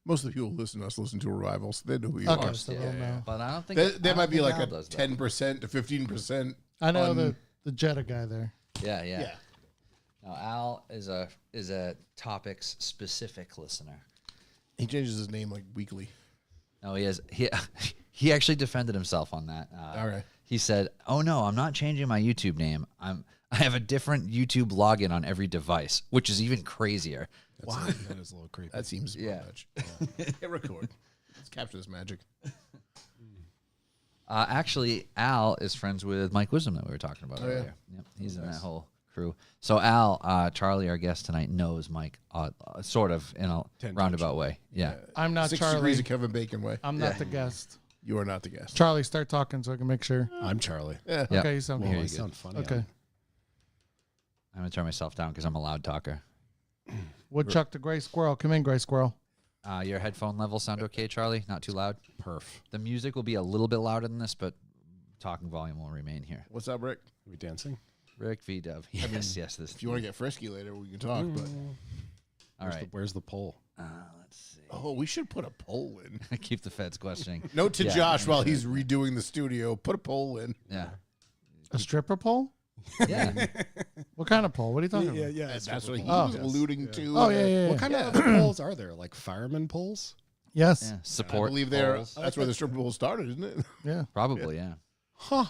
Most of the people who listen to us listen to Revival, so they know who you Okay, are. so they'll know. But I don't think There might be like a Al does, though. 10% to 15%. I know the Jetta guy there. Yeah. Now Al is a topics specific listener. He changes his name like weekly. No, he actually defended himself on that. All right. He said, "Oh no, I'm not changing my YouTube name. I have a different YouTube login on every device," which is even crazier. Why? That is a little creepy. That seems much. Hit record. Let's capture this magic. Actually, Al is friends with Mike Wisdom that we were talking about earlier. Yep, he's in that whole crew. So Al, Charlie, our guest tonight, knows Mike sort of in a roundabout way. Yeah. I'm not 6 Charlie. degrees of Kevin Bacon way. I'm not the guest. You are not the guest. Charlie, start talking so I can make sure. I'm Charlie. Yeah. Yep. Okay, you sound Here good. you I go. sound funny. Okay. I'm going to turn myself down because I'm a loud talker. Woodchuck the gray squirrel. Come in, gray squirrel. Your headphone levels sound okay, Charlie? Not too loud? Perf. The music will be a little bit louder than this, but talking volume will remain here. What's up, Rick? Are we dancing? Rick V. Dove. Yes. This. If you want to get frisky later, we can talk. But All right. Where's the poll? Let's see. oh, we should put a poll in. Keep the feds questioning. Note to Yeah. Josh while he's redoing the studio. Put a poll in. Yeah. A stripper pole? Yeah. What kind of pole? What are you talking about? yeah. That's what he Oh. was alluding to. Oh, yeah. What kind of other polls are there? Like fireman polls? Yes. Yeah. I Support. believe polls. that's where the stripper poll started, isn't it? Yeah. Probably, yeah. Huh.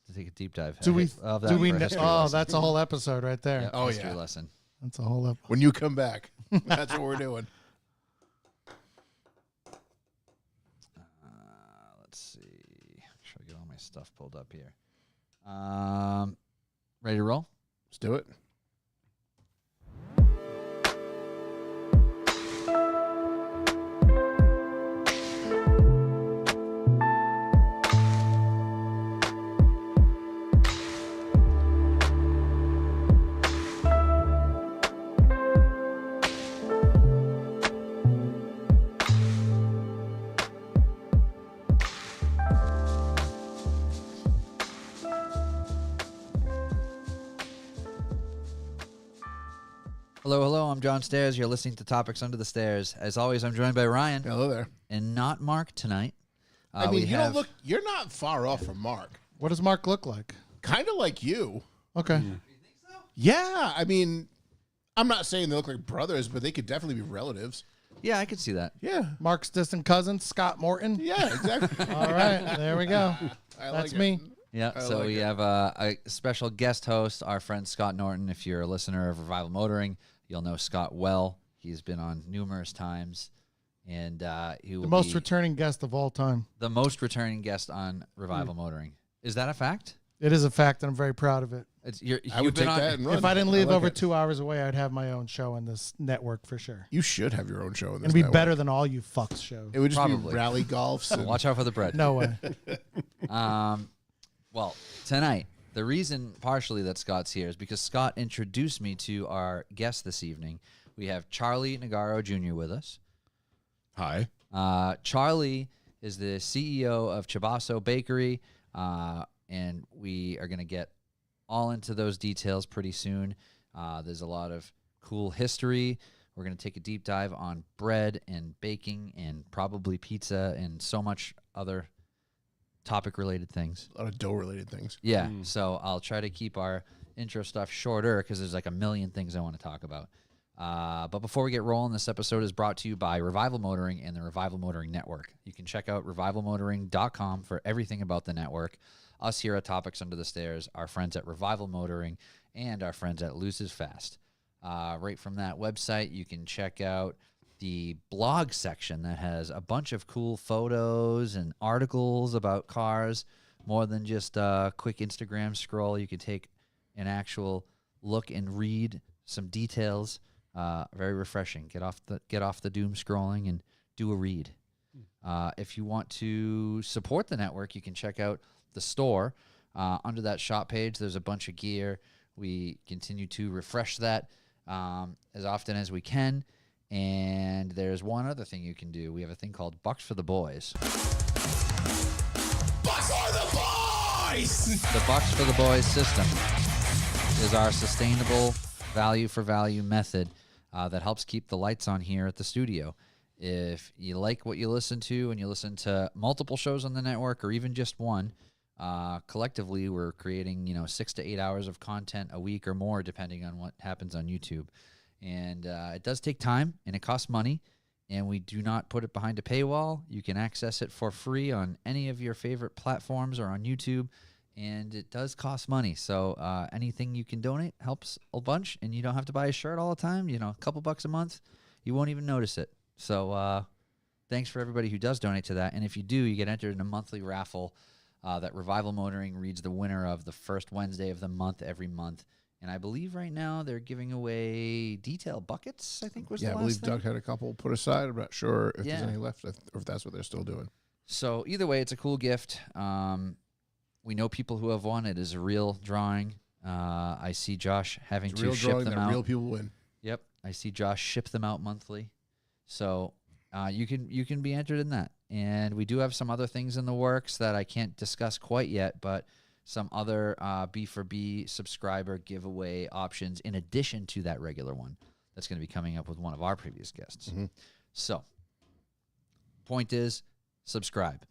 To take a deep dive. Do we? of that Do we? for a know? history Oh, lesson. that's a whole episode right there. Yep, Oh, history yeah. lesson. That's a whole episode. When you come back, that's what we're doing. Let's see. Should I get all my stuff pulled up here? Ready to roll? Let's do it. Hello. I'm John Stairs. You're listening to Topics Under the Stairs. As always, I'm joined by Ryan Hello there. and not Mark tonight. I mean, we you have- don't look. You're not far off from Mark. What does Mark look like? Kind of like you. Okay. Yeah. I mean, I'm not saying they look like brothers, but they could definitely be relatives. Yeah, I could see that. Yeah. Mark's distant cousin, Scott Morton. Yeah. Exactly. All right. There we go. I That's like me. It. Yeah, I so like we it. have a special guest host, our friend Scott Norton. If you're a listener of Revival Motoring, you'll know Scott well. He's been on numerous times, and he will The most be returning guest of all time. the most returning guest on Revival Motoring. Is that a fact? It is a fact, and I'm very proud of it. I would take that and run. If I didn't live like over it. 2 hours away, I'd have my own show on this network for sure. You should have your own show in this It'd be network. better than all you fucks shows. It would just Probably. be rally golfs. And Watch out for the bread. No way. Well, tonight, the reason partially that Scott's here is because Scott introduced me to our guest this evening. We have Charlie Negaro Jr. with us. Hi. Charlie is the CEO of Chabaso Bakery, and we are going to get all into those details pretty soon. There's a lot of cool history. We're going to take a deep dive on bread and baking and probably pizza and so much other topic-related things. a lot of dough-related things. Yeah, so I'll try to keep our intro stuff shorter because there's like a million things I want to talk about. But before we get rolling, this episode is brought to you by Revival Motoring and the Revival Motoring Network. You can check out revivalmotoring.com for everything about the network. Us here at Topics Under the Stairs, our friends at Revival Motoring, and our friends at Loses Fast. Right from that website, you can check out the blog section that has a bunch of cool photos and articles about cars. More than just a quick Instagram scroll. You can take an actual look and read some details. Very refreshing. Get off the doom scrolling and do a read. If you want to support the network, you can check out the store. Under that shop page, there's a bunch of gear. We continue to refresh that as often as we can. And there's one other thing you can do. We have a thing called Bucks for the Boys. Bucks for the boys! The Bucks for the Boys system is our sustainable value for value method that helps keep the lights on here at the studio. If you like what you listen to and you listen to multiple shows on the network or even just one, collectively we're creating 6 to 8 hours of content a week or more, depending on what happens on YouTube. And it does take time and it costs money, and we do not put it behind a paywall. You can access it for free on any of your favorite platforms or on YouTube, and it does cost money. So anything you can donate helps a bunch, and you don't have to buy a shirt all the time. A couple bucks a month, you won't even notice it. So thanks for everybody who does donate to that. And if you do, you get entered in a monthly raffle that Revival Motoring reads the winner of the first Wednesday of the month every month. And I believe right now they're giving away detail buckets, I think was the last I believe thing. Doug had a couple put aside. I'm not sure if there's any left or if that's what they're still doing. So either way, it's a cool gift. We know people who have won. It is a real drawing. I see Josh having It's to real ship drawing them that out. real people win. Yep, I see Josh ship them out monthly. So you can be entered in that. And we do have some other things in the works that I can't discuss quite yet, but some other B4B subscriber giveaway options in addition to that regular one that's going to be coming up with one of our previous guests. Mm-hmm. So point is, subscribe.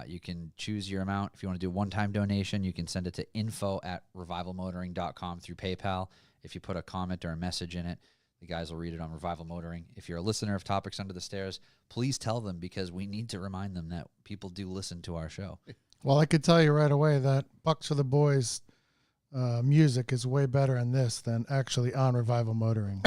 You can choose your amount. If you want to do a one-time donation, you can send it to info@revivalmotoring.com through PayPal. If you put a comment or a message in it, the guys will read it on Revival Motoring. If you're a listener of Topics Under the Stairs, please tell them, because we need to remind them that people do listen to our show. Well, I could tell you right away that Bucks for the Boys music is way better in this than actually on Revival Motoring.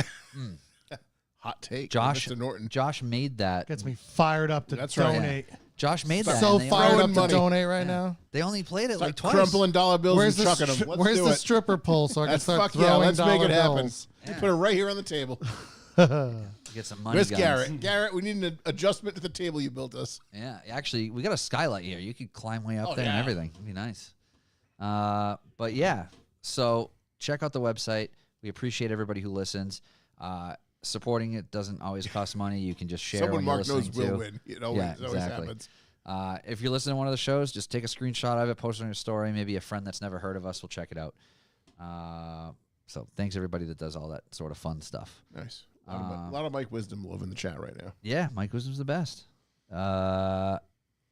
Hot take. Josh Mr. Norton. Josh made that. Gets me fired up to That's right. donate. Josh made that. So and they fired only- up to money. donate right now. They only played it like twice. Crumpling dollar bills Where's and the, chucking them. Let's where's do the it. stripper pole so I can That's start fuck throwing yeah. Let's make dollar it happen. bills? Yeah. Put it right here on the table. Get some money. Where's guns. Garrett? Garrett, we need an adjustment to the table you built us. Yeah, actually, we got a skylight here. You could climb way up Oh, there and yeah. everything. It'd be nice. But yeah, so check out the website. We appreciate everybody who listens. Supporting it doesn't always cost money. You can just share Someone when you're Mark knows listening will to. win. It Yeah, always exactly. happens. If you're listening to one of the shows, just take a screenshot of it, post it on your story. Maybe a friend that's never heard of us will check it out. So thanks everybody that does all that sort of fun stuff. Nice. A lot of Mike Wisdom love in the chat right now. Yeah, Mike Wisdom's the best.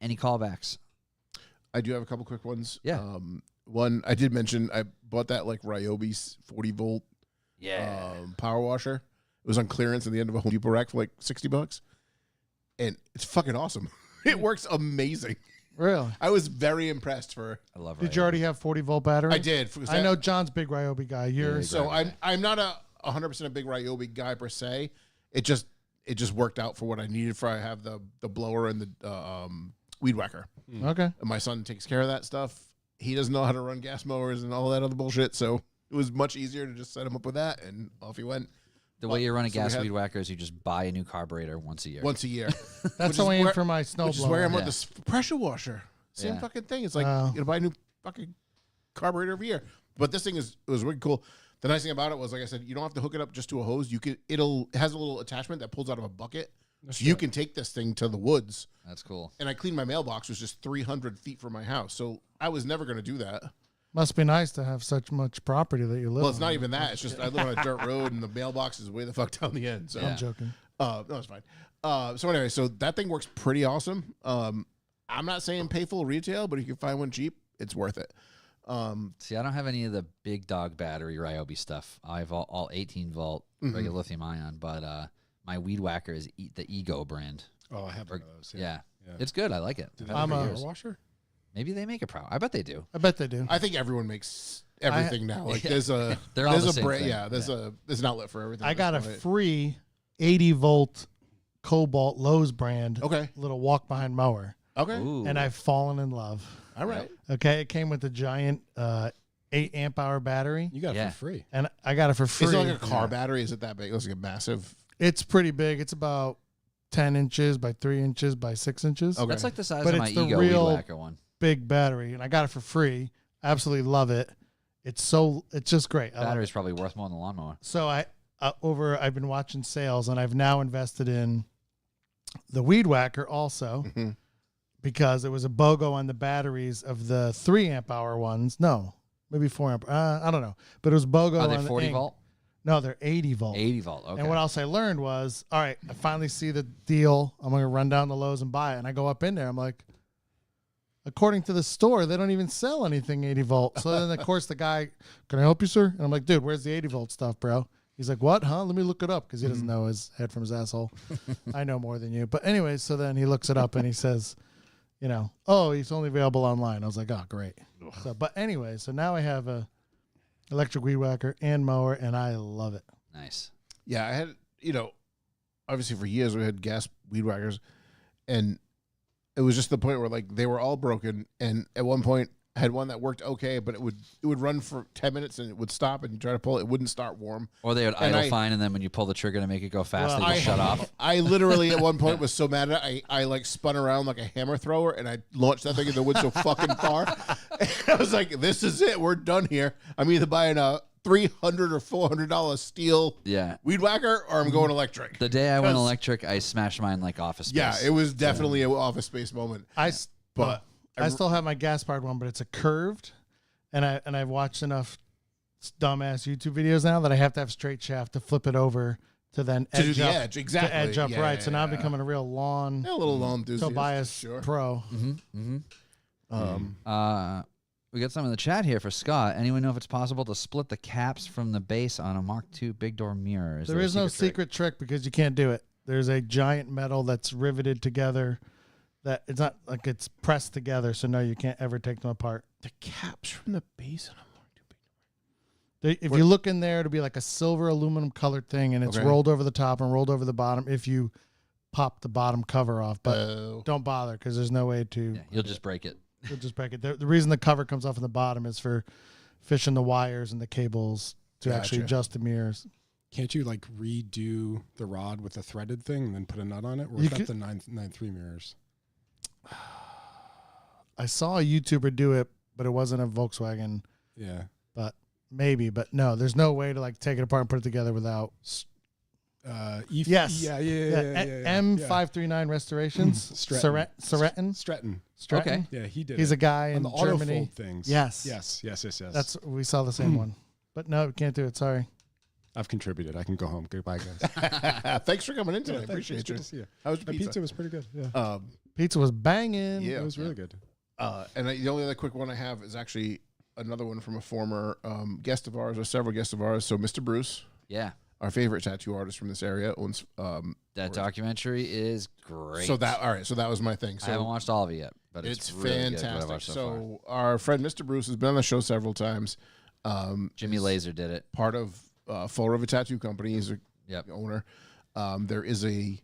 Any callbacks? I do have a couple quick ones. Yeah. One, I did mention I bought that like Ryobi 40 volt power washer. It was on clearance at the end of a Home Depot rack for like $60, and it's fucking awesome. It works amazing. Really? I was very impressed. I love Did you already have 40 volt battery? I did. I know John's big Ryobi guy. You're So I'm not a 100% a big Ryobi guy per se. It just worked out for what I needed for. I have the blower and the weed whacker. okay. And my son takes care of that stuff. He doesn't know how to run gas mowers and all that other bullshit, so it was much easier to just set him up with that, and off he went. The way you run a So we gas had- weed whacker is you just buy a new carburetor once a year. Once a year. That's the way in for my Which is where I'm snowblower. with this pressure washer. Same Yeah. fucking thing. It's like Oh. you buy a new fucking carburetor every year. But this thing it was really cool. The nice thing about it was, like I said, you don't have to hook it up just to a hose. It has a little attachment that pulls out of a bucket. So you can take this thing to the woods. That's cool. And I cleaned my mailbox, which was just 300 feet from my house. So I was never going to do that. Must be nice to have such much property that you live Well, on. it's not even that. It's just I live on a dirt road, and the mailbox is way the fuck down the end. So I'm joking. no, it's fine. So anyway, so that thing works pretty awesome. I'm not saying pay full retail, but if you can find one cheap, it's worth it. See, I don't have any of the big dog battery Ryobi stuff. I have all 18 volt regular lithium ion, but my weed whacker is the Ego brand. Oh, I have one of those. Yeah. Yeah. It's good. I like it. Do I've they had it I'm for a- power years. washer? Maybe they make a I bet they do. I bet they do. I think everyone makes everything now. Like there's a They're all there's the a same brand. thing. Yeah, there's an outlet for everything. I at got a this point. free 80 volt Cobalt Lowe's brand Okay. little walk behind mower, Okay. Ooh. and I've fallen in love. All right. Okay, it came with the giant 8 amp hour battery, You got it Yeah. for free. and I got it for free. Is it like a car battery? Is it that big? It's like a massive. It's pretty big. It's about 10 inches by 3 inches by 6 inches. Okay. That's like the size But of my it's the Ego real- weed whacker one. Big battery, and I got it for free. Absolutely love it. It's just great. I love Battery's it. probably worth more than the lawnmower. So I've been watching sales, and I've now invested in the weed whacker also Mhm. because there was a BOGO on the batteries of the 3 amp hour ones. No, maybe 4 amp. I don't know, but it was BOGO. Are they on 40 the volt? No, they're 80 volt. 80 volt. Okay. And what else I learned was, all right, I finally see the deal. I'm going to run down to Lowe's and buy it. And I go up in there. I'm like, according to the store, they don't even sell anything 80 volt. So then, of course, the guy, can I help you, sir? And I'm like, dude, where's the 80 volt stuff, bro? He's like, what, huh? Let me look it up, because he doesn't know his head from his asshole. I know more than you. But anyway, so then he looks it up and he says, you know, oh, it's only available online. I was like, oh, great. So, but anyway, so now I have a electric weed whacker and mower, and I love it. Nice. Yeah, I had, obviously for years we had gas weed whackers, and it was just the point where like they were all broken, and at one point I had one that worked okay, but it would run for 10 minits and it would stop, and you try to pull it, it wouldn't start warm. Or they would idle fine, and then when you pull the trigger to make it go fast, they just shut off. I literally at one point was so mad at it, I like spun around like a hammer thrower, and I launched that thing in the woods so fucking far. And I was like, this is it. We're done here. I'm either buying a $300 or $400 steel weed whacker, or I'm going electric. The day I went electric, I smashed mine like Office Space. Yeah, it was definitely an Office Space moment. I still have my gas powered one, but it's a curved, and I've watched enough dumbass YouTube videos now that I have to have straight shaft to flip it over to then to do edge the up, edge, exactly. to edge up right. So now I'm becoming a real lawn, a little lawn enthusiast, Tobias sure. pro. We got some in the chat here for Scott. Anyone know if it's possible to split the caps from the base on a Mark II big door mirror? There is no secret trick because you can't do it. There's a giant metal that's riveted together. That it's not like it's pressed together, so no, you can't ever take them apart. The caps from the base on a Mark II big door. If you look in there, it'll be like a silver aluminum colored thing, and it's rolled over the top and rolled over the bottom if you pop the bottom cover off. But don't bother, because there's no way to... Yeah, you'll just break it. You'll just break it. The reason the cover comes off in the bottom is for fishing the wires and the cables to actually adjust the mirrors. Can't you like redo the rod with a threaded thing and then put a nut on it? Or is that the 9.3 mirrors? I saw a YouTuber do it, but it wasn't a Volkswagen. Yeah. But maybe, but no, there's no way to like take it apart and put it together without. Yes. Yeah. M539 Restorations. Stretton. Okay. Yeah, he did. He's a guy in the Germany. Autofold things. Yes. We saw the same one. But no, we can't do it. Sorry. I've contributed. I can go home. Goodbye, guys. Thanks for coming in today. Appreciate you. Good to see you. How was your pizza? Pizza was pretty good. Yeah. Pizza was banging. Yeah, it was really good. And the only other quick one I have is actually another one from a former guest of ours, or several guests of ours. So Mr. Bruce. Yeah. Our favorite tattoo artist from this area owns. That documentary is great. So that was my thing. So I haven't watched all of it yet, but it's really fantastic. Good So our friend Mr. Bruce has been on the show several times. Jimmy Laser did it. Part of Fall River Tattoo Company. He's a owner. There is a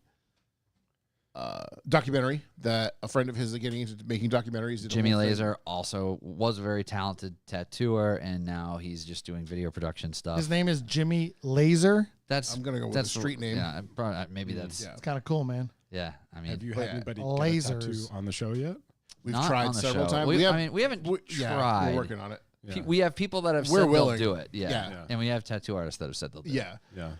documentary that a friend of his is getting into making documentaries. Jimmy Laser also was a very talented tattooer, and now he's just doing video production stuff. His name is Jimmy Laser. I'm gonna go with the street name. Yeah, maybe that's. It's kind of cool, man. Yeah, I mean, have you had anybody get a tattoo on the show yet? We've tried several times. We haven't tried. Yeah, we're working on it. Yeah. We have people that have said they'll do it. Yeah. And we have tattoo artists that have said they'll do it. Yeah.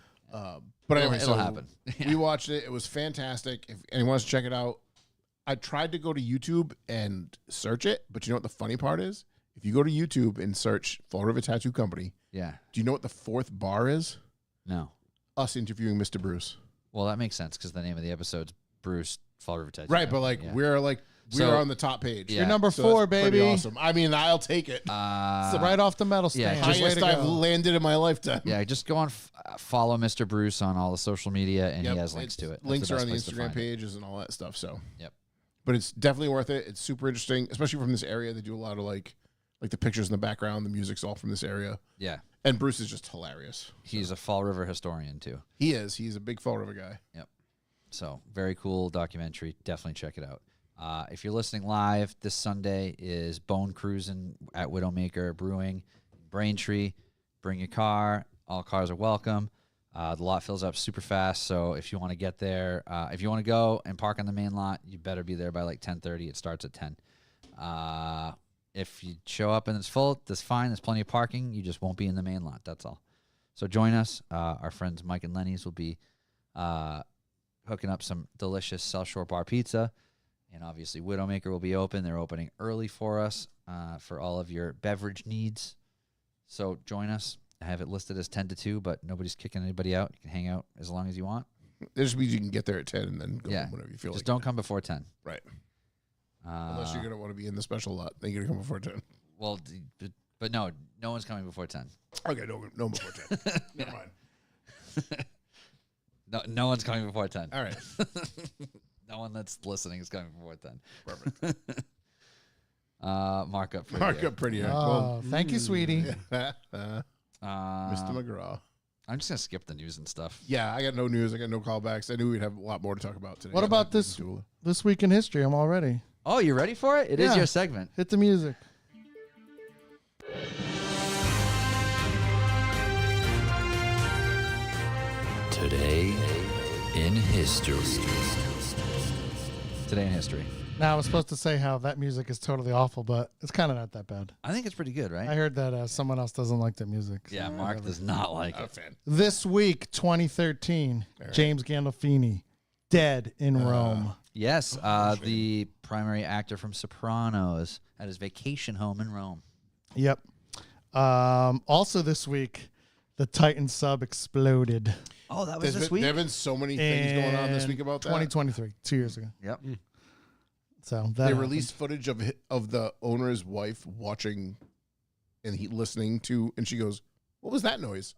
But anyway, it'll happen. We watched it. It was fantastic. If anyone wants to check it out, I tried to go to YouTube and search it, but you know what the funny part is? If you go to YouTube and search Fall River Tattoo Company, do you know what the fourth bar is? No. Us interviewing Mr. Bruce. Well, that makes sense because the name of the episode's Bruce Fall River Tattoo. Right, but like we're on the top page. You're number 4, baby. Awesome. I mean, I'll take it. It's right off the metal stand. Highest I've landed in my lifetime. Yeah, just go on, follow Mr. Bruce on all the social media, and he has links to it. Links are on the Instagram pages and all that stuff. So, yep. But it's definitely worth it. It's super interesting, especially from this area. They do a lot of like the pictures in the background. The music's all from this area. Yeah. And Bruce is just hilarious. He's a Fall River historian too. He is. He's a big Fall River guy. Yep. So very cool documentary. Definitely check it out. If you're listening live, this Sunday is Bone Cruising at Widowmaker Brewing, Braintree. Bring your car. All cars are welcome. The lot fills up super fast, so if you want to get there, if you want to go and park on the main lot, you better be there by like 10:30. It starts at 10. If you show up and it's full, that's fine. There's plenty of parking. You just won't be in the main lot. That's all. So join us. Our friends Mike and Lenny's will be hooking up some delicious South Shore Bar pizza. And obviously, Widowmaker will be open. They're opening early for us for all of your beverage needs. So join us. I have it listed as 10 to 2, but nobody's kicking anybody out. You can hang out as long as you want. That just means you can get there at 10 and then go home whenever you feel Just like. don't come before 10. Right. Unless you're going to want to be in the special lot. Then you're going to come before 10. Well, but no one's coming before 10. Okay, no before 10. Never mind. No one's coming before 10. All right. No one that's listening is coming before 10. Perfect. Mark up pretty. Mark up prettier. Oh, thank you, sweetie. Mr. McGraw. I'm just going to skip the news and stuff. Yeah, I got no news. I got no callbacks. I knew we'd have a lot more to talk about today. What about this week in history? I'm all ready. Oh, you ready for it? It is your segment. Hit the music. Today in history. Today in history. Now, I was supposed to say how that music is totally awful, but it's kind of not that bad. I think it's pretty good, right? I heard that someone else doesn't like that music. Yeah, Mark does not like it. Fan. This week, 2013, James Gandolfini, dead in Rome. Yes, the primary actor from Sopranos at his vacation home in Rome. Yep. Also this week, the Titan sub exploded. Oh, that was this week? There have been so many things going on this week about that. 2023, 2 years ago. Yep. So They released footage of the owner's wife watching and he listening to, and she goes, "What was that noise?"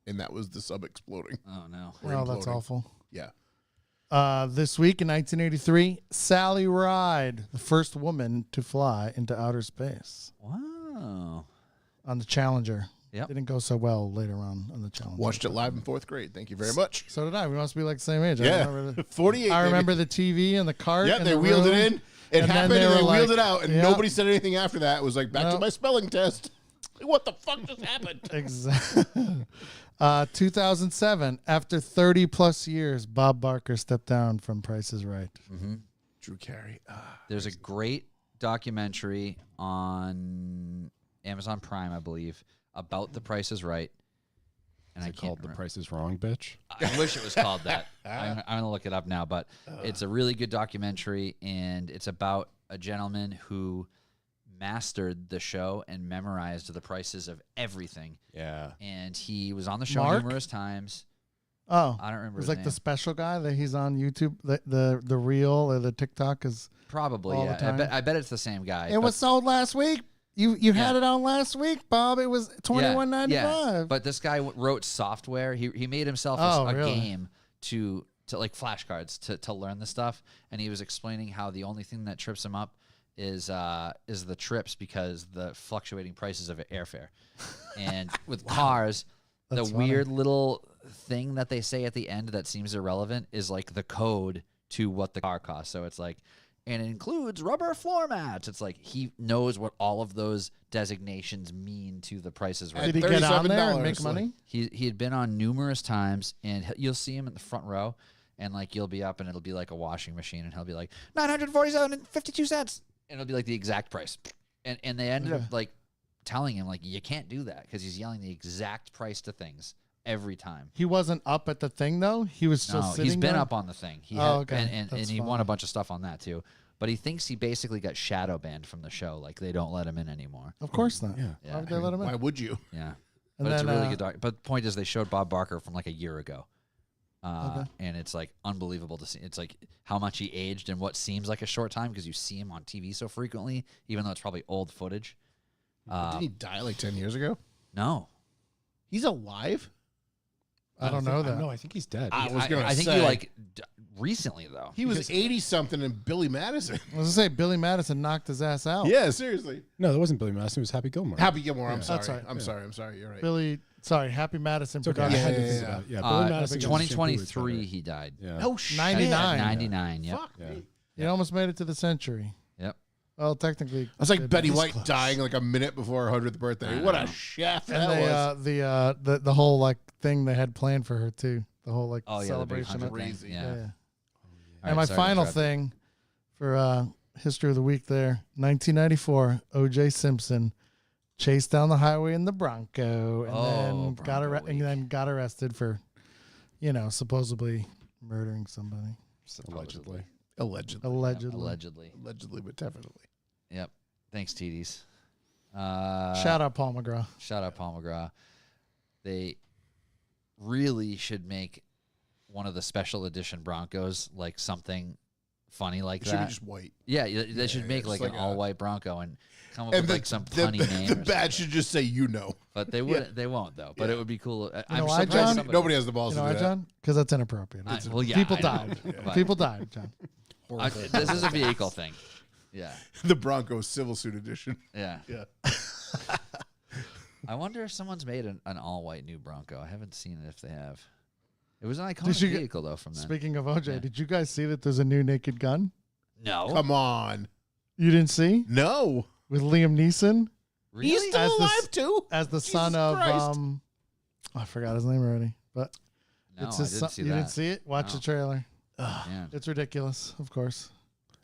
And that was the sub exploding. Oh, no. Oh, that's imploding. awful. Yeah. This week in 1983, Sally Ride, the first woman to fly into outer space Wow. on the Challenger. Yep. Didn't go so well later on the Challenger. Watched it live in 4th grade. Thank you very much. So did I. We must be like the same age. Yeah. 48. I remember the TV and the cart. Yeah, in they the wheeled room. it in. It And then happened, they and they were wheeled like, it out, and yeah. nobody said anything after that. It was like, back to Nope. my spelling test. What the fuck just happened? Exactly. 2007, after 30 plus years, Bob Barker stepped down from Price is Right. Mm-hmm. Drew Carey. There's a great documentary on Amazon Prime, I believe, about The Price is Right. And Is I it can't called The remember. Price is Wrong, bitch? I wish it was called that. I'm going to look it up now, but it's a really good documentary, and it's about a gentleman who mastered the show and memorized the prices of everything. Yeah. And he was on the show Mark? numerous times. Oh, I don't remember it was his like name. the special guy that he's on YouTube. The reel or the TikTok is. Probably, all the yeah. time. I bet it's the same guy. It but- was sold last week. You had it on last week, Bob. It was $21.95. Yeah, but this guy wrote software. He made himself a really? game to like flashcards to learn the stuff, and he was explaining how the only thing that trips him up is the trips because the fluctuating prices of airfare, and with cars, That's the funny. weird little thing that they say at the end that seems irrelevant is like the code to what the car costs. So it's like, and it includes rubber floor mats. It's like he knows what all of those designations mean to the prices. Right. Did he get on there and $37, make money? He had been on numerous times, and you'll see him in the front row, and like you'll be up, and it'll be like a washing machine, and he'll be like $947.52, and it'll be like the exact price, and they ended up like telling him like you can't do that because he's yelling the exact price to things every time. He wasn't up at the thing though. He was No, just sitting. he's been there? up on the thing. He okay. and That's he won fine. a bunch of stuff on that too. But he thinks he basically got shadow banned from the show. Like they don't let him in anymore. Of course not. Yeah. Why would they let him in? Why would you? Yeah. And But it's a then, really good doc. But the point is, they showed Bob Barker from like a year ago. Okay. And it's like unbelievable to see. It's like how much he aged in what seems like a short time because you see him on TV so frequently, even though it's probably old footage. Didn't he die like 10 years ago? No. He's alive? I don't know that. No, I think he's dead. I was going to I think say. you like recently though. He was 80-something in Billy Madison. I was gonna say Billy Madison knocked his ass out. Yeah, seriously. No, that wasn't Billy Madison. It was Happy Gilmore. Happy Gilmore, I'm That's sorry. right. I'm sorry. You're right. Billy, sorry, Happy Madison It's okay. I production. had to Yeah, visit yeah, that. Yeah, Billy Madison. 2023 he died. Yeah. Oh, shit. 99. 99. Yep. Fuck Yeah. me. He almost made it to the century. Yep. Well, technically, That's like Betty this White close. dying like a minute before her 100th birthday. What a chef And that they, was. the whole like thing they had planned for her too. The whole like Oh yeah, the big celebration. 100 of- thing. yeah. Yeah. yeah. All And right, my sorry to final interrupt. thing for history of the week there, 1994, O.J. Simpson chased down the highway in the Bronco and then Bronco week. got arrested for, supposedly murdering somebody. Allegedly. Allegedly. Allegedly. Allegedly, but definitely. Yep. Thanks, TDs. Shout out Paul McGraw. Shout out Paul McGraw. they really should make one of the special edition Broncos like something funny like It should be that. just white. Yeah, they should make just like like an a- all-white Bronco and come up And with like some funny name. The or badge something. should just say, you know. But they wouldn't. They won't though. But it would be cool. I'm know why, surprised John? somebody- Nobody has the balls You know to why, do that. John? Because that's inappropriate. Well, yeah, People I know, died. but- People died, John. This is a vehicle thing. Yeah, The Broncos Civil Suit Edition. yeah. Yeah. I wonder if someone's made an all-white new Bronco. I haven't seen it if they have. It was an Did iconic you get- vehicle though. From that. Speaking of OJ, Yeah. did you guys see that there's a new Naked Gun? No, Come on. You didn't see? No. With Liam Neeson really? He's still As the- alive, too. as the Jesus son of Christ. I forgot his name already. But No, it's I his didn't son. see You that. didn't see it? Watch No. the trailer. Man. It's ridiculous, of course.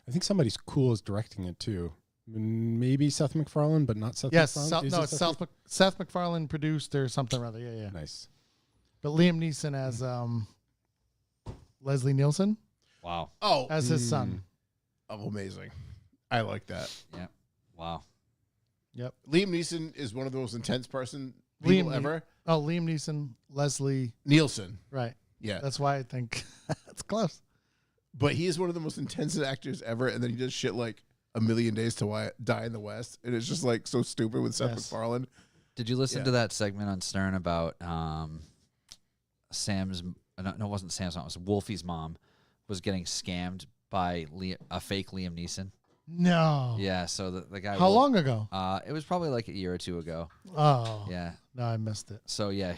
I think somebody's cool is directing it too. Maybe Seth MacFarlane, but not Seth Yes, MacFarlane. Is no, it it's Seth Seth MacFarlane produced or something or other. Yeah, yeah. Nice. But Liam Neeson as Leslie Nielsen Wow. Oh, as his son. oh, amazing. I like that. Yeah. Wow. Yep. Liam Neeson is one of the most intense Liam people Ne- ever. Oh, Liam Neeson, Leslie. Nielsen. Right. Yeah. That's why I think that's close. But he is one of the most intense actors ever. And then he does shit like A Million Days to Die in the West. And it's just like so stupid with Seth Yes. MacFarlane. Did you listen Yeah. to that segment on Stern about Sam's? No, it wasn't Sam's mom. It was Wolfie's mom was getting scammed by a fake Liam Neeson. No. Yeah. So the guy. How long ago? It was probably like a year or two ago. Oh. Yeah. No, I missed it. So yeah,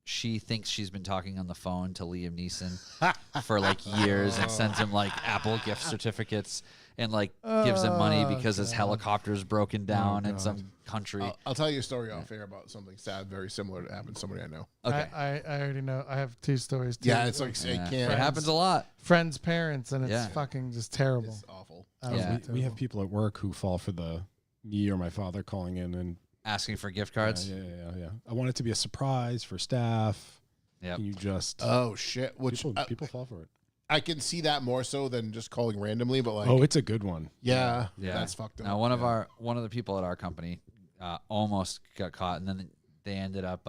she thinks she's been talking on the phone to Liam Neeson for like years and sends him like Apple gift certificates and like gives him money because his God. helicopter's broken down in some country. I'll tell you a story off air about something sad, very similar to happened to somebody I know. Okay. I already know. I have two stories too. Yeah, it's like, Yeah. it can't. It happens a lot. friends' parents, and it's Yeah. fucking just terrible. It's awful. Absolutely Yeah. We have terrible. people at work who fall for the me or my father calling in and Asking for gift cards. yeah. I want it to be a surprise for staff. Yep. Can you just Oh, shit. Which people fall for it. I can see that more so than just calling randomly, but like, Oh, it's a good one. yeah, Yeah. that's fucked up. Now one of the people at our company almost got caught, and then they ended up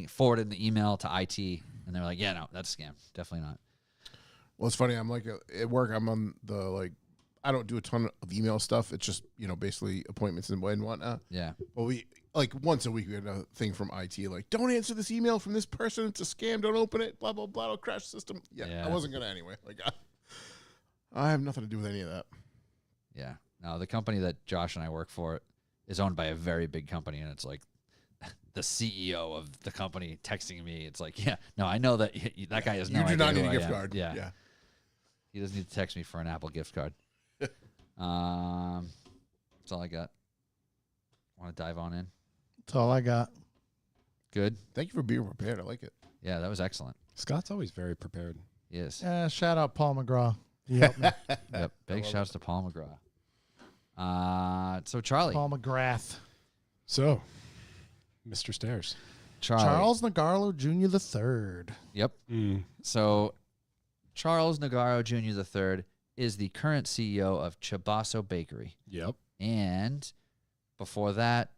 forwarding the email to IT, and they're like, "Yeah, no, that's a scam. Definitely not." Well, it's funny. I'm like at work. I'm on the like. I don't do a ton of email stuff. It's just basically appointments and whatnot. Yeah. But we like once a week we get a thing from IT like, don't answer this email from this person. It's a scam. Don't open it. Blah blah blah. It'll crash the system. Yeah, Yeah. I wasn't gonna anyway. Like I have nothing to do with any of that. Yeah. No, the company that Josh and I work for is owned by a very big company, and it's like the CEO of the company texting me. It's like, yeah, no, I know that that guy has no You do idea not need who a I gift am. card. Yeah. He doesn't need to text me for an Apple gift card. That's all I got. Want to dive on in? That's all I got. Good. Thank you for being prepared. I like it. Yeah, that was excellent. Scott's always very prepared. Yes. Shout out Paul McGraw. He helped me. Yep. Big shouts to Paul McGraw. So Charlie. Paul McGrath. So, Mr. Stairs. Charles Negaro Jr. the Third. Yep. So Charles Negaro Jr. III is the current CEO of Chabaso Bakery. Yep. And before that,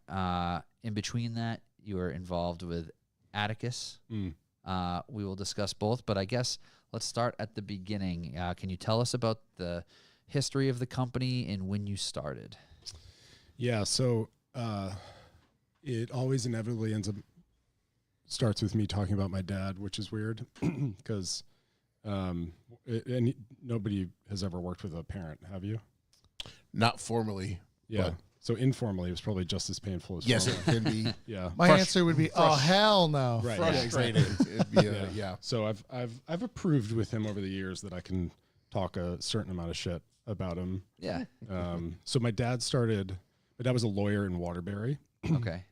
in between that, you were involved with Atticus. We will discuss both, but I guess let's start at the beginning. Can you tell us about the history of the company and when you started? Yeah, so it always inevitably starts with me talking about my dad, which is weird because nobody has ever worked with a parent, have you? Not formally. Yeah. But So informally, it was probably just as painful as yes, it formally. can be Yeah. My answer would be, oh, hell no. Right. frustrating. It'd be Yeah. So I've approved with him over the years that I can talk a certain amount of shit about him. Yeah. So my dad was a lawyer in Waterbury Okay.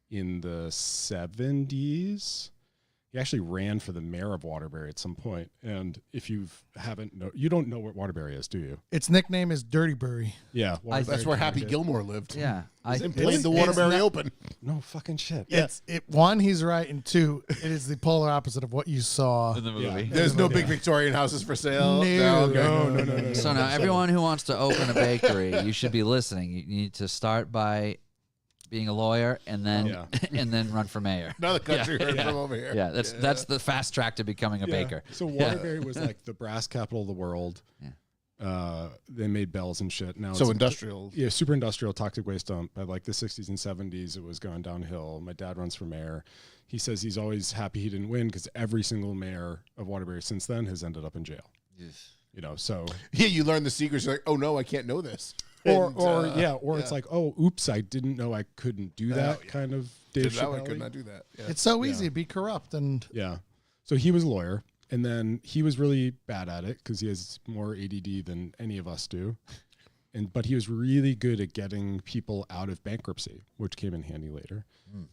in the 70s. He actually ran for the mayor of Waterbury at some point. And if you don't know what Waterbury is, do you? Its nickname is Dirty Bury. Yeah. Waterbury That's where Happy Connecticut. Gilmore lived. Yeah. He played the Waterbury not- Open. No fucking shit. Yeah. One, he's right, and two, it is the polar opposite of what you saw. in the movie. There's no big Victorian houses for sale. No. No. So now everyone who wants to open a bakery, you should be listening. You need to start by being a lawyer, and then Yeah. and then run for mayor. Another country heard from over here. Yeah, that's the fast track to becoming a baker. So Waterbury was like the brass capital of the world. Yeah. They made bells and shit. Now So it's industrial. Yeah, super industrial, toxic waste dump. By like the 60s and 70s, it was going downhill. My dad runs for mayor. He says he's always happy he didn't win because every single mayor of Waterbury since then has ended up in jail. You know, so Yeah, you learn the secrets. You're like, oh no, I can't know this. or And, it's like, oh, oops, I didn't know I couldn't do that. yeah. Kind of Dave That way I Chappelle. could not do that. Yeah. It's so easy to be corrupt, and Yeah. So he was a lawyer, and then he was really bad at it because he has more ADD than any of us do. But he was really good at getting people out of bankruptcy, which came in handy later.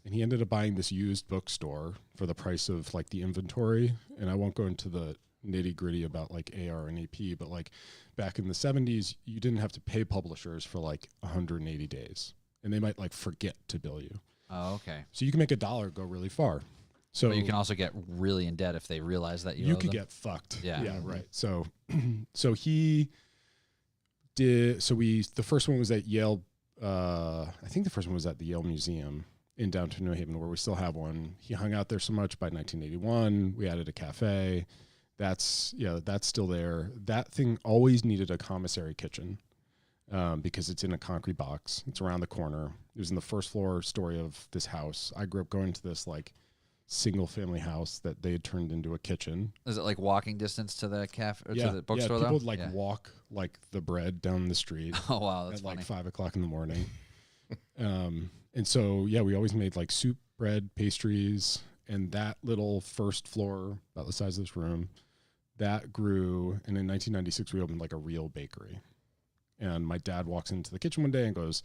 And he ended up buying this used bookstore for the price of like the inventory. And I won't go into the nitty gritty about like AR and AP, but like back in the 70s, you didn't have to pay publishers for like 180 days, and they might like forget to bill you. Oh, okay. So you can make $1 go really far. So But you can also get really in debt if they realize that you owe could them. get fucked. Yeah. Yeah, right. So so he did the first one was at Yale I think the first one was at the Yale Museum in downtown New Haven, where we still have one. He hung out there so much by 1981. We added a cafe. That's still there. That thing always needed a commissary kitchen because it's in a concrete box. It's around the corner. It was in the first floor story of this house. I grew up going to this like single family house that they had turned into a kitchen. Is it like walking distance to the cafe or Yeah, to the bookstore? people though? would like walk like the bread down the street Oh wow, that's at funny. like 5 o'clock in the morning. And so we always made like soup, bread, pastries, and that little first floor, about the size of this room, that grew. And in 1996, we opened like a real bakery. And my dad walks into the kitchen one day and goes,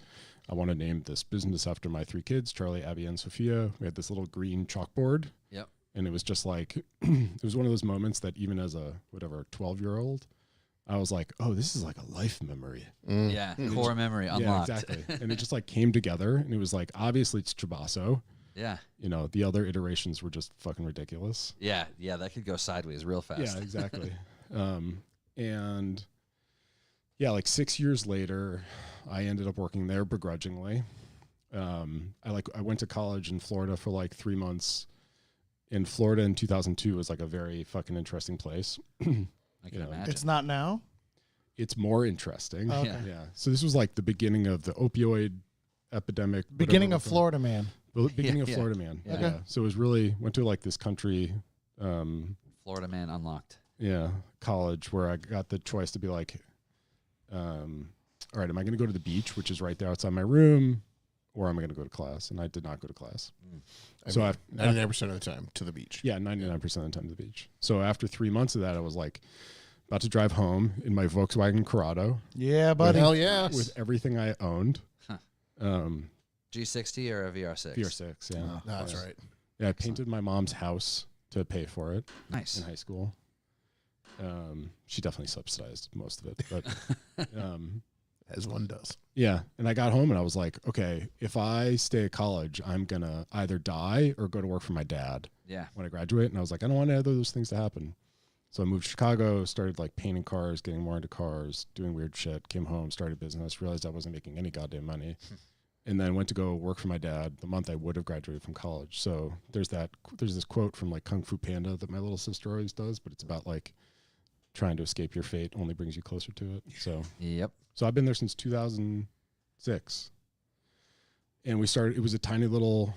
I want to name this business after my 3 kids, Charlie, Abby, and Sophia. We had this little green chalkboard. Yep. And it was just like, it was one of those moments that even as a 12-year-old, I was like, oh, this is like a life memory. Yeah, core memory unlocked. Yeah, exactly. And it just like came together, and it was like, obviously it's Chabaso. Yeah. You know, the other iterations were just fucking ridiculous. Yeah, that could go sideways real fast. Yeah, exactly. And yeah, like 6 years later, I ended up working there begrudgingly. I went to college in Florida for like 3 months. In Florida in 2002 was like a very fucking interesting place. I can imagine. it's not now. It's more interesting. Okay. Yeah. So this was like the beginning of the opioid epidemic. Beginning whatever of Florida Man. The beginning of Yeah. Florida Man. Yeah. Yeah. So it was really went to like this country, Florida Man unlocked. college where I got the choice to be like, all right, am I going to go to the beach, which is right there outside my room, or am I going to go to class? And I did not go to class. So I 99% of the time to the beach. 99% of the time to the beach. So after 3 months of that, I was like about to drive home in my Volkswagen Corrado Yeah, buddy. Hell yeah. with everything I owned. G60 or a VR6? VR6, yeah. No, that's right. Yeah, I painted my mom's house to pay for it Nice. in high school. She definitely subsidized most of it, but As one does. yeah. And I got home and I was like, okay, if I stay at college, I'm gonna either die or go to work for my dad Yeah. when I graduate. And I was like, I don't want either of those things to happen. So I moved to Chicago, started like painting cars, getting more into cars, doing weird shit, came home, started a business, realized I wasn't making any goddamn money. And then went to go work for my dad the month I would have graduated from college. So there's this quote from like Kung Fu Panda that my little sister always does, but it's about like trying to escape your fate only brings you closer to it. Yep. So I've been there since 2006. And it was a tiny little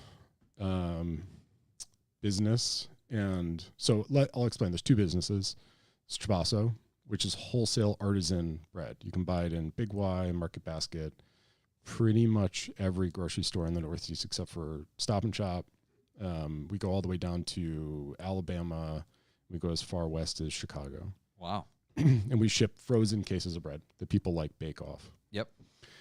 business. And so I'll explain. There's 2 businesses. It's Chabaso, which is wholesale artisan bread. You can buy it in Big Y, Market Basket, pretty much every grocery store in the Northeast except for Stop and Shop. We go all the way down to Alabama. We go as far west as Chicago. Wow. And we ship frozen cases of bread that people like bake off. Yep.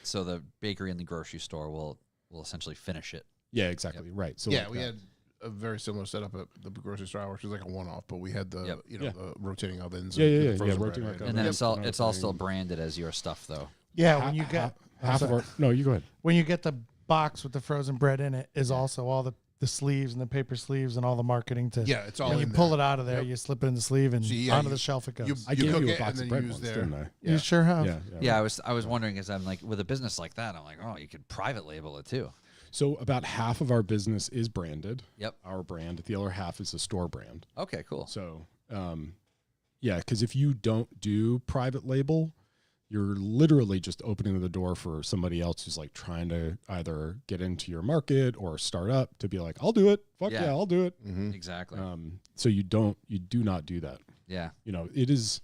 So the bakery and the grocery store will essentially finish it. Yeah, exactly. Right. So Yeah, like we that. had a very similar setup at the grocery store, which was like a one-off, but we had the Yep. the rotating ovens. Yeah, and yeah, the yeah, frozen rotating bread. like And ovens. then Yep. it's all still branded as your stuff though. Yeah, when you get half of our no, you go ahead. when you get the box with the frozen bread in it is also all the sleeves and the paper sleeves and all the marketing to Yeah, it's all when in you pull there. it out of there, Yep. you slip it in the sleeve and So, yeah, onto you- the shelf it goes. you- I gave cook you a it box and of then bread use once, their- didn't I? You sure have. Yeah. Yeah, I was wondering because I'm like with a business like that, I'm like, oh, you could private label it too. So about half of our business is branded. Yep. Our brand. The other half is a store brand. Okay, cool. So, yeah, because if you don't do private label, you're literally just opening the door for somebody else who's like trying to either get into your market or start up to be like, I'll do it. Fuck yeah, I'll do it. Mm-hmm. Exactly. So you do not do that. Yeah. You know, it is.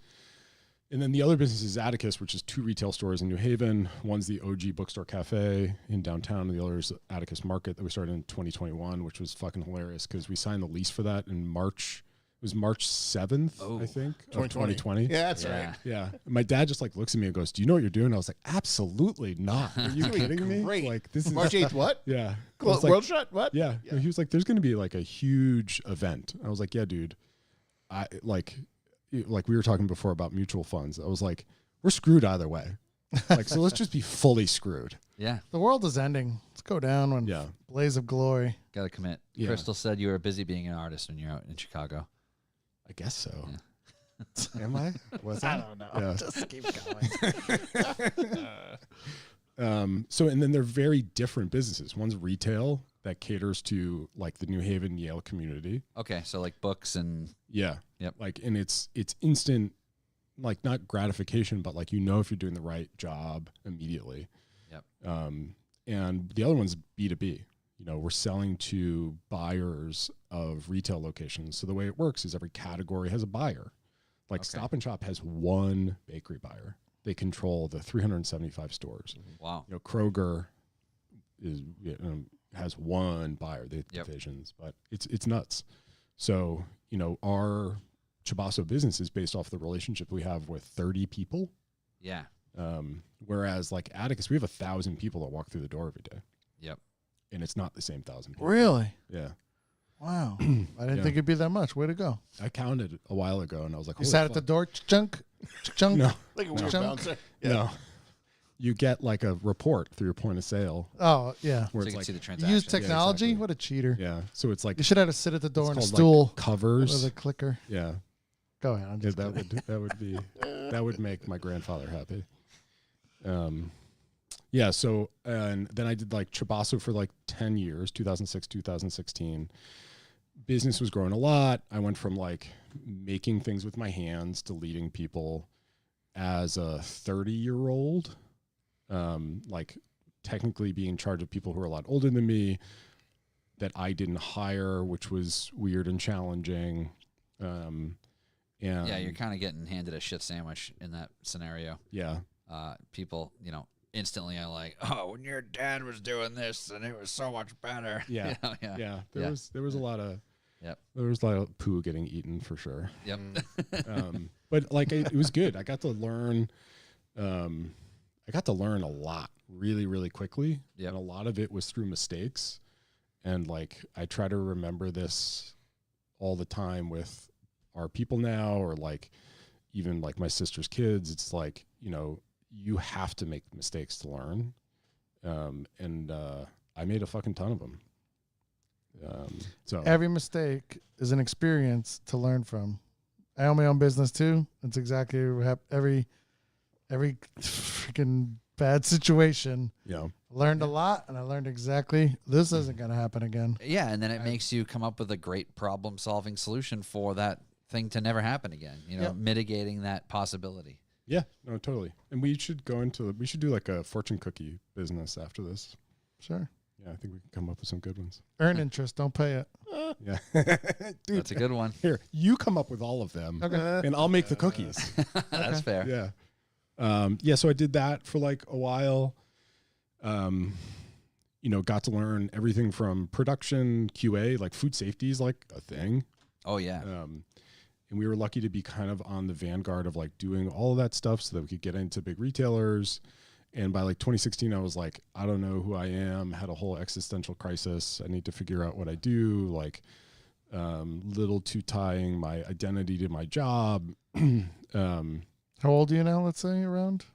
And then the other business is Atticus, which is 2 retail stores in New Haven. One's the OG Bookstore Cafe in downtown, and the other is Atticus Market that we started in 2021, which was fucking hilarious because we signed the lease for that in March. It was March 7th, I think, of 2020. Yeah, that's right. Yeah. My dad just like looks at me and goes, "Do you know what you're doing?" I was like, "Absolutely not. Are you kidding me?" Great. Like this is March 8th, what? Yeah. I Well, was like, World Shot, what? yeah. Yeah. He was like, "There's going to be like a huge event." I was like, "Yeah, dude. I like we were talking before about mutual funds. I was like, we're screwed either way. Like, so let's just be fully screwed." Yeah. The world is ending. Let's go down one blaze of glory. Got to commit. Yeah. Crystal said you were busy being an artist when you're out in Chicago. I guess so. Yeah. Am I? Was I? I don't know. Yeah. Just keep going. So, and then they're very different businesses. One's retail that caters to like the New Haven Yale community. Okay, so like books and Yeah. Yep. Like, and it's instant, like not gratification, but like, you know, if you're doing the right job immediately. Yep. And the other one's B2B. You know, we're selling to buyers of retail locations. So the way it works is every category has a buyer. Like Okay. Stop and Shop has one bakery buyer. They control the 375 stores. wow. You know, Kroger has one buyer. They have divisions, but it's nuts. So, you know, our Chabaso business is based off the relationship we have with 30 people. Yeah. Whereas like Atticus, we have 1,000 people that walk through the door every day. Yep. And it's not the same 1,000 people. Really? Yeah. Wow. I didn't think it'd be that much. Way to go. I counted a while ago and I was like, You holy sat at the fuck. door, chunk. No, Like a weird Junk. bouncer. no. You get like a report through your point of sale Oh, yeah. where So you it's can like, see the You transaction. use technology? exactly. What a cheater. yeah. So it's like, You should have to sit at the door on a called, stool like, covers. with a clicker. Yeah. Go ahead. I'm Yeah, just kidding. that would make my grandfather happy. Yeah. So, and then I did like Chabaso for like 10 years, 2006, 2016. Business was growing a lot. I went from like making things with my hands to leading people as a 30-year-old, like technically being in charge of people who are a lot older than me that I didn't hire, which was weird and challenging. And Yeah, you're kind of getting handed a shit sandwich in that scenario. yeah. People, you know, instantly are like, "Oh, when your dad was doing this, and it was so much better." Yeah. You know, yeah. Yeah, Yeah. there was a lot of Yep. there was a lot of poo getting eaten for sure. Yep. But like it was good. I got to learn a lot really, really quickly. Yep. And a lot of it was through mistakes. And like I try to remember this all the time with our people now, or like even like my sister's kids. It's like, you know, you have to make mistakes to learn. And I made a fucking ton of them. So Every mistake is an experience to learn from. I own my own business too. That's exactly what happened. Every freaking bad situation. yeah. I learned a lot, and I learned exactly this isn't going to happen again. Yeah, and then it makes you come up with a great problem-solving solution for that thing to never happen again. You know, Yep. mitigating that possibility. Yeah, no, totally. And we should do like a fortune cookie business after this. Sure. Yeah, I think we can come up with some good ones. Earn interest, don't pay it. Yeah. Dude, That's a good one. here, you come up with all of them Okay. and I'll make the cookies. That's fair. Yeah. Yeah, so I did that for like a while. You know, got to learn everything from production, QA, like food safety is like a thing. Oh yeah. And we were lucky to be kind of on the vanguard of like doing all of that stuff so that we could get into big retailers. And by like 2016, I was like, I don't know who I am, had a whole existential crisis. I need to figure out what I do, like little too tying my identity to my job. How old are you now, let's say, around?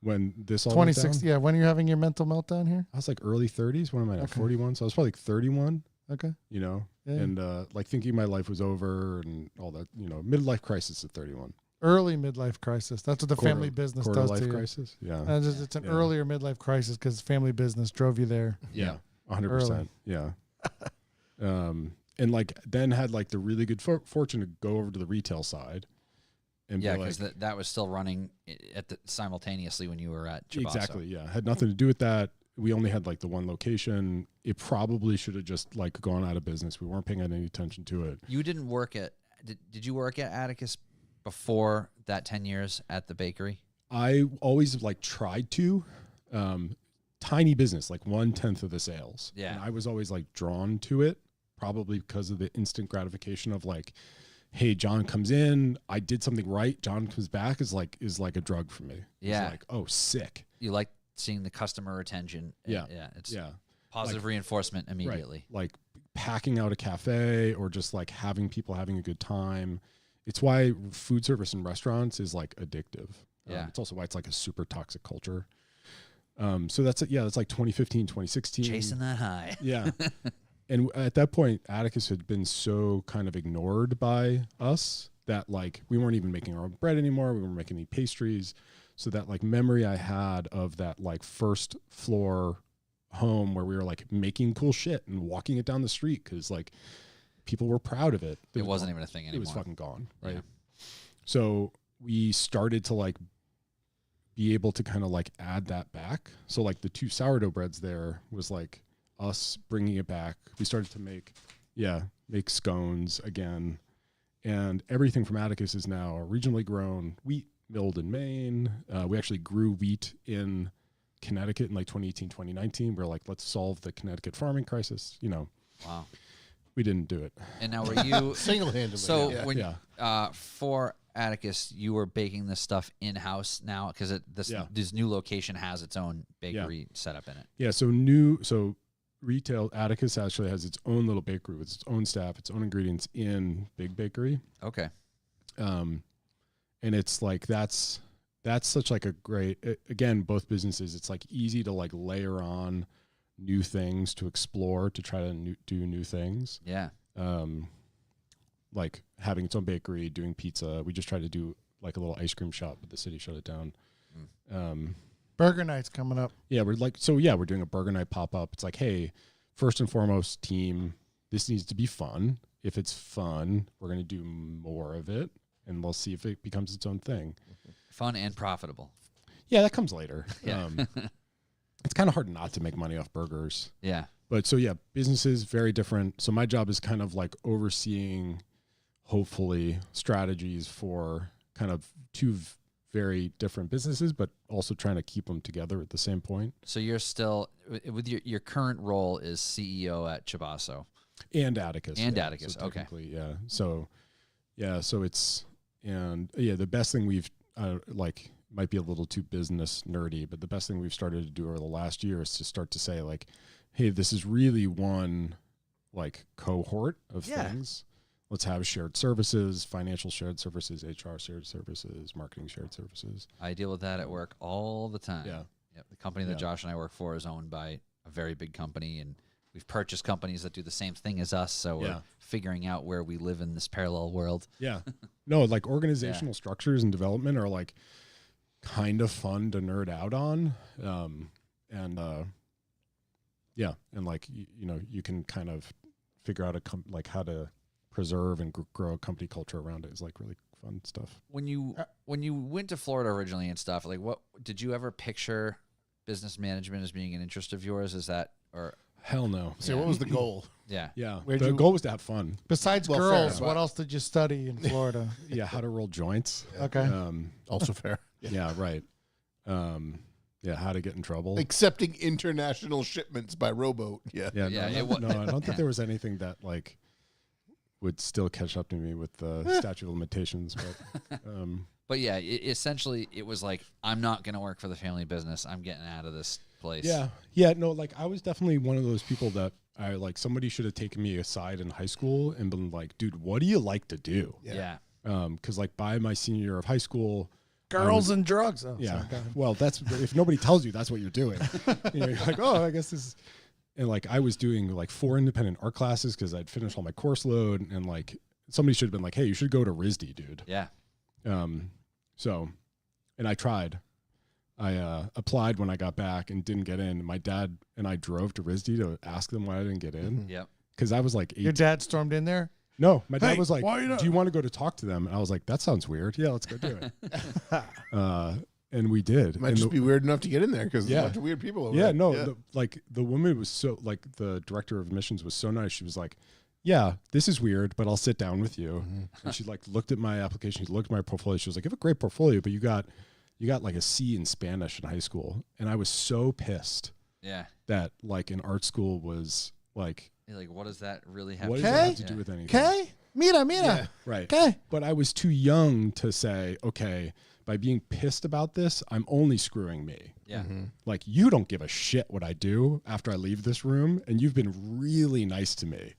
When this all went down, 26. Yeah, when are you having your mental meltdown here? I was like early 30s. When am I now? Okay. 41. So I was probably like 31, Okay. you know, Yeah. and like thinking my life was over and all that, you know, midlife crisis at 31. Early midlife crisis. That's what the family business Quarter does life to you. crisis. Yeah. It's an Yeah. earlier midlife crisis because family business drove you there. Yeah. 100%. Yeah. And like then had like the really good fortune to go over to the retail side. And Yeah, be like, because that was still running simultaneously when you were at Chabaso. exactly. Yeah. Had nothing to do with that. We only had like the one location. It probably should have just like gone out of business. We weren't paying any attention to it. You didn't work at, did you work at Atticus before that 10 years at the bakery? I always like tried to, tiny business, like 1/10 of the sales. Yeah. And I was always like drawn to it, probably because of the instant gratification of like, hey, John comes in, I did something right. John comes back is like a drug for me. Yeah. It's like, oh, sick. You like seeing the customer retention. Yeah. Yeah. It's Yeah. positive reinforcement immediately. Right. Like packing out a cafe or just like having people having a good time. It's why food service in restaurants is like addictive. Yeah. It's also why it's like a super toxic culture. So that's it. Yeah. That's like 2015, 2016. Chasing that high. Yeah. And at that point, Atticus had been so kind of ignored by us that like we weren't even making our own bread anymore. We weren't making any pastries. So that like memory I had of that like first floor home where we were like making cool shit and walking it down the street because like people were proud of it. It wasn't even a thing anymore. It was fucking gone. Right. Yeah. So we started to like be able to kind of like add that back. So like the 2 sourdough breads there was like us bringing it back. We started to make scones again. And everything from Atticus is now regionally grown wheat milled in Maine. We actually grew wheat in Connecticut in like 2018, 2019. We're like, let's solve the Connecticut farming crisis. You know, Wow. we didn't do it. And now were you Single-handedly. so yeah. when Yeah. For Atticus, you were baking this stuff in house now because this new location has its own bakery setup in it. Yeah. So retail Atticus actually has its own little bakery with its own staff, its own ingredients in Big Bakery. Okay. And it's like that's such like a great, again, both businesses, it's like easy to like layer on new things to explore, to try to do new things. Yeah. Like having its own bakery, doing pizza. We just tried to do like a little ice cream shop, but the city shut it down. Burger night's coming up. Yeah, we're doing a burger night pop-up. It's like, hey, first and foremost, team, this needs to be fun. If it's fun, we're going to do more of it, and we'll see if it becomes its own thing. Fun and profitable. Yeah, that comes later. Yeah. It's kind of hard not to make money off burgers. Yeah. But so, yeah, businesses, very different. So my job is kind of like overseeing, hopefully, strategies for kind of two very different businesses, but also trying to keep them together at the same point. So you're still with your current role is CEO at Chabaso And Atticus. and yeah. Atticus. So Okay. technically, yeah. So it's, and yeah, the best thing we've, like, might be a little too business nerdy, but the best thing we've started to do over the last year is to start to say like, hey, this is really one like cohort of things. Let's have shared services, financial shared services, HR shared services, marketing shared services. I deal with that at work all the time. Yeah. Yep. The company that Josh and I work for is owned by a very big company, and we've purchased companies that do the same thing as us. So we're figuring out where we live in this parallel world. Yeah. No, like organizational structures and development are like kind of fun to nerd out on. And like, you know, you can kind of figure out like how to preserve and grow a company culture around it is like really fun stuff. When you went to Florida originally and stuff, like what did you ever picture business management as being an interest of yours? Is that or hell no? So what was the goal? Yeah. Yeah. Where'd The you- goal was to have fun. Besides Well, girls, fair. what else did you study in Florida? Yeah. How to roll joints. Okay. Also fair. Yeah. Right. How to get in trouble. Accepting international shipments by rowboat. Yeah. Yeah. Yeah, No, I don't think there was anything that like would still catch up to me with the statute of limitations, But yeah, essentially it was like, I'm not going to work for the family business. I'm getting out of this place. Yeah. Yeah. No, like I was definitely one of those people that I like somebody should have taken me aside in high school and been like, dude, what do you like to do? Yeah. Cause like by my senior year of high school, Girls and drugs. Oh, yeah. sorry, go ahead. Well, that's, if nobody tells you that's what you're doing, you know, you're like, oh, I guess this is, and like I was doing like 4 independent art classes cause I'd finished all my course load and like somebody should have been like, hey, you should go to RISD, dude. Yeah. So, and I tried, I applied when I got back and didn't get in. My dad and I drove to RISD to ask them why I didn't get in. Yep. Because I was like 18. Your dad stormed in there? No, my dad Hey, was like, why you not- do you want to go to talk to them? And I was like, that sounds weird. Yeah, let's go do it. And we did. It might And just be weird enough to get in there because Yeah. there's a bunch of weird people over yeah, there. no, the woman was so, like, the director of admissions was so nice. She was like, yeah, this is weird, but I'll sit down with you. And she like looked at my application. She looked at my portfolio. She was like, you have a great portfolio, but you got like a C in Spanish in high school. And I was so pissed Yeah. that like an art school was like, You're like, what does that really have what to does do? that have to Yeah. do with anything? Okay. Mira. Yeah. Right. Okay. But I was too young to say, okay, by being pissed about this, I'm only screwing me. Yeah. Like, you don't give a shit what I do after I leave this room, and you've been really nice to me.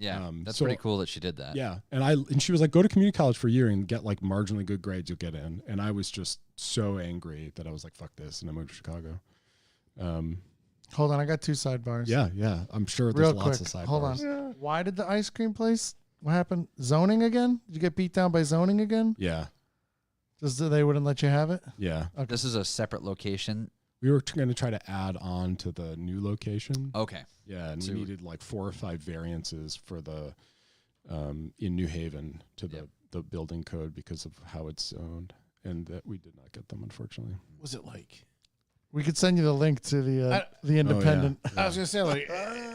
Yeah. That's so- pretty cool that she did that. Yeah. And she was like, go to community college for a year and get like marginally good grades, you'll get in. And I was just so angry that I was like, fuck this. And I moved to Chicago. Hold on. I got 2 sidebars. Yeah. I'm sure Real there's quick. lots of sidebars. Hold on. Why did the ice cream place? What happened? Zoning again? Did you get beat down by zoning again? Yeah. Just that they wouldn't let you have it? Yeah. This is a separate location. We were going to try to add on to the new location. Okay. Yeah, and So- we needed like 4 or 5 variances for the in New Haven to the building code because of how it's zoned, and that we did not get them, unfortunately. What was it like? We could send you the link to the independent. I was gonna say, like,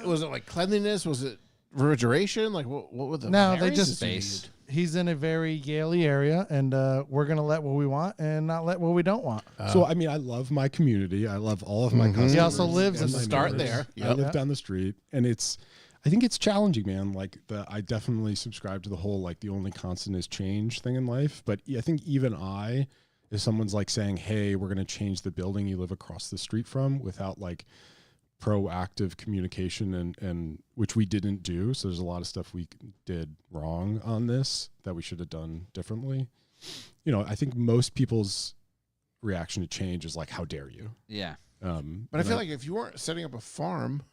was it like cleanliness? Was it refrigeration? Like, what were the No, they variances just you Space. needed? He's in a very Yaley area, and we're gonna let what we want and not let what we don't want. So I mean, I love my community. I love all of my customers. He also lives and in my the start neighbors. there. I Yep. live down the street, and I think it's challenging, man. Like I definitely subscribe to the whole like the only constant is change thing in life. But I think even if someone's like saying, "Hey, we're going to change the building you live across the street from," without like proactive communication and which we didn't do. So there's a lot of stuff we did wrong on this that we should have done differently. You know, I think most people's reaction to change is like, "How dare you?" Yeah. But I feel like if you weren't setting up a farm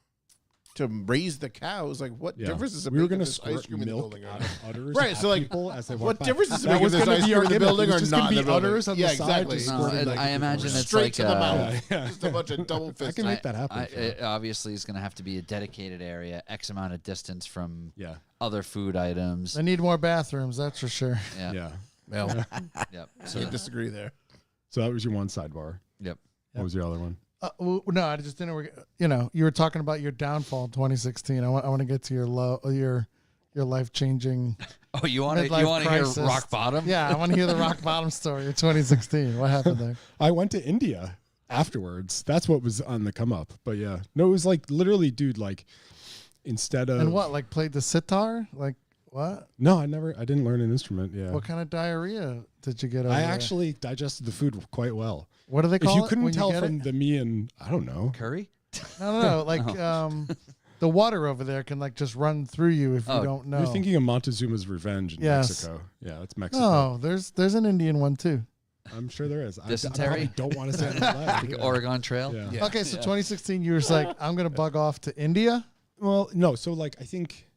to raise the cows, like, what Yeah. difference is it we were making going to this ice squirt cream in the milk building? out of udders Right, at so, like, people as they walk What by. difference is it That making was this gonna ice be cream our in the gimmick. building It was or just not gonna in the be building? udders on the Yeah, side, exactly. just No, squirted, like, I imagine it's Straight like to the mouth. Yeah. Just a bunch of double I fists. can make that happen. It obviously is going to have to be a dedicated area, X amount of distance from Yeah. other food items. They need more bathrooms, that's for sure. Yeah. Yeah. Well, Yep. so I disagree there. So that was your one sidebar. Yep. What was your other one? No, I just didn't. You were talking about your downfall in 2016. I want to get to your life changing. Oh, you want to Midlife hear crisis. rock bottom? Yeah, I want to hear the rock bottom story of 2016. What happened there? I went to India afterwards. That's what was on the come up. But yeah, no, it was like literally, dude, like instead of And what, like played the sitar? Like what? No, I didn't learn an instrument. Yeah. What kind of diarrhea did you get over I there? actually digested the food quite well. What do they If call you it couldn't when tell get from it? the me and I don't know. Curry? No. Like the water over there can like just run through you if you Oh, don't know. You're thinking of Montezuma's Revenge in Yes. Mexico. Yeah, it's Mexico. No, there's an Indian one too. I'm sure there is. I Dysentery? probably don't want to say it out loud. Like Oregon Trail? Yeah. Yeah. Okay, so 2016, you were just like, I'm gonna bug off to India. Well, no. So like, I think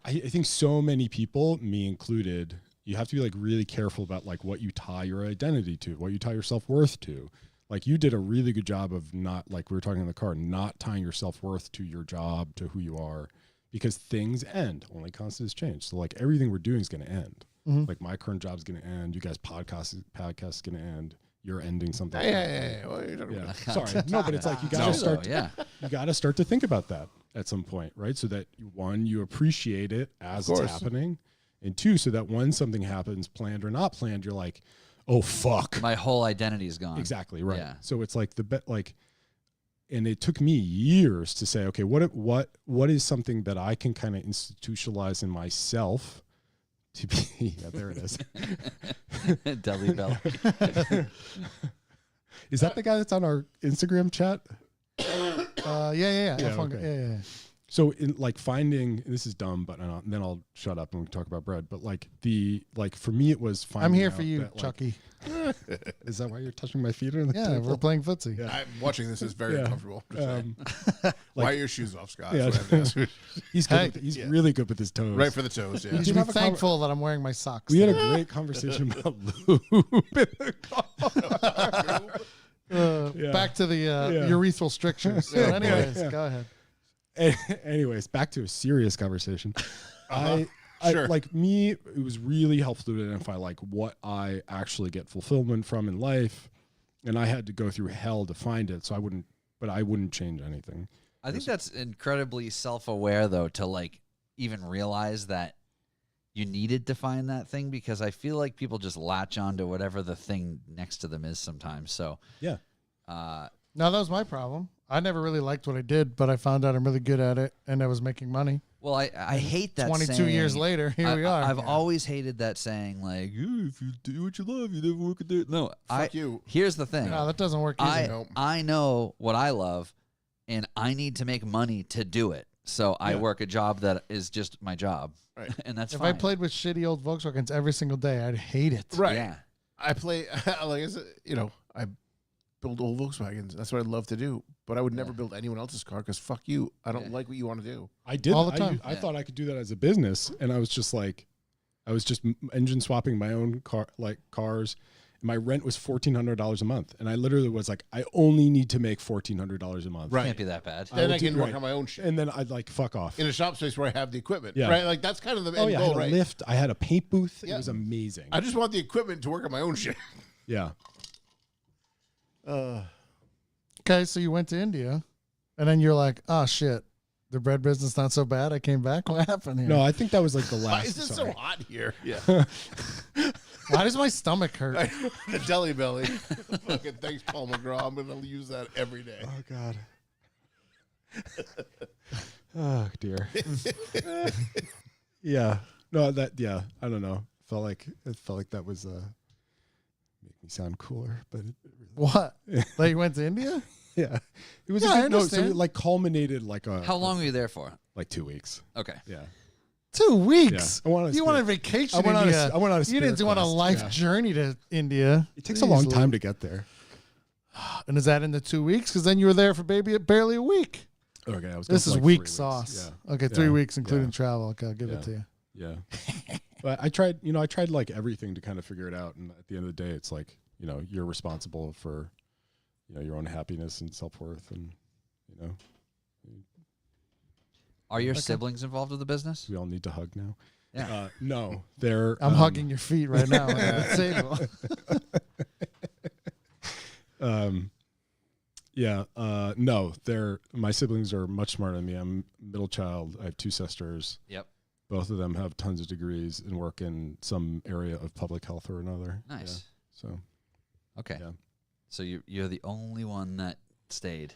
I think so many people, me included, you have to be like really careful about like what you tie your identity to, what you tie your self-worth to. Like you did a really good job of not, like we were talking in the car, not tying your self-worth to your job, to who you are, because things end. Only constant is change. So like everything we're doing is going to end. Mhm. Like my current job's going to end. You guys podcast is going to end. You're ending something. Yeah. What are you talking Yeah. about? Sorry. No, but it's like you got to No, start. though, yeah. You got to start to think about that at some point, right? So that one, you appreciate it as it's course. happening, and two, so that when something happens, planned or not planned, you're like, oh fuck, My whole identity is gone. exactly right. Yeah. So it's like and it took me years to say, okay, what is something that I can kind of institutionalize in myself to be? Yeah, there it is. Deli belly. Is that the guy that's on our Instagram chat? Yeah. Yeah, F1 okay. yeah. So in like finding, this is dumb, but then I'll shut up and we can talk about bread. But like for me, it was finding I'm here out for you, that, like, Chucky. Is that why you're touching my feet on the Yeah, table? we're playing footsie. Yeah. I'm watching this is very Yeah. uncomfortable. Why are your shoes off, Scott? Yeah. That's what I have to ask. He's good. Hey. He's really good with his toes. Right for the toes. Yeah. You did should be have a thankful that I'm wearing my socks. We had today. a great conversation about lube in the car. Yeah. Back to the urethral strictures. So anyways, go ahead. Anyways, back to a serious conversation. I Sure. like me, it was really helpful to identify like what I actually get fulfillment from in life. And I had to go through hell to find it. So I wouldn't change anything. I think that's incredibly self-aware, though, to like even realize that you needed to find that thing, because I feel like people just latch on to whatever the thing next to them is sometimes. So Yeah. No, that was my problem. I never really liked what I did, but I found out I'm really good at it, and I was making money. Well, I hate that 22 saying. years later, here we are. I've always hated that saying, like, if you do what you love, you never work a day. No, Fuck you. Here's the thing. No, that doesn't work either. I know what I love, and I need to make money to do it. So I work a job that is just my job. Right. And that's If fine. I played with shitty old Volkswagens every single day, I'd hate it. Right. Yeah. I play, like I said, I build old Volkswagens. That's what I'd love to do. But I would never build anyone else's car because fuck you. I don't like what you want to do. I did All the time. I thought I could do that as a business, and I was just engine swapping my own cars. My rent was $1,400 a month, and I literally was like, I only need to make $1,400 a month. Right. Can't be that bad. Then will I can do- work right. on my own shit. And then I'd like fuck off. In a shop space where I have the equipment. Yeah. Right? Like that's kind of the I end had goal, a right? lift. I had a paint booth. Yeah. It was amazing. I just want the equipment to work on my own shit. Yeah. Okay, so you went to India, and then you're like, oh, shit, the bread business not so bad. I came back. What happened here? No, I think that was like the Why last. is this sorry. so hot here? Yeah. Why does my stomach hurt? The deli belly. Fucking thanks, Paul McGraw. I'm going to use that every day. Oh God. Oh dear. Yeah. No, I don't know. It felt like that was make me sound cooler, but What? Like you went to India? yeah. It was Yeah, I so understand. it like culminated like How long were you there for? like 2 weeks. Okay. Yeah. 2 weeks. Yeah. I went on a You went on spirit- vacation I went to on a- India. I went on a You didn't spirit do on a quest, life yeah. journey to India. It takes a long Jeez, time Lou. to get there. And is that in the 2 weeks? Because then you were there for barely a week. Okay, I was. This gone is for like week 3 weeks. sauce. Yeah. Okay, 3 Yeah. weeks including Yeah. travel. Okay, I'll give it Yeah. to you. Yeah. But I tried like everything to kind of figure it out. And at the end of the day, it's like, you're responsible for, your own happiness and self-worth. And, Are your siblings involved with the business? we all need to hug now. Yeah. No, they're. I'm hugging your feet right now. At the table. Yeah. No, my siblings are much smarter than me. I'm middle child. I have 2 sisters. Yep. Both of them have tons of degrees and work in some area of public health or another. Nice. Yeah. So, Okay. yeah. So you're the only one that stayed.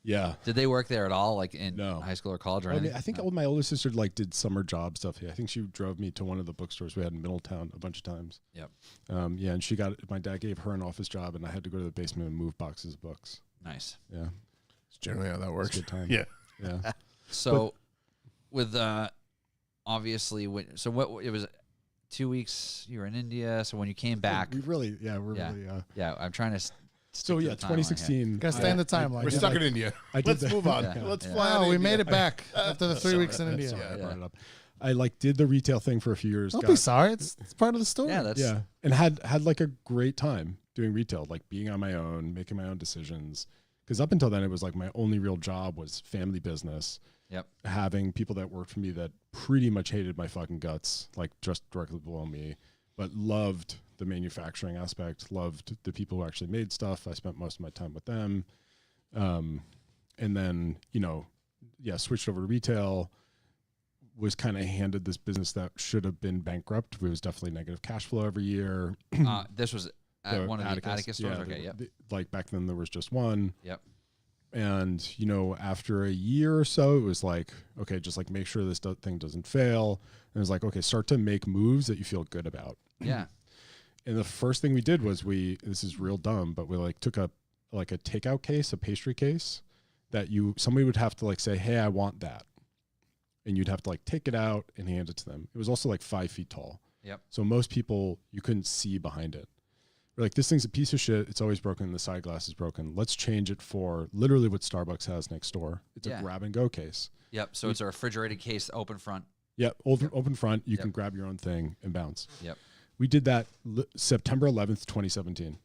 Yeah. Did they work there at all, like in No. high school or college or I anything? mean, I think No. my older sister did summer job stuff here. I think she drove me to one of the bookstores we had in Middletown a bunch of times. Yep. Yeah, and my dad gave her an office job, and I had to go to the basement and move boxes of books. Nice. Yeah, It's generally how that it's works. a good time. Yeah. Yeah. So, with obviously, what it was 2 weeks you were in India. So when you came back, we're really. yeah, I'm trying to. So yeah, 2016. Gotta stay in the timeline. We're Yeah. stuck in India. I did Let's that. move on. Yeah. Let's Yeah. fly out Wow, of we India. made it back after the 3 weeks in India. Sorry, I Yeah. brought it up. I did the retail thing for a few years. Don't be sorry. It's part of the story. Yeah, that's Yeah, and had like a great time doing retail, like being on my own, making my own decisions. Because up until then, it was like my only real job was family business. Yep. Having people that worked for me that pretty much hated my fucking guts, like just directly below me, but loved the manufacturing aspect, loved the people who actually made stuff. I spent most of my time with them. And then, switched over to retail, was kind of handed this business that should have been bankrupt. It was definitely negative cash flow every year. this was at one of the Atticus stores. Yeah, Okay, yep. Like back then there was just one. Yep. And, after a year or so, it was like, okay, just like make sure this thing doesn't fail. And it was like, okay, start to make moves that you feel good about. Yeah. And the first thing we did was this is real dumb, but we like took a takeout case, a pastry case that somebody would have to like say, hey, I want that. and you'd have to like take it out and hand it to them. It was also like 5 feet tall. Yep. So most people, you couldn't see behind it. We're like, this thing's a piece of shit. It's always broken. The side glass is broken. Let's change it for literally what Starbucks has next door. It's a grab and go case. Yep. So it's a refrigerated case, open front. Yep. Open front. You can grab your own thing and bounce. Yep. We did that September 11th, 2017.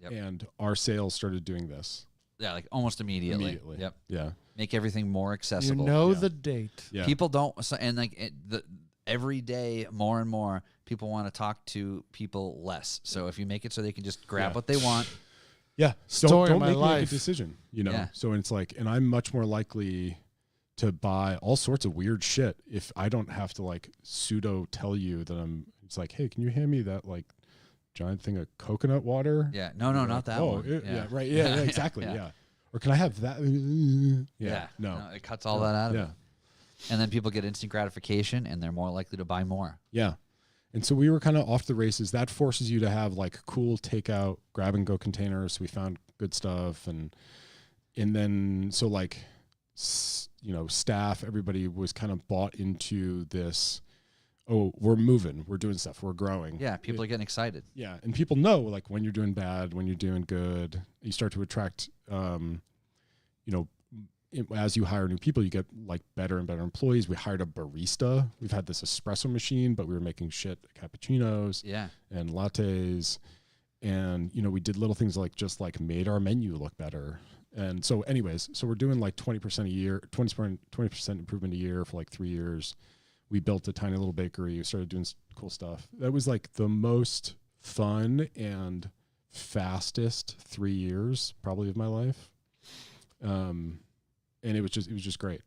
Yep. And our sales started doing this. Yeah, like almost immediately. Yep. Yeah. Make everything more accessible. You know the date. Yeah. People don't, and like every day, more and more people want to talk to people less. So if you make it so they can just grab what they want. Yeah. Story Don't of my make life. a decision, you know? Yeah. So it's like, and I'm much more likely to buy all sorts of weird shit if I don't have to like pseudo tell you that it's like, hey, can you hand me that like giant thing of coconut water? Yeah. No, not that one. Yeah, right. Yeah, exactly. Yeah. Or can I have that? Yeah. No. It cuts all that out of Yeah. it. And then people get instant gratification and they're more likely to buy more. Yeah. And so we were kind of off the races. That forces you to have like cool takeout, grab and go containers. We found good stuff. And then, so like, staff, everybody was kind of bought into this, oh, we're moving, we're doing stuff, we're growing. Yeah. People are getting excited. Yeah. And people know like when you're doing bad, when you're doing good, you start to attract, as you hire new people, you get like better and better employees. We hired a barista. We've had this espresso machine, but we were making shit cappuccinos and lattes. And, we did little things like just like made our menu look better. And so anyways, so we're doing like 20% a year, 20% improvement a year for like 3 years. We built a tiny little bakery. We started doing cool stuff. That was like the most fun and fastest 3 years probably of my life. And it was just great.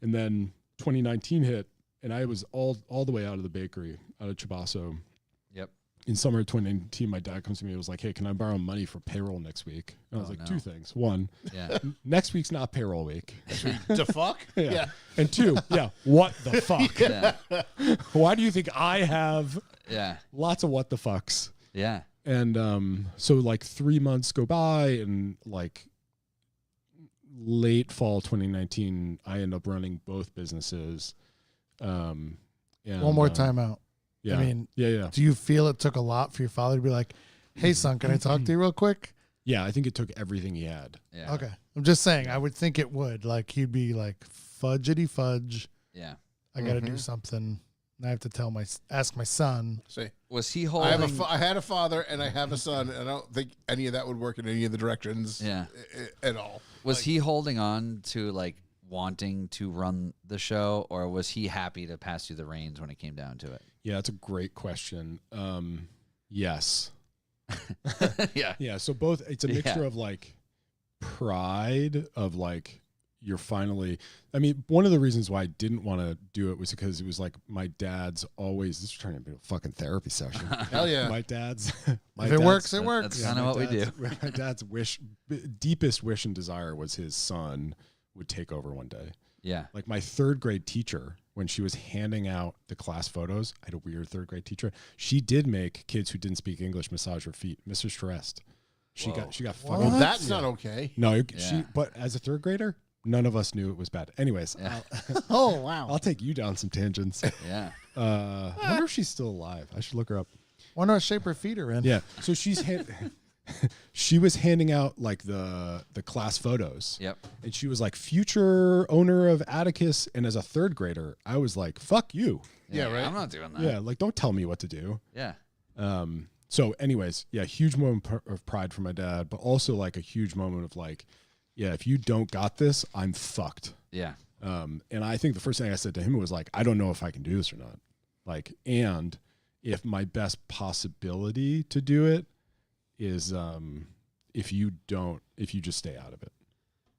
And then 2019 hit, and I was all the way out of the bakery, out of Chabaso. Yep. In summer of 2019, my dad comes to me and was like, hey, can I borrow money for payroll next week? And I was like, 2 things. 1, next week's not payroll week. The fuck? Yeah. And 2, what the fuck? Yeah. Why do you think I have lots of what the fucks? Yeah. And so like 3 months go by, and like late fall 2019, I end up running both businesses. And, One more time out. Yeah. I mean, yeah. Do you feel it took a lot for your father to be like, hey, son, can I talk to you real quick? Yeah, I think it took everything he had. Yeah. Okay. I'm just saying, I would think it would. Like, he'd be like, fudgety fudge. Yeah. I got to do something. And I have to ask my son. See, was he holding? I had a father and I have a son, and I don't think any of that would work in any of the directions. At all. Was he holding on to like wanting to run the show, or was he happy to pass you the reins when it came down to it? Yeah, that's a great question. Yes. Yeah. So both, it's a mixture of like pride of like, you're finally, I mean, one of the reasons why I didn't want to do it was because it was like my dad's always, this is turning into a fucking therapy session. Hell yeah. My dad's, If it works, it works. That's kind of what we do. My dad's deepest wish and desire was his son would take over one day. Yeah. Like my 3rd grade teacher, when she was handing out the class photos, I had a weird 3rd grade teacher. She did make kids who didn't speak English massage her feet. Mrs. Charest. She got fucking. Well, that's not okay. No, but as a 3rd grader, none of us knew it was bad. Anyways, Oh, wow. I'll take you down some tangents. Yeah. I wonder if she's still alive. I should look her up. Wonder what shape her feet are in. Yeah. So she was handing out like the class photos. Yep. And she was like, future owner of Atticus. And as a 3rd grader, I was like, fuck you. Yeah, right. I'm not doing that. Yeah. Like, don't tell me what to do. Yeah. So anyways, huge moment of pride for my dad, but also like a huge moment of like, if you don't got this, I'm fucked. Yeah. And I think the first thing I said to him was like, I don't know if I can do this or not. Like, and if my best possibility to do it is if you just stay out of it,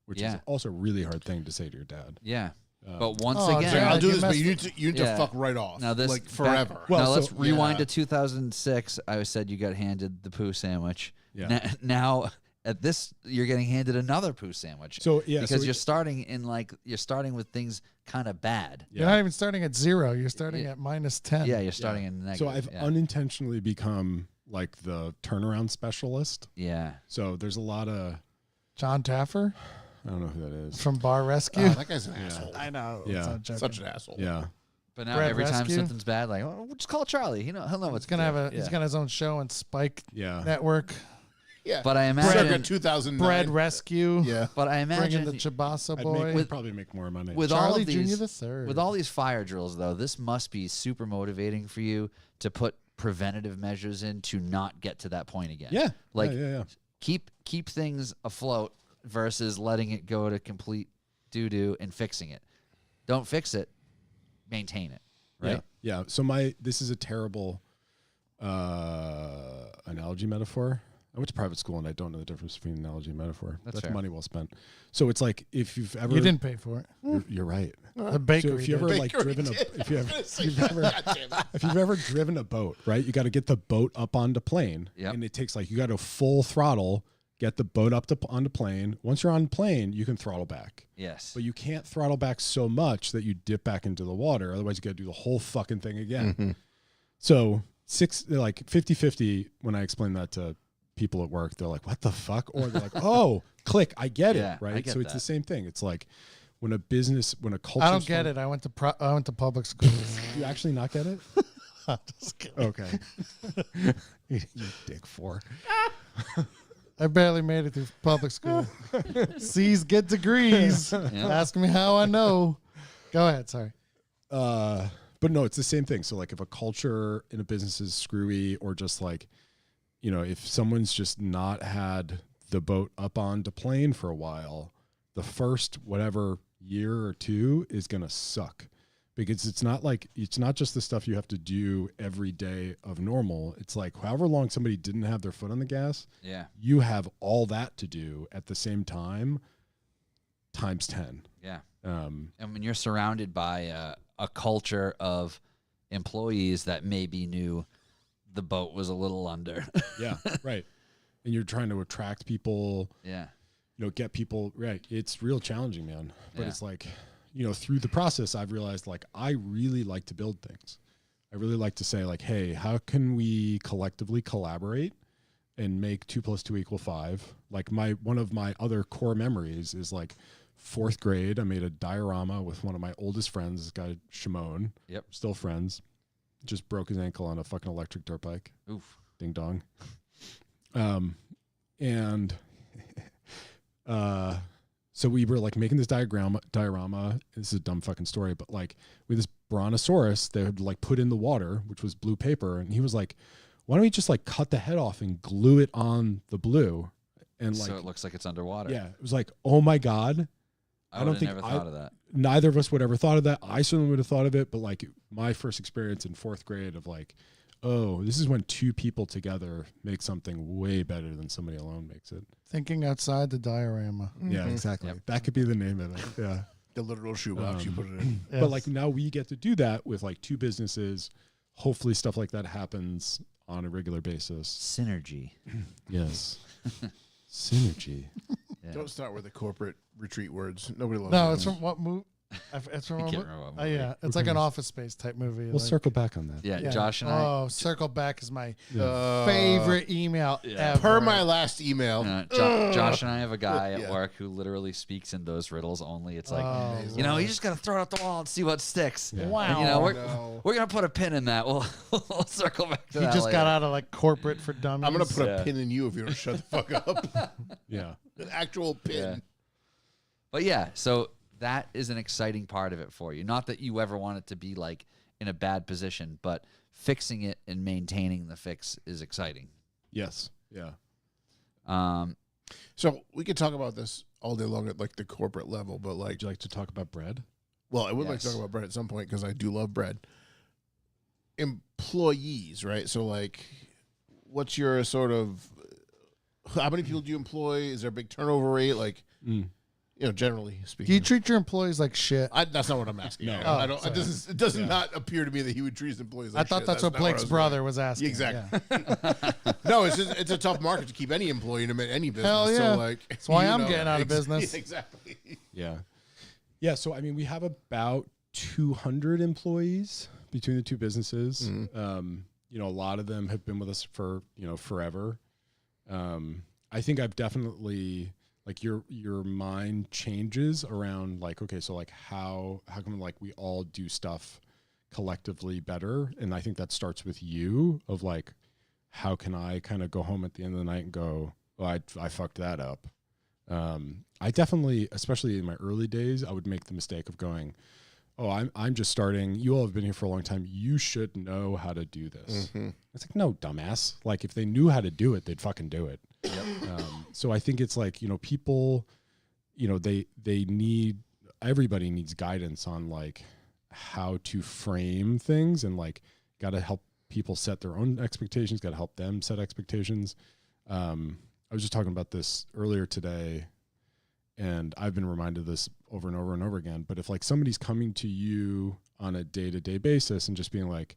which is also a really hard thing to say to your dad. Yeah. But once Oh, again, Jared, I'll do you this, but messed you need to fuck right off. Now this like forever. Well, now so- let's rewind yeah. to 2006. I said you got handed the poo sandwich. Yeah. Now at this, you're getting handed another poo sandwich. So because you're starting with things kind of bad. You're not even starting at 0. You're starting at -10. Yeah, you're starting in negative. So I've unintentionally become like the turnaround specialist. Yeah. So there's a lot of John Taffer? I don't know who that is. From Bar Rescue. Oh, that guy's an asshole. I know. Yeah. It's not joking. Such an asshole. Yeah. But now Bread every time Rescue? something's bad, like, oh, we'll just call Charlie. He'll know what's He's gonna have a. Yeah. He's got his own show on Spike Yeah. Network. Yeah. But I Circa imagine 2009. Bread Rescue. Yeah. But I Bringing imagine the Chabaso I'd boy. we'd probably make more money. with all Charlie of these, Jr. the Third. with all these fire drills, though, this must be super motivating for you to put preventative measures in to not get to that point again. yeah. Like yeah. keep things afloat versus letting it go to complete doo-doo and fixing it. Don't fix it, maintain it. Right? Yeah. So this is a terrible analogy metaphor. I went to private school and I don't know the difference between analogy and metaphor. That's fair. money well spent. So it's like if you've ever You didn't pay for it. You're right. The So bakery. if you ever did. like driven a if you've ever driven a boat, right? You got to get the boat up onto plane, Yep. and it takes like you got to full throttle get the boat up onto plane. Once you're on plane, you can throttle back. Yes. But you can't throttle back so much that you dip back into the water. Otherwise, you got to do the whole fucking thing again. So 50-50, when I explain that to people at work, they're like, what the fuck? Or they're like, oh, click, I get Yeah, it, right? I get So it's that. the same thing. It's like when a culture. I don't get it. I went to public school. You actually not get it? I'm just kidding. Okay. you dick for. I barely made it through public school. C's get degrees. Yeah. Ask me how I know. Go ahead. Sorry. But no, it's the same thing. So like if a culture in a business is screwy, or just like, if someone's just not had the boat up on the plane for a while, the first whatever year or two is going to suck, because it's not just the stuff you have to do every day of normal. It's like however long somebody didn't have their foot on the gas, Yeah. you have all that to do at the same time times 10. Yeah. Um, And when you're surrounded by a culture of employees that maybe knew the boat was a little under. yeah, right. And you're trying to attract people, Yeah. get people right. It's real challenging, man. But Yeah. it's like, through the process, I've realized like I really like to build things. I really like to say like, hey, how can we collectively collaborate and make 2 + 2 = 5? Like one of my other core memories is like 4th grade. I made a diorama with one of my oldest friends, this guy Shimon. Yep. Still friends. Just broke his ankle on a fucking electric dirt bike. Oof. Ding dong. And so we were like making this diorama. This is a dumb fucking story, but like with this brontosaurus, they had like put in the water, which was blue paper. And he was like, why don't we just like cut the head off and glue it on the blue? And like, So it looks like it's underwater. yeah, it was like, oh my God. I don't would have think never I- thought of that. Neither of us would ever thought of that. I certainly would have thought of it, but like my first experience in 4th grade of like, oh, this is when 2 people together make something way better than somebody alone makes it. Thinking outside the diorama. Yeah, exactly. Yep. That could be the name of it. Yeah. The literal shoebox you put it in. Yes. But like now we get to do that with like 2 businesses. Hopefully stuff like that happens on a regular basis. Synergy. Yes. Synergy. Yeah. Don't start with the corporate retreat words. Nobody loves No, it. it's from what movie? It's from I what can't mo- remember what Oh movie. yeah, it's like an Office Space type movie. We'll like- circle back on that. Yeah, yeah. Josh and I. Oh, circle back is my Uh, favorite email yeah. ever. Per my last email. Josh and I have a guy at Yeah. work who literally speaks in those riddles only. It's like, Oh, you just got to throw it out the wall and see what sticks. Yeah. Wow. And, we're, no. we're going to put a pin in that. We'll circle back to He that just later. got out of like corporate for dummies. I'm going to put Yeah. a pin in you if you don't shut the fuck up. Yeah. An actual pin. Yeah. But yeah, so that is an exciting part of it for you. Not that you ever want it to be like in a bad position, but fixing it and maintaining the fix is exciting. Yes. Yeah. So we could talk about this all day long at like the corporate level, but like, Would you like to talk about bread? well, I would like to Yes. talk about bread at some point because I do love bread. Employees, right? So like, what's your sort of, how many people do you employ? Is there a big turnover rate? Like, generally Do speaking. you treat your employees like shit? That's not what I'm asking. No. I don't. sorry. It does not appear to me that he would treat his employees. I Like thought shit. that's what not Blake's I was brother going. was asking. Exactly. Yeah. No, it's a tough market to keep any employee in any business. Hell yeah. So like, That's why you I'm know, getting out of business. Exactly. Yeah. Yeah. So, I mean, we have about 200 employees between the 2 businesses. A lot of them have been with us for, forever. I think I've definitely like your mind changes around like, okay, so like how come like we all do stuff collectively better? And I think that starts with you of like, how can I kind of go home at the end of the night and go, well, I fucked that up. I definitely, especially in my early days, I would make the mistake of going, oh, I'm just starting. You all have been here for a long time. You should know how to do this. Mm-hmm. It's like, no, dumbass. Like if they knew how to do it, they'd fucking do it. Yep. So I think it's like, people, everybody needs guidance on like how to frame things, and like got to help people set their own expectations, got to help them set expectations. I was just talking about this earlier today, and I've been reminded of this over and over and over again. But if like somebody's coming to you on a day-to-day basis and just being like,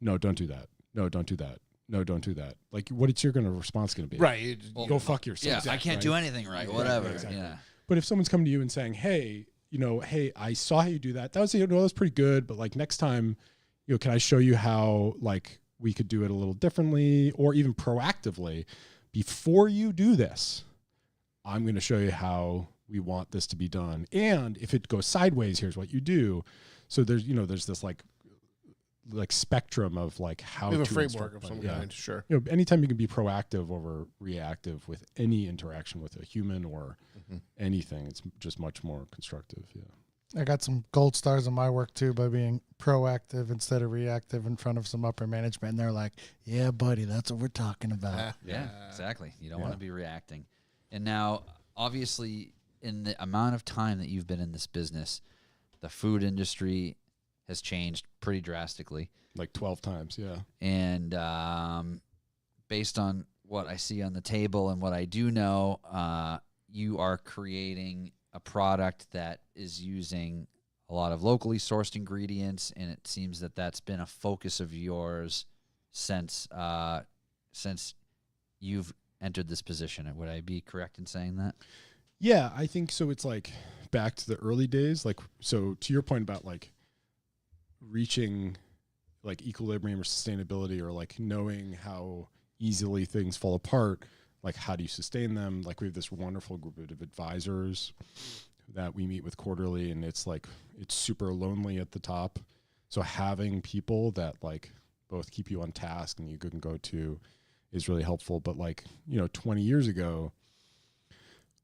no, don't do that. No, don't do that. No, don't do that. Like, what's your response going to be? Right. Go fuck yourself. Yeah, exactly, I can't do anything right. Whatever. Exactly. Yeah. But if someone's coming to you and saying, hey, hey, I saw how you do that. That was pretty good. But like next time, can I show you how like we could do it a little differently, or even proactively? Before you do this, I'm going to show you how we want this to be done. And if it goes sideways, here's what you do. So there's, there's this like spectrum of like how we have to a framework of some kind. Sure. Anytime you can be proactive over reactive with any interaction with a human or anything, it's just much more constructive. Yeah. I got some gold stars in my work too by being proactive instead of reactive in front of some upper management. And they're like, yeah, buddy, that's what we're talking about. Yeah, exactly. You don't want to be reacting. And now, obviously, in the amount of time that you've been in this business, the food industry has changed pretty drastically. Like 12 times, yeah. And based on what I see on the table and what I do know, you are creating a product that is using a lot of locally sourced ingredients, and it seems that that's been a focus of yours since you've entered this position. Would I be correct in saying that? Yeah, I think so. It's like back to the early days. Like, so to your point about like reaching like equilibrium or sustainability, or like knowing how easily things fall apart, like how do you sustain them? Like we have this wonderful group of advisors that we meet with quarterly, and it's like, it's super lonely at the top. So having people that like both keep you on task and you can go to is really helpful. But like, 20 years ago,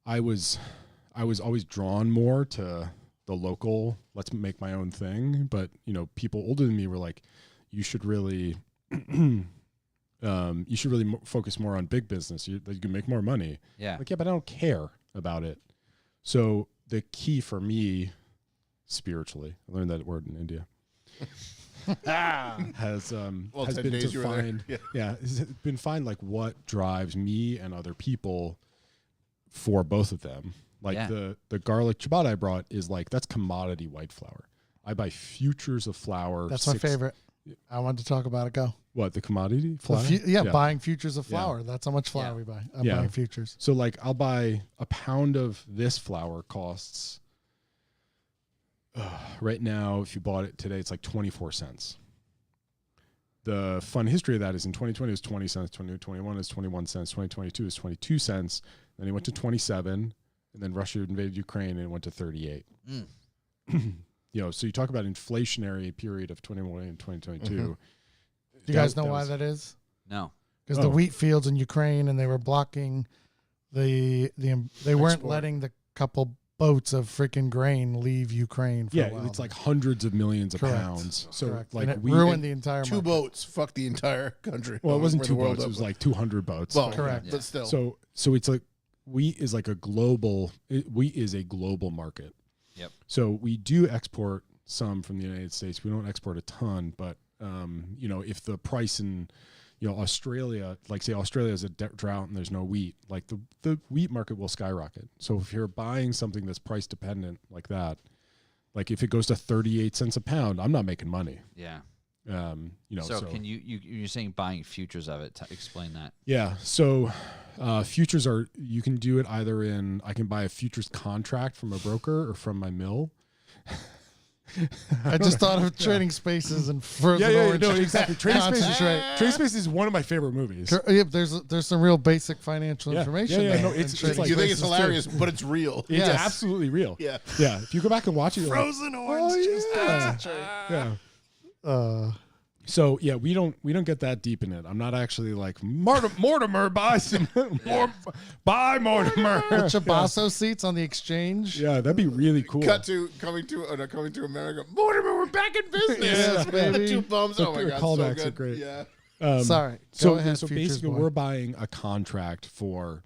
I was always drawn more to the local, let's make my own thing. But, people older than me were like, you should really, focus more on big business. You can make more money. Yeah. Like, yeah, but I don't care about it. So the key for me spiritually, I learned that word in India, has been to find, has been find like what drives me and other people for both of them. Like the garlic ciabatta I brought is like, that's commodity white flour. I buy futures of flour. That's my favorite. I wanted to talk about it. Go. What, the commodity flour? Buying futures of flour. Yeah. That's how much flour we buy. I'm buying futures. So like I'll buy a pound of this flour costs, right now, if you bought it today, it's like 24 cents. The fun history of that is in 2020 it was 20 cents, 2021 is 21 cents, 2022 is 22 cents. Then it went to 27, and then Russia invaded Ukraine and it went to 38. So you talk about inflationary period of 21 and 2022. Do you guys know why that is? No. Because the wheat fields in Ukraine, and they were blocking they weren't letting the couple boats of freaking grain leave Ukraine for a while. It's like hundreds of millions of pounds. So like, and it ruined the entire two market. boats, fuck the entire country. Well, it wasn't two boats, it was like 200 boats. Well, correct. But still. So it's like, wheat is like wheat is a global market. Yep. So we do export some from the United States. We don't export a ton, but if the price in Australia, like say Australia has a drought and there's no wheat, like the wheat market will skyrocket. So if you're buying something that's price dependent like that, like if it goes to 38 cents a pound, I'm not making money. Yeah. So can you're saying buying futures of it? Explain that. Yeah. So futures you can do it either I can buy a futures contract from a broker or from my mill. I just thought of Trading Spaces and Frozen Orange. No, exactly. Trading Concentrate. Spaces is one of my favorite movies. There's some real basic financial information. Yeah, there no, in it's Trading like- You think it's Spaces, too. hilarious, but it's real. It's Yes. absolutely real. Yeah. Yeah. If you go back and watch it, you're like, Frozen Orange juice. yeah. Uh, So yeah, we don't get that deep in it. I'm not actually like Mortimer, buy some more, buy Mortimer. the Chabaso seats on the exchange. Yeah, that'd be really cool. Cut to coming to America. Mortimer, we're back in business. Yes, baby. Two bums. Oh my The god, callbacks so are good. great. Yeah. Sorry. So Go ahead, so Futures basically, boy. we're buying a contract for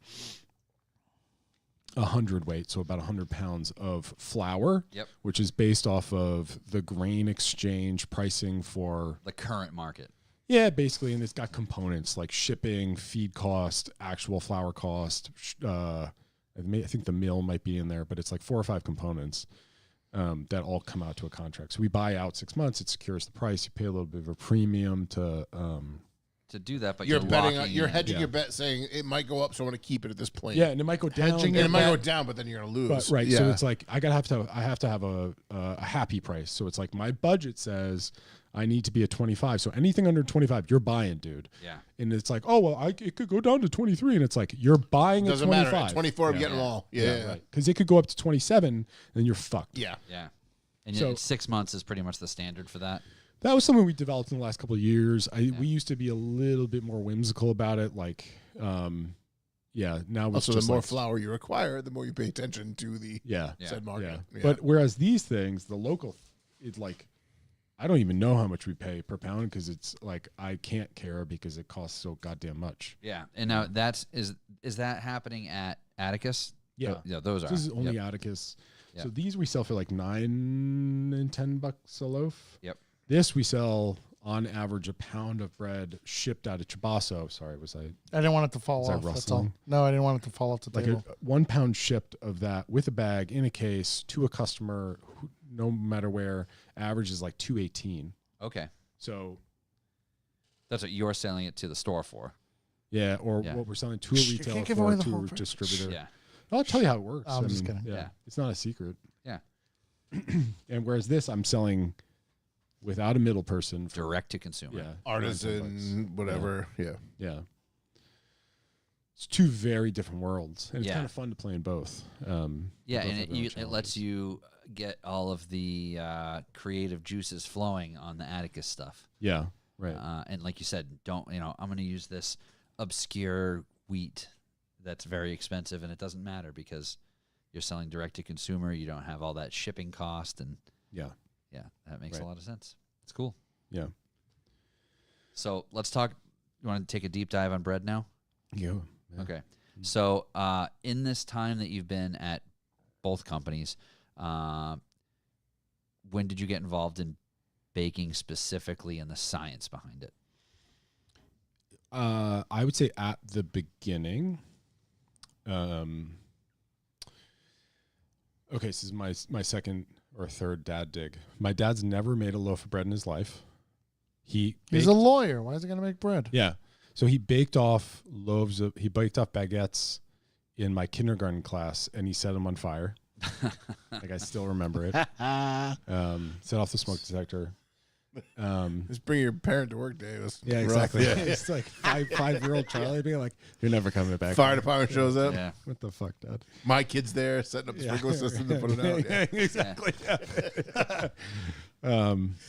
100 weight, so about 100 pounds of flour. Yep. Which is based off of the grain exchange pricing for The current market. Yeah, basically, and it's got components like shipping, feed cost, actual flour cost. I think the mill might be in there, but it's like 4 or 5 components that all come out to a contract. So we buy out 6 months. It secures the price. You pay a little bit of a premium to. Do that, but You're betting. locking You're in. hedging Yeah. your bet, saying it might go up, so I want to keep it at this point. Yeah, and it might go down. Hedging And your it might bet. go down, but then you're gonna lose. But, right. Yeah. So it's like I have to have a happy price. So it's like my budget says I need to be at 25. So anything under 25, you're buying, dude. Yeah. And it's like, oh well, it could go down to 23, and it's like you're buying at Doesn't 25. matter. At 24, I'm getting them Yeah. all. Yeah. Right. Because it could go up to 27, and then you're fucked. Yeah. Yeah. And So- 6 months is pretty much the standard for that. That was something we developed in the last couple of years. We used to be a little bit more whimsical about it. Like, now it's Also, the just more like, flour you require, the more you pay attention to the yeah, said market. Yeah. But whereas these things, the local, it's like, I don't even know how much we pay per pound because it's like I can't care because it costs so goddamn much. Yeah. And now is that happening at Atticus? Yeah. Yeah, those are. This is only Yep. Atticus. Yep. So these we sell for like $9 and $10 a loaf. Yep. This we sell on average a pound of bread shipped out of Chabaso. Sorry, was I I didn't want it to fall Is that off. That's rustling? all. No, I didn't want it to fall off the like table. 1 pound shipped of that with a bag in a case to a customer, who, no matter where, average is like $2.18. Okay. So That's what you're selling it to the store for. yeah, or Yeah. what we're selling to a Shh, you retailer can't give for away the to whole a price. distributor. Yeah. I'll tell you how it works. I'm just kidding. Yeah. It's not a secret. Yeah. And whereas this, I'm selling without a middle person. For, Direct to consumer. yeah, Artisan, whatever. Yeah. Yeah. It's two very different worlds, and it's Yeah. kind of fun to play in both. Yeah, Both and have their own it lets challenges. you get all of the creative juices flowing on the Atticus stuff. Yeah, right. And like you said, I'm going to use this obscure wheat that's very expensive, and it doesn't matter because you're selling direct to consumer. You don't have all that shipping cost, and Yeah, that makes a Right. lot of sense. It's cool. yeah, So let's talk. You want to take a deep dive on bread now? yeah. Okay. So in this time that you've been at both companies, when did you get involved in baking specifically and the science behind it? I would say at the beginning. Okay, this is my second or third dad dig. My dad's never made a loaf of bread in his life. He's He's a lawyer. Why is he going to make bread? Yeah. So he baked off baguettes in my kindergarten class, and he set them on fire. Like I still remember it. Set off the smoke detector. Just bring your parent to work, Davis. Yeah, exactly. It's like 5-year-old Charlie being like, "You're never coming back." Fire department shows up. Yeah. What the fuck, Dad? My kid's there setting up the sprinkler system to put it out. Yeah. Exactly.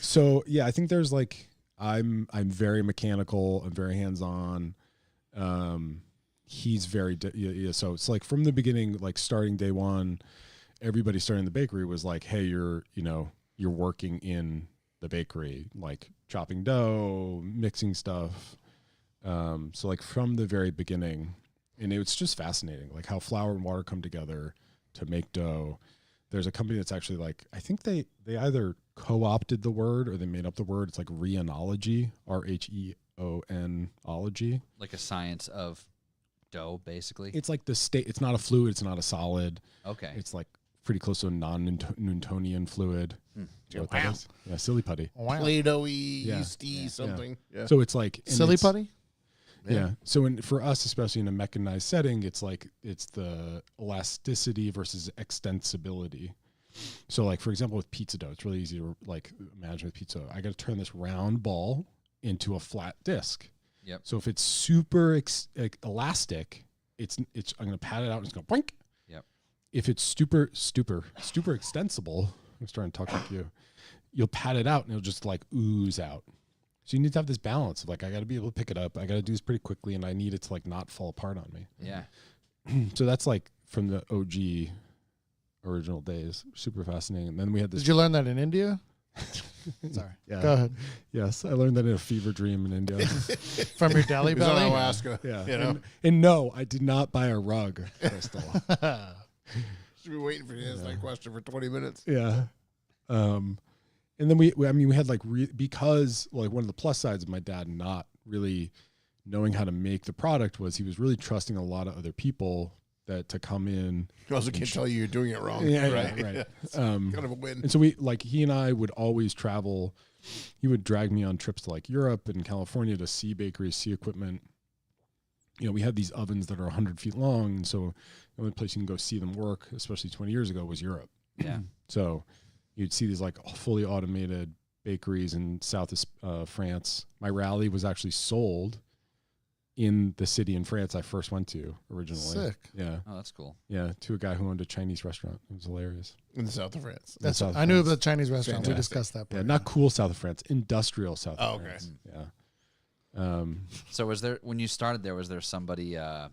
So yeah, I think there's like I'm very mechanical. I'm very hands on. He's very so it's like from the beginning, like starting day one, everybody starting the bakery was like, hey, you're working in the bakery, like chopping dough, mixing stuff. So like from the very beginning, and it's just fascinating, like how flour and water come together to make dough. There's a company that's actually like, I think they either co-opted the word or they made up the word. It's like rheonology, RHEON-ology. Like a science of dough, basically. It's like the state. It's not a fluid. It's not a solid. Okay. It's like pretty close to a non-Newtonian fluid. Do you know what that is? Yeah, silly putty. Wow. Play-doh-y, Yeah. yeasty, something. Yeah. So it's like and Silly it's- putty? Yeah. So for us, especially in a mechanized setting, it's like it's the elasticity versus extensibility. So like, for example, with pizza dough, it's really easy to like imagine with pizza. I got to turn this round ball into a flat disc. Yep. So if it's super elastic, I'm going to pat it out and it's going to boink. Yep. If it's super extensible, I'm starting to talk like you'll pat it out and it'll just like ooze out. So you need to have this balance of like, I got to be able to pick it up. I got to do this pretty quickly and I need it to like not fall apart on me. Yeah. So that's like from the OG original days. Super fascinating. And then we had this. Did you learn that in India? Sorry. Yeah. Go ahead. Yes. I learned that in a fever dream in India. From your Delhi It was on belly? Alaska. Yeah. You know? And no, I did not buy a rug, Crystal. Should be waiting for you to answer that question for 20 minutes. Yeah. And then we had like, because like one of the plus sides of my dad not really knowing how to make the product was he was really trusting a lot of other people to come in. You also can't tell you're doing it wrong. Yeah, right. right. It's kind of a win. And so he and I would always travel. He would drag me on trips to like Europe and California to see bakeries, see equipment. You know, we had these ovens that are 100 feet long. And so the only place you can go see them work, especially 20 years ago, was Europe. Yeah. So you'd see these like fully automated bakeries in south of France. My rally was actually sold in the city in France I first went to originally. Sick. Yeah. Oh, that's cool. Yeah. To a guy who owned a Chinese restaurant. It was hilarious. In the south of France. In south of I knew of France. the Chinese restaurant. We Fantastic. discussed that. Yeah, part. not cool south of France, industrial south Oh, of okay. France. Yeah. So was there, when you started there, was there somebody that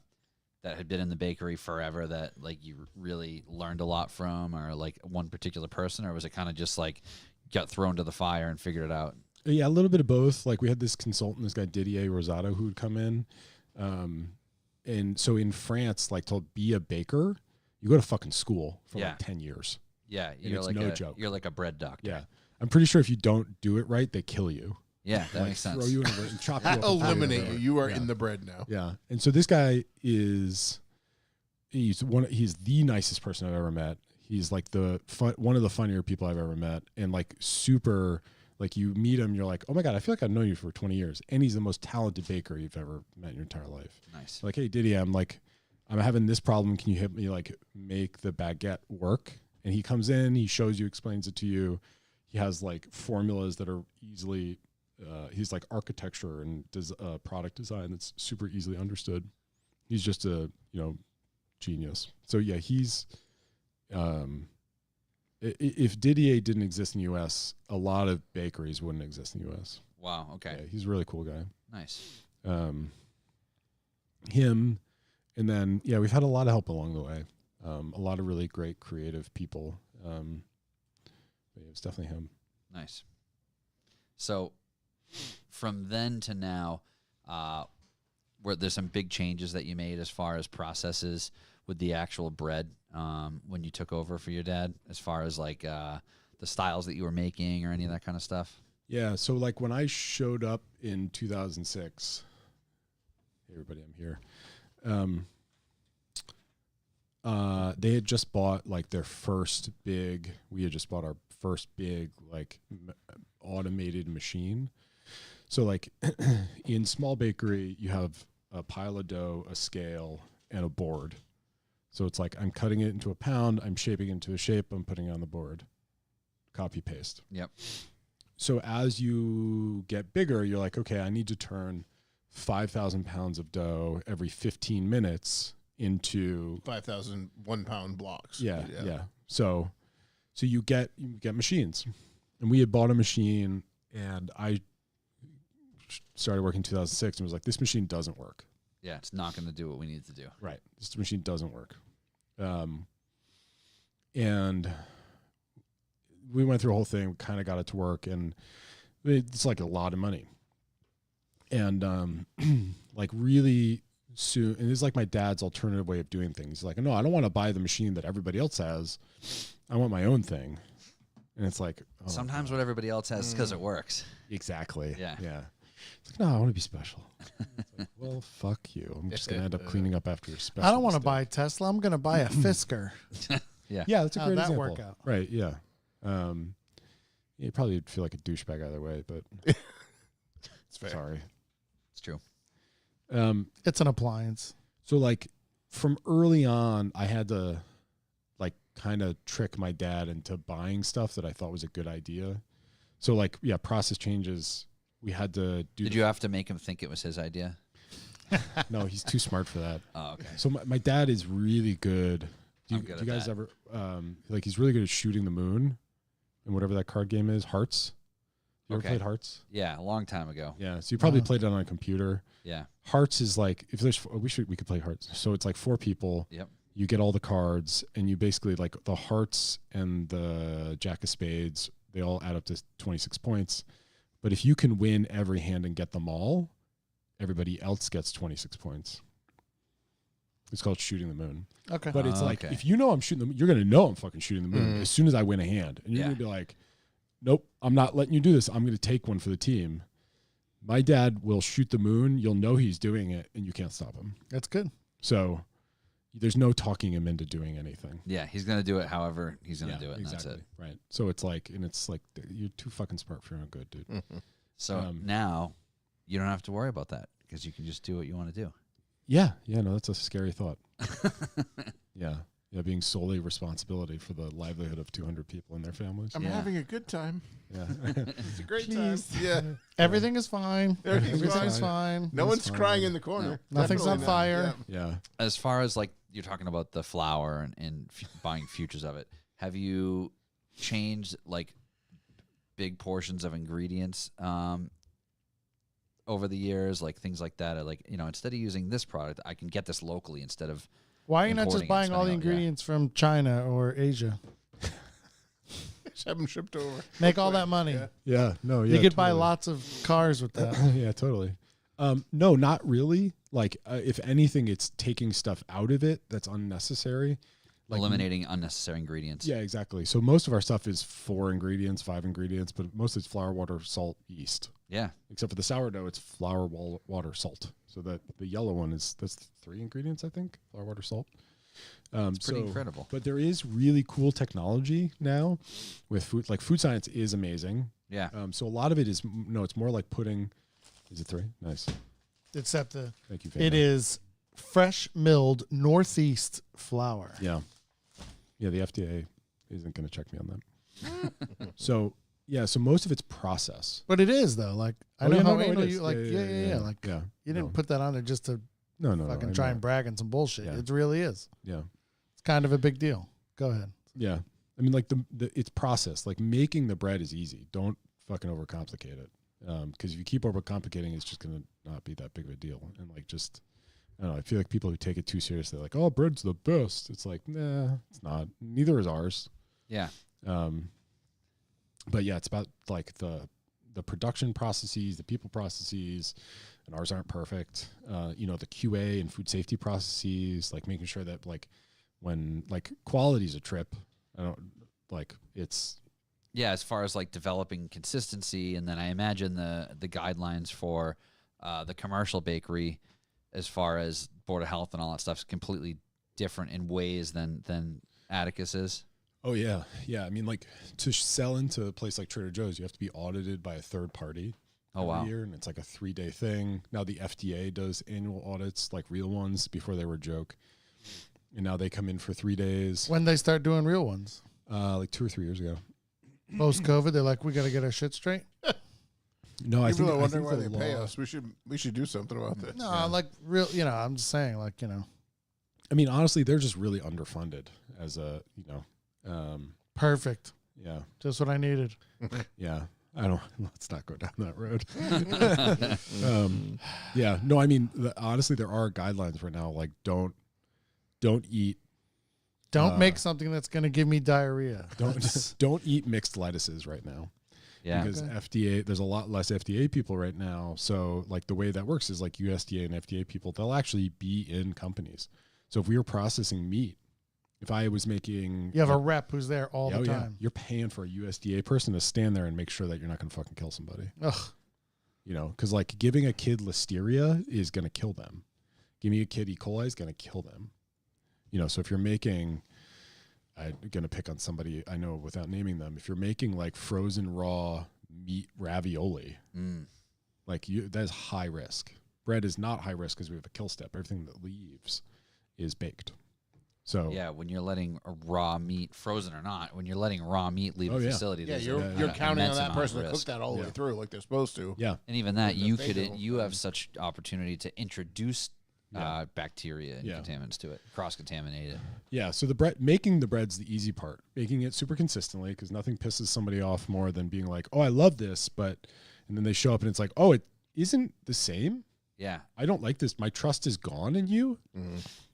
had been in the bakery forever that like you really learned a lot from, or like one particular person, or was it kind of just like got thrown to the fire and figured it out? Yeah, a little bit of both. Like we had this consultant, this guy Didier Rosato, who would come in. And so in France, like to be a baker, you go to fucking school for Yeah. like 10 years. Yeah, And you're it's like no a joke. You're like a bread doctor. Yeah. I'm pretty sure if you don't do it right, they kill you. Yeah, that Like, makes sense. Throw you in a and chop you up. and throw Eliminate in you. a- You are Yeah. in the bread now. Yeah. And so this guy he's the nicest person I've ever met. He's like one of the funnier people I've ever met, and like super, like you meet him, you're like, oh my God, I feel like I've known you for 20 years. And he's the most talented baker you've ever met in your entire life. Nice. Like, hey Diddy, I'm having this problem. Can you help me like make the baguette work? And he comes in, he shows you, explains it to you. He has like formulas that are easily, he's like architecture and product design that's super easily understood. He's just a, genius. So yeah, he's, if Didier didn't exist in the U.S., a lot of bakeries wouldn't exist in the U.S. Wow. Okay. Yeah, he's a really cool guy. Nice. Him, and then we've had a lot of help along the way. A lot of really great creative people. But yeah, it's definitely him. Nice. So from then to now, were there some big changes that you made as far as processes with the actual bread when you took over for your dad, as far as like the styles that you were making or any of that kind of stuff? Yeah. So like when I showed up in 2006, hey everybody, I'm here. They had just bought like we had just bought our first big like automated machine. So like in small bakery, you have a pile of dough, a scale, and a board. So it's like I'm cutting it into a pound, I'm shaping it into a shape, I'm putting it on the board. Copy paste. Yep. So as you get bigger, you're like, okay, I need to turn 5,000 pounds of dough every 15 minutes into 5,000 1-pound blocks. yeah. So you get machines, and we had bought a machine, and I started working in 2006 and was like, this machine doesn't work. Yeah, it's not going to do what we need to do. Right. This machine doesn't work. And we went through a whole thing, kind of got it to work, and it's like a lot of money. And like really soon, and it's like my dad's alternative way of doing things. He's like, no, I don't want to buy the machine that everybody else has. I want my own thing. And it's like, oh, Sometimes what everybody else has is because it works. exactly. Yeah. It's like, no, I want to be special. It's like, well, fuck you. I'm just going to end up cleaning up after your special. I don't want to mistake. buy a Tesla. I'm going to buy a Fisker. Yeah, that's a How'd great that example. work out? Right, yeah. You probably would feel like a douchebag either way, but It's fair. sorry. It's true. It's an appliance. So like from early on, I had to like kind of trick my dad into buying stuff that I thought was a good idea. So like, yeah, process changes. We had to do. Did you have to make him think it was his idea? No, he's too smart for that. Oh, okay. So my dad is really good. Do I'm good you at guys that. ever like he's really good at shooting the moon and whatever that card game is, Hearts. You ever Okay. played Hearts? Yeah, a long time ago. Yeah. So you probably played it on a computer. Yeah. Hearts is like if there's we could play Hearts. So it's like 4 people. Yep. You get all the cards and you basically like the hearts and the jack of spades, they all add up to 26 points. But if you can win every hand and get them all, everybody else gets 26 points. It's called shooting the moon. Okay. But it's like, Okay. if you know I'm shooting the moon, you're going to know I'm fucking shooting the moon as soon as I win a hand. And you're Yeah. going to be like, nope, I'm not letting you do this. I'm going to take one for the team. My dad will shoot the moon. You'll know he's doing it and you can't stop him. That's good. So there's no talking him into doing anything. Yeah, he's gonna do it however he's gonna do it, and exactly. that's it. Right. So it's like, and it's like, you're too fucking smart for your own good, dude. So now you don't have to worry about that because you can just do what you want to do. Yeah. Yeah. No, that's a scary thought. Yeah. Yeah. Being solely responsibility for the livelihood of 200 people and their families. I'm Yeah. having a good time. Yeah. It's a great Please. time. Yeah. Everything is fine. Everything's Everything's fine. fine. No That's one's fine. crying in the corner. Nothing's on Definitely not. fire. Yeah. Yeah. As far as like you're talking about the flour and buying futures of it, have you changed like big portions of ingredients over the years, like things like that? Like, you know, instead of using this product, I can get this locally instead of. Why are you not just importing and buying all the spending all- yeah. ingredients from China or Asia? Just have them shipped over. Make all that money. Yeah. Yeah. No, yeah. You could buy totally. lots of cars with that. Yeah, totally. No, not really. Like, if anything, it's taking stuff out of it that's unnecessary. Like, Eliminating unnecessary ingredients. Yeah, exactly. So most of our stuff is 4 ingredients, 5 ingredients, but most of it's flour, water, salt, yeast. Yeah. Except for the sourdough, it's flour, water, salt. So that the yellow one that's 3 ingredients, I think. Flour, water, salt. It's pretty incredible. But there is really cool technology now with food. Like food science is amazing. Yeah. So a lot of it is it's more like putting. Is it 3? Nice. Except the Thank you. it Fana. is fresh milled Northeast flour. Yeah. Yeah, the FDA isn't going to check me on that. So, yeah, so most of it's process. But it is though. Like I Oh, know yeah, how no, it anal is. you like yeah. Like yeah. you didn't No. put that on there just to No, fucking I try know. and brag on some bullshit. Yeah. It really is. Yeah. It's kind of a big deal. Go ahead. Yeah. I mean, like it's process. Like making the bread is easy. Don't fucking overcomplicate it. Because if you keep overcomplicating, it's just going to not be that big of a deal. And like just, I don't know, I feel like people who take it too seriously, like, oh, bread's the best. It's like, nah, it's not. Neither is ours. Yeah. But yeah, it's about like the production processes, the people processes, and ours aren't perfect. The QA and food safety processes, like making sure that like when like quality is a trip. I don't like it's. Yeah, as far as like developing consistency, and then I imagine the guidelines for the commercial bakery, as far as Board of Health and all that stuff, is completely different in ways than Atticus is. Oh yeah, yeah. I mean, like to sell into a place like Trader Joe's, you have to be audited by a third party. Oh, every wow. year, and it's like a 3-day thing. Now the FDA does annual audits, like real ones. Before they were a joke, and now they come in for 3 days. When they start doing real ones. Like 2 or 3 years ago. Post COVID, they're like, we got to get our shit straight. No, I think People are I wondering think why the they pay law- us. We should do something about this. No, like real. I'm just saying, like I mean, honestly, they're just really underfunded as a perfect. yeah, Just what I needed. yeah. I don't. Let's not go down that road. Yeah, no. I mean, honestly, there are guidelines right now. Like, don't eat. Don't make something that's going to give me diarrhea. Don't eat mixed lettuces right now. Yeah. Because FDA, there's a lot less FDA people right now. So like the way that works is like USDA and FDA people, they'll actually be in companies. So if we were processing meat, if I was making, You have a rep who's there all the time. you're paying for a USDA person to stand there and make sure that you're not going to fucking kill somebody. Ugh. Because like giving a kid listeria is going to kill them. Giving a kid E. coli is going to kill them. So if you're making, I'm going to pick on somebody I know without naming them. If you're making like frozen raw meat ravioli, like that is high risk. Bread is not high risk because we have a kill step. Everything that leaves is baked. So Yeah, when you're letting a raw meat, frozen or not, when you're letting raw meat leave Oh, the yeah. facility, Yeah, there's you're a counting on immense that amount of person to cook risk. that all the way Yeah. through like they're supposed to. yeah, And even that, If you they could do, you have such opportunity to introduce bacteria and Yeah. contaminants to it, cross-contaminate it. yeah. So making the bread's the easy part. Making it super consistently, because nothing pisses somebody off more than being like, "Oh, I love this," and then they show up and it's like, "Oh, it isn't the same. Yeah, I don't like this. My trust is gone in you."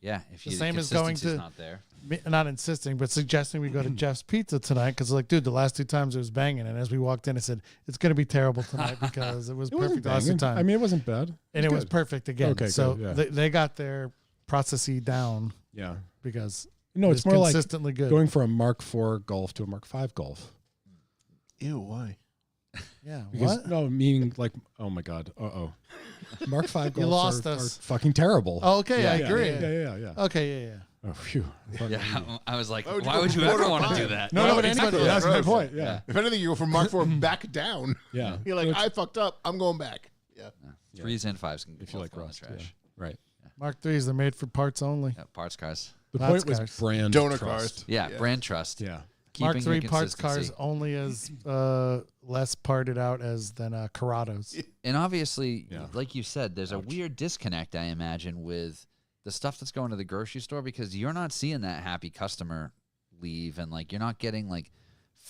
yeah. If The you, same as going consistency's to- not there. Not insisting, but suggesting we go to Jeff's Pizza tonight because, like, dude, the last 2 times it was banging, and as we walked in, I said it's going to be terrible tonight because it was It wasn't perfect the last 2 banging. times, I mean, it wasn't bad. and it was good. perfect again. Okay, so good, yeah. they got their processy down Yeah. because No, it's more like consistently good. going from a Mark IV Golf to a Mark V Golf. Ew, why? Yeah, Because, what? no, meaning like, oh my God. Mark V Golfs lost are us. fucking terrible. Oh, okay, I Yeah, agree. Yeah. Okay, yeah. Oh, phew. Yeah, I was like, Why would you why go would you from ever 4 to want to 5? do that? No, but exactly. anybody- That's my gross. point. Yeah. If anything, you go from Mark 4 back down. Yeah. You're like, I fucked up. I'm going back. Yeah. 3s and 5s can If you like both go in the rust. trash. Yeah. Right. Mark IIIs, they're made for parts only. Yeah, parts cars. The Lots point was cars. brand Donor trust. cars. Yeah, brand trust. Yeah. Mark Keeping III the parts cars consistency. only as less parted out as than Corrados. And obviously, Yeah. like you said, there's a weird disconnect, I imagine, with the stuff that's going to the grocery store because you're not seeing that happy customer leave and like you're not getting like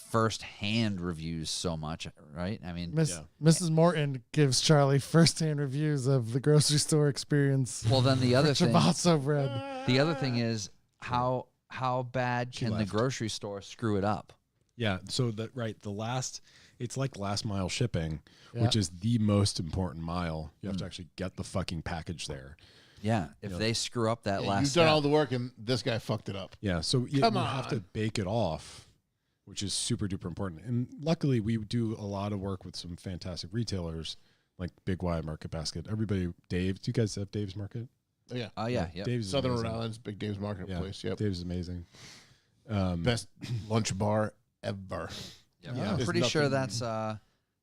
first-hand reviews so much, right? I mean, Mrs. Morton gives Charlie first-hand reviews of the grocery store experience. well, then the other thing, Chabaso bread. the other thing is how bad can the left. grocery store screw it up? Yeah. So it's like last mile shipping, Yeah. which is the most important mile. You have to actually get the fucking package there. Yeah, if they screw up that Yeah, last you've step, done all the work, and this guy fucked it up. Yeah. So you Come have to on. bake it off, which is super duper important. And luckily, we do a lot of work with some fantastic retailers like Big Y, Market Basket. Everybody, Dave. Do you guys have Dave's Market? Oh, yeah. oh yeah, yeah. Dave's is Southern amazing. Rhode Island's Big Dave's Marketplace. Yep. Dave's amazing. Best lunch bar ever. Yeah, Yeah. I'm There's pretty sure nothing- that's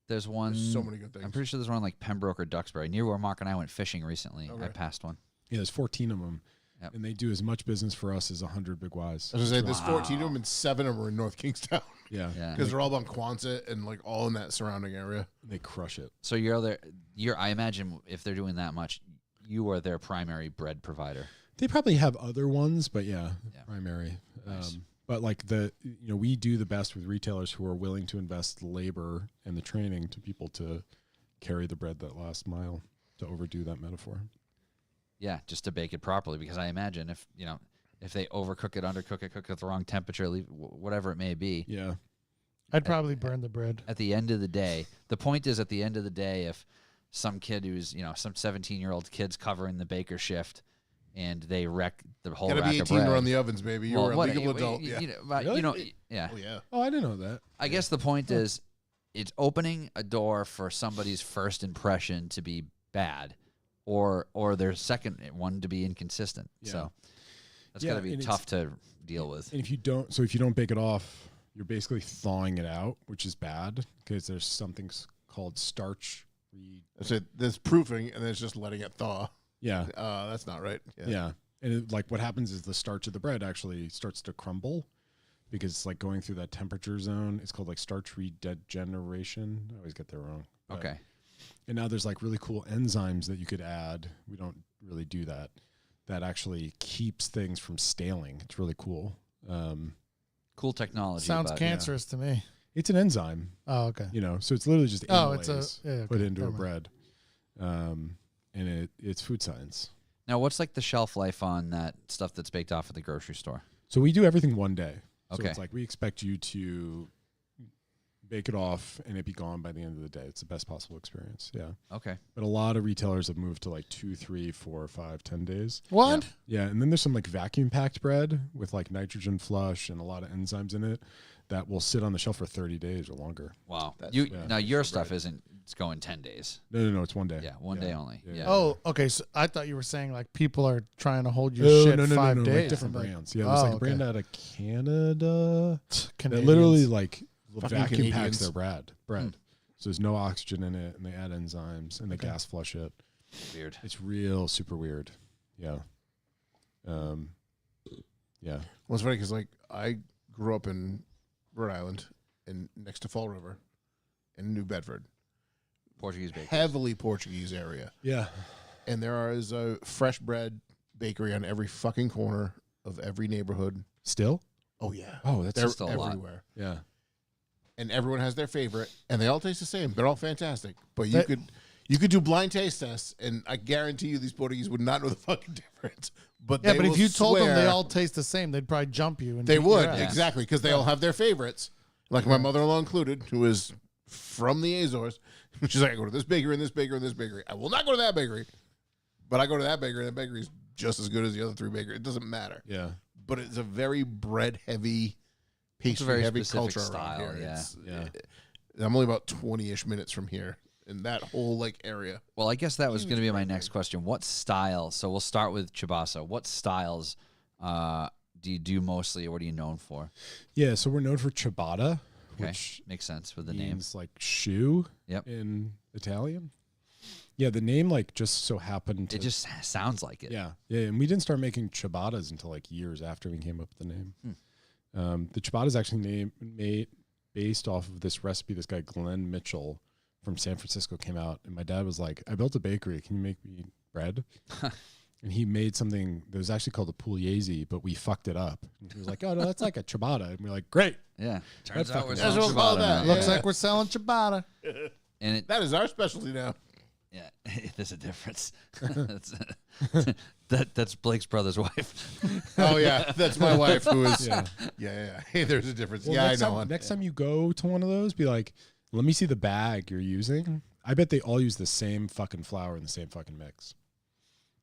there's one. There's so many good things. I'm pretty sure there's one like Pembroke or Duxbury near where Mark and I went fishing recently. Okay. I passed one. Yeah, there's 14 of them, Yep. and they do as much business for us as 100 Big Ys. I was gonna say there's 14 of Wow. them, and 7 of them are in North Kingstown Yeah, Yeah. because they're all on Quonset and like all in that surrounding area. they crush it. So you're there. I imagine if they're doing that much, you are their primary bread provider. They probably have other ones, but yeah. Primary. Nice. But like we do the best with retailers who are willing to invest the labor and the training to people to carry the bread that last mile, to overdo that metaphor. Yeah, just to bake it properly. Because I imagine if they overcook it, undercook it, cook it at the wrong temperature, leave whatever it may be. Yeah. I'd probably burn the bread. At the end of the day, the point is, at the end of the day, if some kid who's some 17-year-old kid's covering the baker shift, and they wreck the whole Gotta rack be of 18 bread. to run the ovens, baby. You're Well, a what- legal adult. you Yeah. know, but, Really? yeah. Oh yeah. Oh, I didn't know that. I guess the point is, it's opening a door for somebody's first impression to be bad, or their second one to be inconsistent. Yeah. So that's Yeah, got to be and tough to deal with. And if you don't bake it off, you're basically thawing it out, which is bad because there's something called starch. That's it. There's proofing, and then it's just letting it thaw. Yeah. That's not right. Yeah. And like what happens is the starch of the bread actually starts to crumble because it's like going through that temperature zone. It's called like starch regeneration. I always get that wrong. But- Okay. And now there's like really cool enzymes that you could add. We don't really do that. That actually keeps things from staling. It's really cool. Cool technology. Sounds but cancerous to me. It's an enzyme, Oh, okay. so it's literally just Oh, it's amylase okay, put into a never mind. bread. And it's food science. Now, what's like the shelf life on that stuff that's baked off at the grocery store? So we do everything one day. So Okay. it's like we expect you to bake it off and it be gone by the end of the day. It's the best possible experience. Yeah. Okay. But a lot of retailers have moved to like 2, 3, 4, 5, 10 days. What? Yeah. And then there's some like vacuum packed bread with like nitrogen flush and a lot of enzymes in it that will sit on the shelf for 30 days or longer. Wow. That's- yeah, Now your so stuff bread. isn't. It's going 10 days. No, it's one day. Yeah, one day only. Yeah. Oh, okay. So I thought you were saying like people are trying to hold your Oh, shit no, 5 like days. different I'm like, brands. Yeah, there's like Oh, a brand okay. out of Canada that Canadians. literally like Fucking vacuum packs Canadians. their bread. So there's no oxygen in it, and they add enzymes, and they gas flush it. Weird. It's real super weird. Yeah. Yeah. Well, it's funny because like I grew up in Rhode Island and next to Fall River in New Bedford. Portuguese bakery. Heavily Portuguese area. Yeah. And there is a fresh bread bakery on every fucking corner of every neighborhood. Still? Oh, yeah. Oh, that's They're still a lot. everywhere. yeah. And everyone has their favorite, and they all taste the same. They're all fantastic. But you could do blind taste tests, and I guarantee you these Portuguese would not know the fucking difference. But Yeah, they but if will you told them they swear- all taste the same, they'd probably jump you. And They beat your would, ass. exactly, because they all have their favorites. Like my mother-in-law included, who is from the Azores. She's like, I go to this bakery and this bakery and this bakery. I will not go to that bakery. But I go to that bakery, and that bakery is just as good as the other three bakeries. It doesn't matter. Yeah. But it's a very bread-heavy, It's a very pastry-heavy specific culture style, around here. yeah. I'm only about 20-ish minutes from here in that whole like area. Well, I guess that was going to be my next question. What style? So we'll start with Chabaso. What styles do you do mostly, or what are you known for? Yeah. So we're known for ciabatta, Okay, which makes sense with the name. means like shoe Yep. in Italian. Yeah. The name like just so happened to. It just sounds like it. Yeah. Yeah. And we didn't start making ciabattas until like years after we came up with the name. The ciabatta is actually made based off of this recipe this guy Glenn Mitchell from San Francisco came out, and my dad was like, I built a bakery, can you make me bread? And he made something that was actually called a pugliese, but we fucked it up. And he was like, oh no, that's like a ciabatta. And we're like, great. Yeah. Turns That out we're fucking- selling That's what we'll call ciabatta that. now. Looks like we're selling ciabatta. And it, That is our specialty now. yeah, there's a difference. That's Blake's brother's wife. Oh yeah, that's my wife who is. Yeah. Yeah. Hey, there's a difference. Well, yeah, I next know. time, hon. next time you go to one of those, be like, let me see the bag you're using. I bet they all use the same fucking flour and the same fucking mix.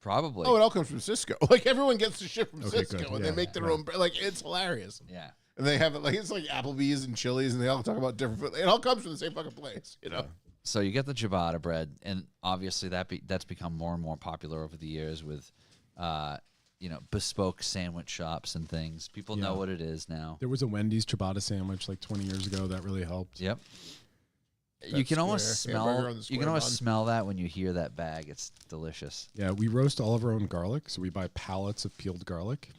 Probably. Oh, it all comes from Cisco. Like everyone gets the shit from Okay, Cisco, good. and Yeah, they make their right. own bread. Like it's hilarious. Yeah. And they have it like it's like Applebee's and Chili's, and they all talk about different food. It all comes from the same fucking place, you know. So you get the ciabatta bread, and obviously that's become more and more popular over the years with, bespoke sandwich shops and things. People know Yeah. what it is now. There was a Wendy's ciabatta sandwich like 20 years ago that really helped. Yep. You That can almost square hamburger smell. on the You square can almost bun. smell that when you hear that bag. It's delicious. Yeah, we roast all of our own garlic, so we buy pallets of peeled garlic.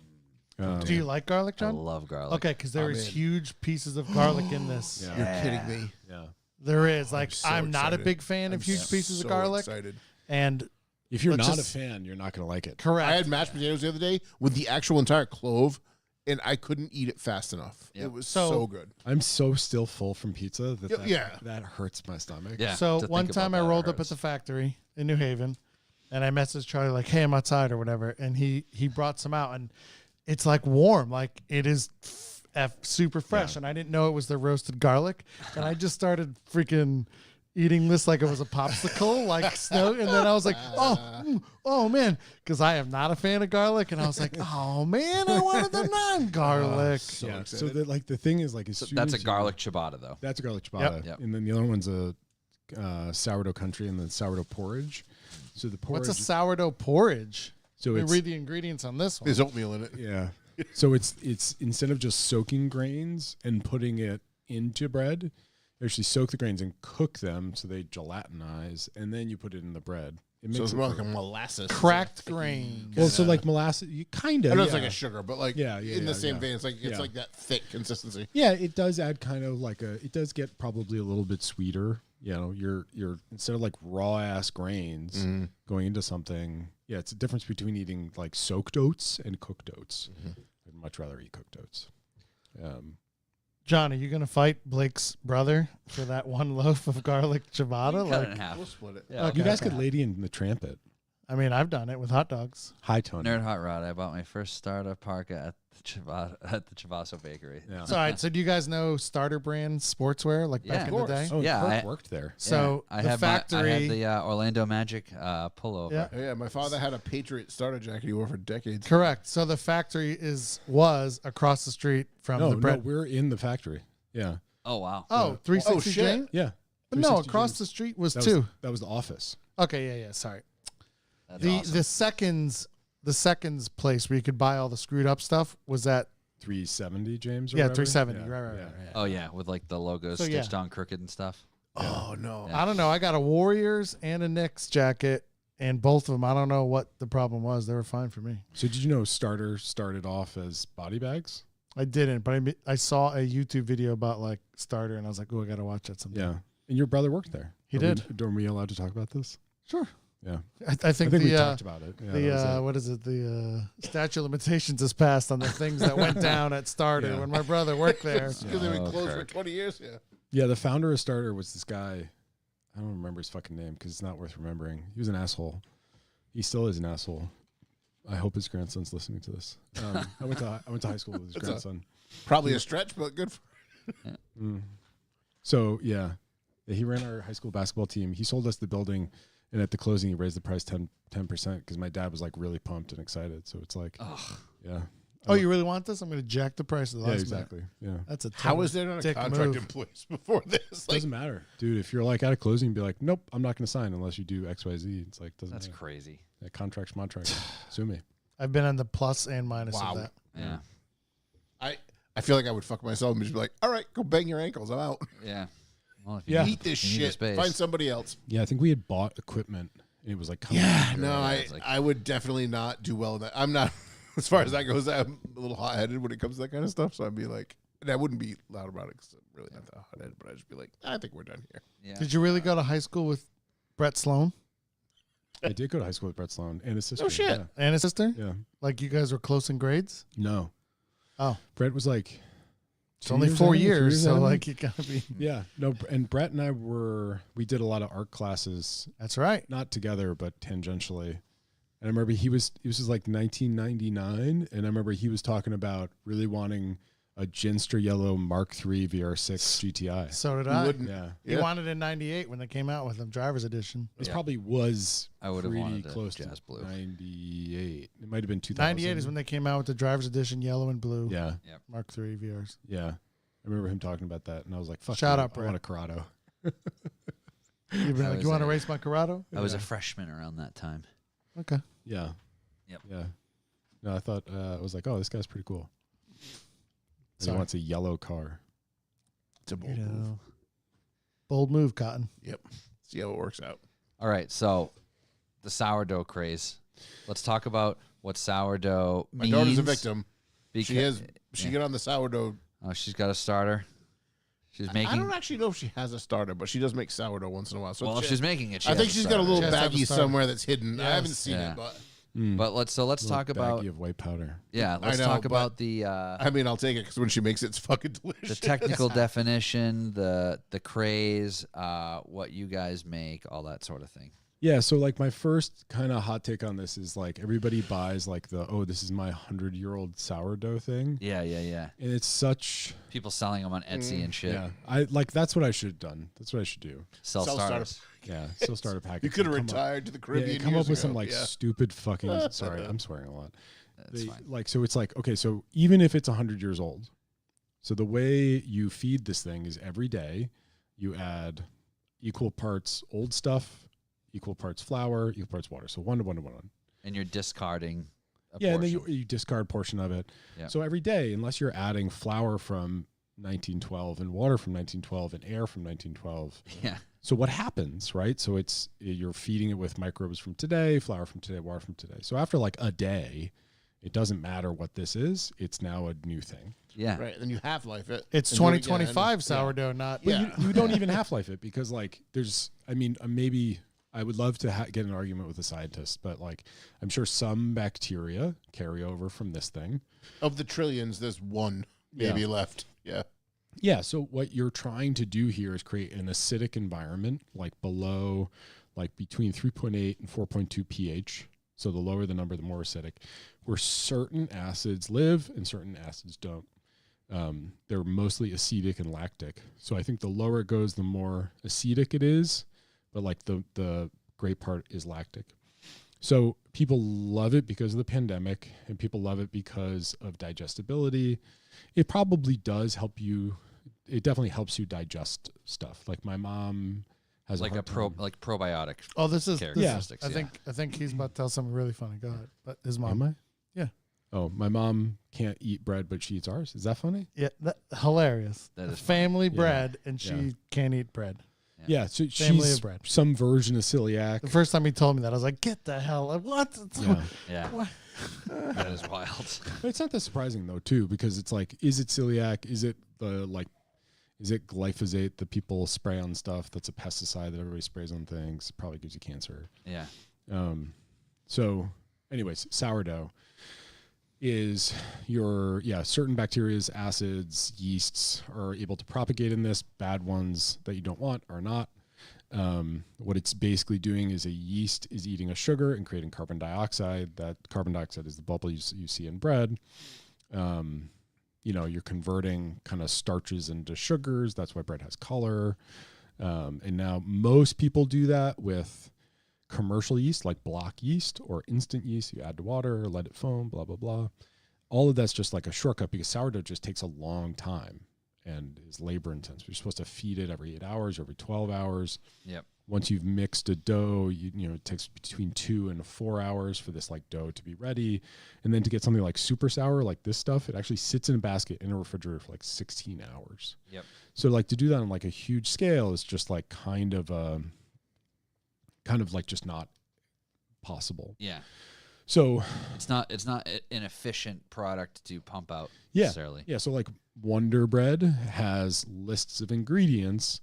Do you like garlic, I John? love garlic. Okay, because there I'm is in. huge pieces of garlic in this. Yeah. You're kidding me. Yeah. There is. Like, so I'm not a excited. big fan of I'm huge pieces so of garlic. Excited. And If you're Let's not just- a fan, you're not going to like it. correct. I had mashed potatoes the other day with the actual entire clove, and I couldn't eat it fast enough. Yep. It was So- so good. I'm so still full from pizza that Yeah. that hurts my stomach. Yeah. So to think one about time I that rolled up at hurts. the factory in New Haven, and I messaged Charlie like, "Hey, I'm outside" or whatever, and he brought some out, and it's like warm, like it is super fresh, and I didn't know it was the roasted garlic, and I just started freaking eating this like it was a popsicle, like snow, and then I was like, oh man, because I am not a fan of garlic, and I was like, oh man, I wanted the non-garlic. So Yeah. excited. So that like the thing is like as soon That's a as you- garlic ciabatta, though. That's a garlic ciabatta. Yep. And then the other one's a sourdough country and then sourdough porridge. So the porridge. What's a sourdough porridge? so Let it's me read the ingredients on this one. There's oatmeal in it. yeah. So it's instead of just soaking grains and putting it into bread, you actually soak the grains and cook them so they gelatinize, and then you put it in the bread. It So it's it more for- like a molasses. Cracked grains. well, so like molasses, you kind of. I know it's like a sugar, but like Yeah, in the same yeah. vein, it's Yeah. like that thick consistency. Yeah, it does add kind of like it does get probably a little bit sweeter. You know, you're instead of like raw ass grains going into something. Yeah, it's a difference between eating like soaked oats and cooked oats. I'd much rather eat cooked oats. John, are you going to fight Blake's brother for that one loaf of garlic ciabatta? Cut it in Like, half. We'll split it. Yeah. Okay. You guys could Lady in the Trampet. I mean, I've done it with hot dogs. High tone. Nerd Hot Rod. I bought my first starter parka at the Chabaso Bakery. Yeah. So, all right. So, do you guys know Starter Brand sportswear like Yeah. back Of in the day? Oh, Yeah, Kirk I- worked there. So, I the had factory. I had the Orlando Magic pullover. Yeah. Oh, yeah, my father had a Patriot starter jacket he wore for decades. Correct. So, the factory was across the street from No, the no, bread. we're in the factory. Yeah. Oh wow. Oh, 360 Oh, shit. Jane? Yeah. But no, 360 across James. the street was That two. that was the office. Okay, yeah. Sorry. That's The awesome. the seconds place where you could buy all the screwed up stuff was at 370, James? Or yeah, whatever? 370. Yeah, Right. yeah. Oh yeah, with like the logos So, yeah. stitched on crooked and stuff. Oh no. Yeah. I don't know. I got a Warriors and a Knicks jacket, and both of them, I don't know what the problem was. They were fine for me. So did you know starter started off as body bags? I didn't, but I saw a YouTube video about like starter, and I was like, oh, I got to watch that sometime. Yeah. And your brother worked there. He did. Are we allowed to talk about this? Sure. Yeah. I think we the talked about it. Yeah, what is it? The statute of limitations is passed on the things that went down at Starter Yeah. when my brother worked there. Because they've been Oh, closed for Kirk. 20 years. Yeah. Yeah, the founder of Starter was this guy. I don't remember his fucking name because it's not worth remembering. He was an asshole. He still is an asshole. I hope his grandson's listening to this. I went to high school with his That's grandson. Probably a stretch, but good for So yeah, he ran our high school basketball team. He sold us the building, and at the closing, he raised the price 10% because my dad was like really pumped and excited. So it's like, yeah. Oh, you really want this? I'm going to jack the price of the Yeah, last exactly. Yeah. That's a How total is there not a dick contract move. in place before this? Like, Doesn't matter, dude. If you're like at a closing, be like, nope, I'm not going to sign unless you do X, Y, Z. It's like doesn't That's matter. crazy. Yeah, contract's contract. Sue me. I've been on the plus and minus Wow. of that. Yeah. I feel like I would fuck myself and just be like, all right, go bang your ankles. I'm out. Yeah. Well, if Yeah. Eat this you need the shit. space. Find somebody else. Yeah, I think we had bought equipment, and it was like, coming Yeah, together. no, it's like- I would definitely not do well in that. I'm not, as far as that goes, I'm a little hot-headed when it comes to that kind of stuff. So I'd be like, and I wouldn't be loud about it because I'm really not that hot-headed, but I'd just be like, I think we're done here. Yeah. Did you really go to high school with Brett Sloan I did go to high school with Brett Sloan and his sister. Oh, shit. Yeah. and his sister? Yeah. Like you guys were close in grades? No. Oh. Brett was like, It's 2 only years 4 ahead of me, 3 years, so ahead of me. like you got to be. Yeah. No, and Brett and I we did a lot of art classes, That's right. not together, but tangentially. And I remember this was like 1999, and I remember he was talking about really wanting a Ginster Yellow Mark III VR6 GTI. So did Who I. wouldn't? Yeah. He wanted it in '98 when they came out with them, driver's edition. This Yeah. probably was I would have pretty wanted the close Jazz to Blue. 98. It might have been 2000. '98 is when they came out with the driver's edition, yellow and blue, Yeah. Mark III VRs. Yeah. I remember him talking about that, and I was like, fuck Shout you, out, I want a Brett. Corrado. You've been I like, was you want to a- race my Corrado? I was a freshman around that time. Okay. Yeah. Yep. Yeah. No, I thought, I was like, oh, this guy's pretty cool. And he Sorry. wants a yellow car. It's a bold move. Bold move, Cotton. Yep. See how it works out. All right, so the sourdough craze. Let's talk about what sourdough My means. daughter's a victim. Because, She get on the sourdough. Oh, she's got a starter. She's I making. don't actually know if she has a starter, but she does make sourdough once in a while. So Well, if she's making it. She I has think she's got a starter. little She has to have a baggie starter. somewhere that's hidden. I haven't Yes. seen Yeah. it, but But let's talk about baggie of white powder. let's know, talk but- about the I mean, I'll take it because when she makes it, it's fucking the delicious. technical definition, the craze, what you guys make, all that sort of thing. Yeah, so like my first kind of hot take on this is like everybody buys like this is my 100-year-old sourdough thing. Yeah, yeah, yeah. And it's such People selling them on Etsy and shit. yeah. I like that's what I should have done. That's what I should do. Sell Self-starter. starters. Yeah, still start a package. You could have Come up- retired to the Caribbean. Yeah, come years up with ago. some like Yeah. stupid fucking sorry, I'm swearing a lot. That's fine. Like so it's like okay, so even if it's 100 years old, so the way you feed this thing is every day you add equal parts old stuff, equal parts flour, equal parts water. So 1 to 1 to 1 to 1. And you're discarding a Yeah, and then portion. you discard a portion of it. Yeah. So every day, unless you're adding flour from 1912 and water from 1912 and air from 1912. Yeah. So what happens, right? So you're feeding it with microbes from today, flour from today, water from today. So after like a day, it doesn't matter what this is. It's now a new thing. Yeah. Right. And then you half-life it. It's and do it again. 2025 sourdough, not. But Yeah. you don't even half-life it because like maybe I would love to get an argument with a scientist, but like I'm sure some bacteria carry over from this thing. Of the trillions, there's one maybe left. Yeah. Yeah, so what you're trying to do here is create an acidic environment, like below, like between 3.8 and 4.2 pH. So the lower the number, the more acidic, where certain acids live and certain acids don't. They're mostly acetic and lactic. So I think the lower it goes, the more acetic it is, but like the great part is lactic. So people love it because of the pandemic, and people love it because of digestibility. It probably does help you. It definitely helps you digest stuff. Like my mom has Like a a probiotic. Oh, this is. Characteristics, I yeah. think he's about to tell something really funny. Go ahead. But his Am mom. I? Yeah. Oh, my mom can't eat bread, but she eats ours. Is that funny? Yeah. Hilarious. That is Family Yeah. bread, and she Yeah. can't eat bread. Yeah, so Family she's of bread. some version of celiac. The first time he told me that, I was like, "Get the hell! What? Yeah. What? That is wild. But it's not that surprising though, too, because it's like, is it celiac? Is it is it glyphosate that people spray on stuff? That's a pesticide that everybody sprays on things. It probably gives you cancer. Yeah. So, anyways, sourdough is your certain bacterias, acids, yeasts are able to propagate in this. Bad ones that you don't want are not. What it's basically doing is a yeast is eating a sugar and creating carbon dioxide. That carbon dioxide is the bubble you see in bread. You're converting kind of starches into sugars. That's why bread has color. And now most people do that with commercial yeast, like block yeast or instant yeast. You add to water, let it foam, blah, blah, blah. All of that's just like a shortcut because sourdough just takes a long time and is labor intensive. You're supposed to feed it every 8 hours, every 12 hours. Yep. Once you've mixed a dough, it takes between 2 and 4 hours for this like dough to be ready. And then to get something like super sour, like this stuff, it actually sits in a basket in a refrigerator for like 16 hours. Yep. So like to do that on like a huge scale is just like kind of like just not possible. Yeah. So it's not an efficient product to pump out yeah, necessarily. Yeah. So like Wonder Bread has lists of ingredients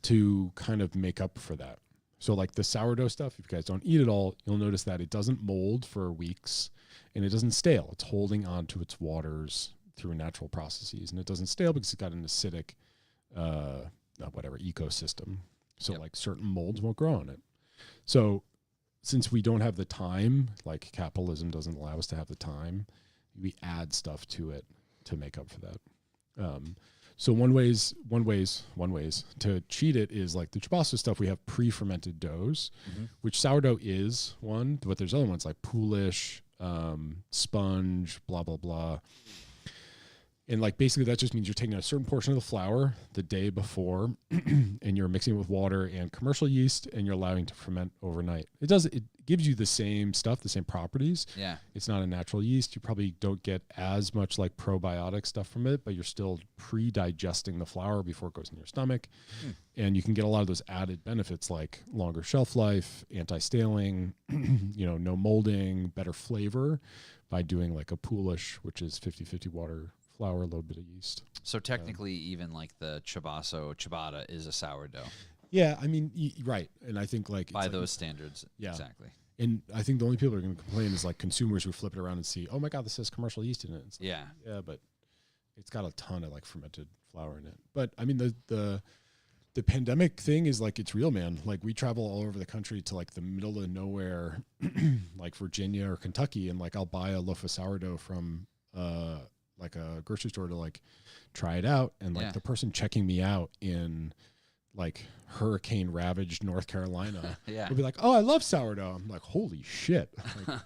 to kind of make up for that. So like the sourdough stuff, if you guys don't eat it all, you'll notice that it doesn't mold for weeks and it doesn't stale. It's holding on to its waters through natural processes, and it doesn't stale because it's got an acidic, ecosystem. So like certain molds won't grow on it. So since we don't have the time, like capitalism doesn't allow us to have the time, we add stuff to it to make up for that. So one ways to cheat it is like the Chabaso stuff. We have pre-fermented doughs, which sourdough is one, but there's other ones like poolish, sponge, blah, blah, blah. And like basically that just means you're taking a certain portion of the flour the day before and you're mixing it with water and commercial yeast and you're allowing it to ferment overnight. It gives you the same stuff, the same properties. Yeah. It's not a natural yeast. You probably don't get as much like probiotic stuff from it, but you're still pre-digesting the flour before it goes in your stomach. And you can get a lot of those added benefits like longer shelf life, anti-staling, no molding, better flavor by doing like a poolish, which is 50-50 water, flour, a little bit of yeast. So technically, even like the ciabatta is a sourdough. Yeah, I mean, right. And I think like by those standards, exactly. And I think the only people who are going to complain is like consumers who flip it around and see, oh my God, this has commercial yeast in it. It's like, yeah, but it's got a ton of like fermented flour in it. But I mean, the pandemic thing is like, it's real, man. Like we travel all over the country to like the middle of nowhere, like Virginia or Kentucky. And like, I'll buy a loaf of sourdough from, like a grocery store to like try it out. And like the person checking me out in like hurricane ravaged North Carolina will be like, oh, I love sourdough. I'm like, holy shit. Like,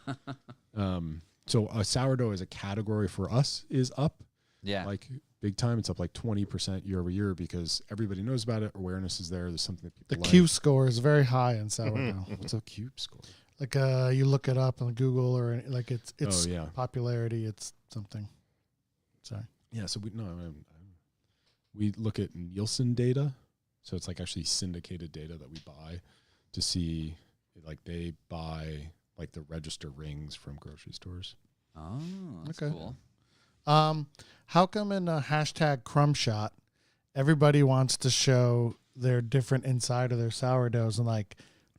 so a sourdough as a category for us is up. Yeah. Like big time. It's up like 20% year over year because everybody knows about it. Awareness is there. There's something that people The Q score is very high in sourdough. What's a Q score? Like you look it up on Google or like it's popularity. It's something. Sorry. Yeah. So we look at Nielsen data. So it's like actually syndicated data that we buy to see, like they buy like the register rings from grocery stores. Oh, that's cool. How come in a hashtag crumb shot, everybody wants to show their different inside of their sourdoughs and like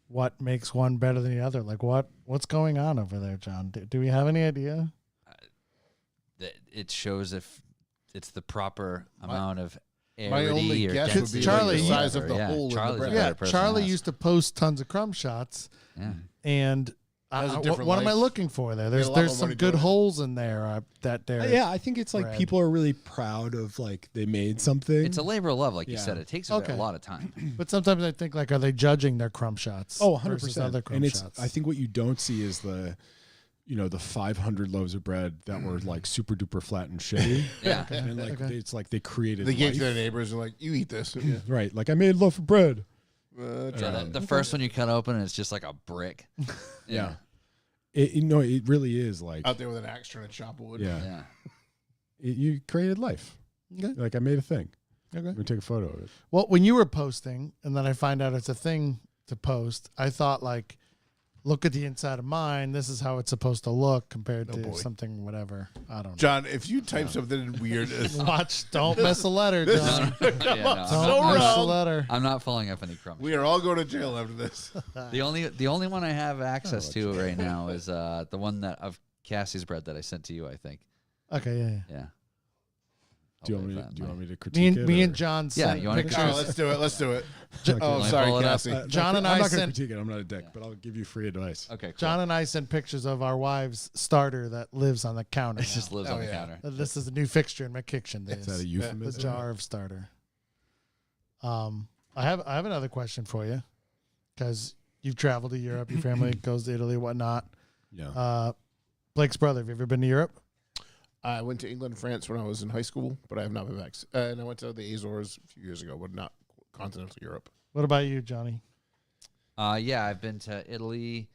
what makes one better than the other? Like what's going on over there, John? Do we have any idea? It shows if it's the proper amount of my only guess would be Charlie, the size of the hole in the bread. Yeah, Charlie used to post tons of crumb shots. Yeah. And what am I looking for there? There's some good holes in there yeah, I think it's like people are really proud of like they made something. It's a labor of love, like you said. It takes a lot of time. But sometimes I think like, are they judging their crumb shots? Oh, 100%. Other crumb shots? I think what you don't see is the 500 loaves of bread that were like super duper flat and shitty. And like it's like they created. They gave to their neighbors and like, you eat this, right? Like I made a loaf of bread. The first one you cut open, it's just like a brick. Yeah. It really is like out there with an axe trying to chop wood. Yeah. You created life. Okay. Like I made a thing. Okay. We're gonna take a photo of it. Well, when you were posting, and then I find out it's a thing to post, I thought like, look at the inside of mine. This is how it's supposed to look compared to something, whatever. I don't know. John, if you type something weird, Watch, don't mess a letter, John. Yeah, Don't mess a letter. I'm not following up any crumbs. we are all going to jail after this. The only one I have access to right now is the one that of Cassie's bread that I sent to you. I think. Okay, yeah. Yeah. Do you want me to critique it? Me and John sent you want to pictures. All right, let's do it. Let Oh, me sorry, pull it up. Cassie. John and I'm I not gonna sent critique it. I'm not a dick, but I'll give you free advice. Okay. Cool. John and I sent pictures of our wives' starter that lives on the counter. It just lives on the yeah. counter. This is a new fixture in my kitchen. Is that a The euphemism? jar of starter. I have another question for you, because you've traveled to Europe. Your family goes to Italy, whatnot. Yeah. Blake's brother. Have you ever been to Europe? I went to England and France when I was in high school, but I have not been back. And I went to the Azores a few years ago, but not continental Europe. What about you, Johnny? Yeah, I've been to Italy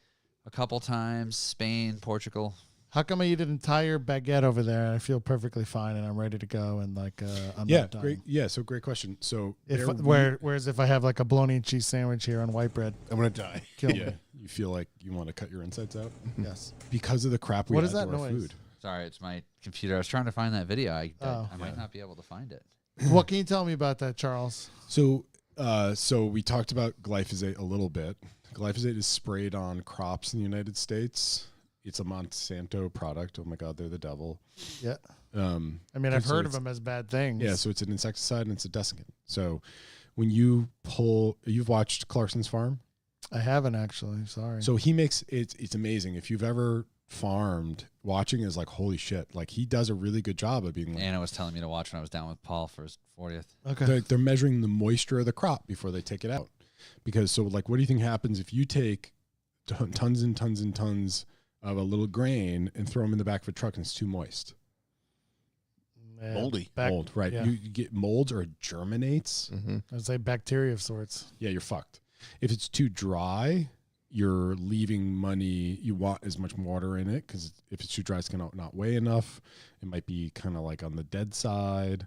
a couple times, Spain, Portugal. How come I eat an entire baguette over there and I feel perfectly fine and I'm ready to go and like I'm Yeah, not done? great. Yeah, so great question. So Whereas if I have like a bologna and cheese sandwich here on white bread, I'm going to die. kill yeah, me. you feel like you want to cut your insides out Yes. because of the crap we What add is that to our noise? food. Sorry, it's my computer. I was trying to find that video. I might Yeah. not be able to find it. What can you tell me about that, Charles? So, so we talked about glyphosate a little bit. Glyphosate is sprayed on crops in the United States. It's a Monsanto product. Oh my God, they're the devil. Yeah. I mean, I've heard of them as bad things. Yeah, so it's an insecticide and it's a desiccant. So when you've watched Clarkson's Farm? I haven't actually. Sorry. So he makes it's amazing. If you've ever farmed, watching is like, holy shit. Like he does a really good job of being like, Anna was telling me to watch when I was down with Paul for his 40th. Okay. they're measuring the moisture of the crop before they take it out. Because so like, what do you think happens if you take tons and tons and tons of a little grain and throw them in the back of a truck and it's too moist? Yeah, Moldy. Mold, right? Yeah. You get molds or it germinates. Mm-hmm. I'd say bacteria of sorts. Yeah, you're fucked. If it's too dry, you're leaving money. You want as much water in it because if it's too dry, it's gonna not weigh enough. It might be kind of like on the dead side.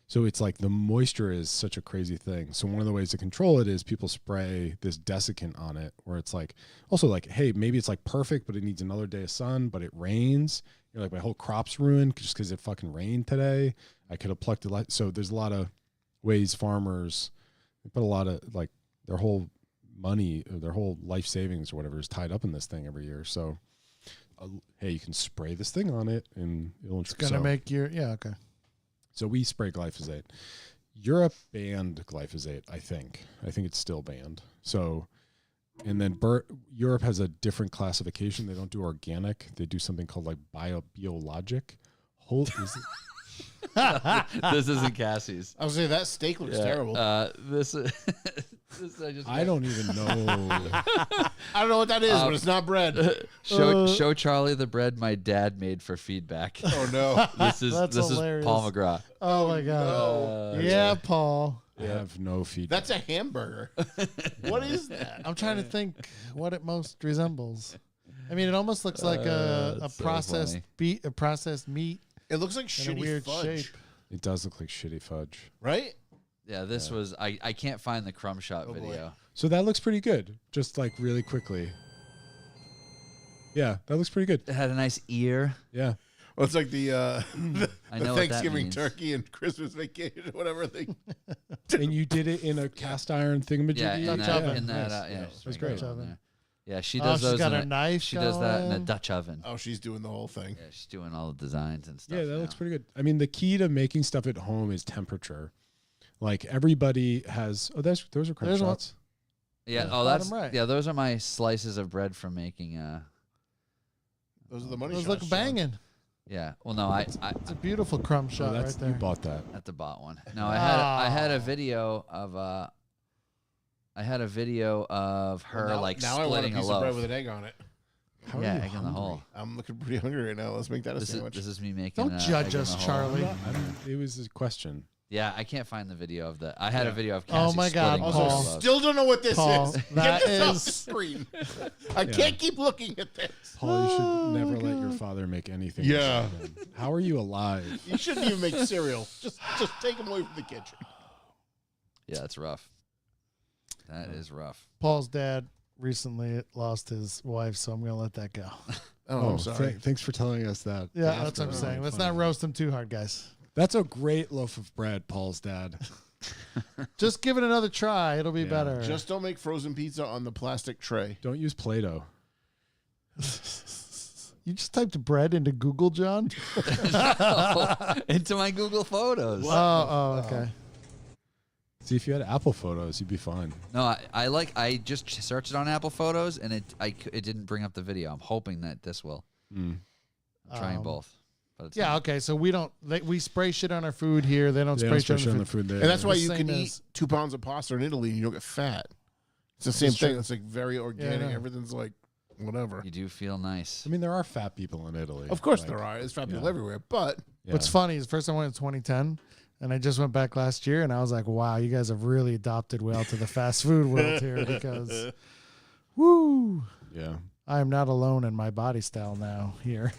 So it's like the moisture is such a crazy thing. So one of the ways to control it is people spray this desiccant on it, where it's like also like, hey, maybe it's like perfect, but it needs another day of sun, but it rains. You're like, my whole crop's ruined just because it fucking rained today. I could have plucked it. So there's a lot of ways farmers put a lot of like their whole money, or their whole life savings or whatever is tied up in this thing every year. So, hey, you can spray this thing on it and It's going to make your, yeah, okay. So we spray glyphosate. Europe banned glyphosate, I think. I think it's still banned. So, and then Europe has a different classification. They don't do organic. They do something called like biologic. This isn't Cassie's. I was saying that steak looks terrible. This I don't even know. I don't know what that is, but it's not bread. show Charlie the bread my dad made for feedback. Oh no. This is hilarious. Paul McGraw. Oh my God. Yeah, Paul. I have no feedback. That's a hamburger. What is that? I'm trying to think what it most resembles. I mean, it almost looks like a that's so processed funny. processed meat It looks like in shitty a weird fudge, shape. It does look like shitty fudge. right? Yeah, this was I can't find the crumb shot video. So that looks pretty good. Just like really quickly. Yeah, that looks pretty good. It had a nice ear. Yeah. Well, it's like the I know what that Thanksgiving means. turkey and Christmas vacation or whatever thing. And you did it in a cast iron thingamajiggy? Yeah, in Dutch that, oven. in that Nice. yeah, That's just great. right Dutch on oven. there. Yeah, she Oh, does she's those. got in her knife She does that in a going. Dutch oven. Oh, she's doing the whole thing. Yeah, she's doing all the designs and stuff. Yeah, that looks now. pretty good. I mean, the key to making stuff at home is temperature. Like everybody has. Oh, those are crunch There's one. shots. Yeah. Yeah, Oh, that's bottom right. yeah. Those are my slices of bread from making. Those are the money Those shots. look banging. Yeah. Well, no, I It's a beautiful crumb shot that's right there. you bought that. at the bot one. No, I had a video of her Well, like now I want a splitting a piece of bread loaf. with an egg on it. How are Yeah, you egg in the hole. I'm looking pretty hungry right now. Let's make that a sandwich. This is me making. Don't judge egg in us, the hole. Charlie. It was a question. Yeah, I can't find the video of I had a Yeah. video of Oh Cassie my God, splitting Also, a Paul. loaf. still don't know what this Paul, is. that Get this off is- the screen. I can't keep looking at this. Paul, you should never let your father make anything. Yeah. again. How are you alive? You shouldn't even make cereal. Just take them away from the kitchen. Yeah, it's rough. That is rough. Paul's dad recently lost his wife, so I'm going to let that go. Oh, I'm sorry. Thanks for telling us that. Yeah, after. that's what I'm saying. Let's not roast him too hard, guys. That's a great loaf of bread, Paul's dad. Just give it another try. It'll be better. Just don't make frozen pizza on the plastic tray. Don't use Play-Doh. You just typed bread into Google, John? Into my Google Photos. Oh, okay. See, if you had Apple Photos, you'd be fine. No, I just searched it on Apple Photos and it didn't bring up the video. I'm hoping that this will. I'm trying both. But it's Yeah, not. okay. So we spray shit on our food here. They don't spray shit on the food. there. And that's why The you same can as- eat 2 pounds of pasta in Italy and you don't get fat. It's the same That's thing. true. It's like very organic. I know. Everything's like whatever. You do feel nice. I mean, there are fat people in Italy. Of course Like, there are. There's fat people yeah. everywhere. But yeah. What's funny is first I went in 2010, and I just went back last year, and I was like, wow, you guys have really adopted well to the fast food world here because, woo, Yeah. I am not alone in my body style now here.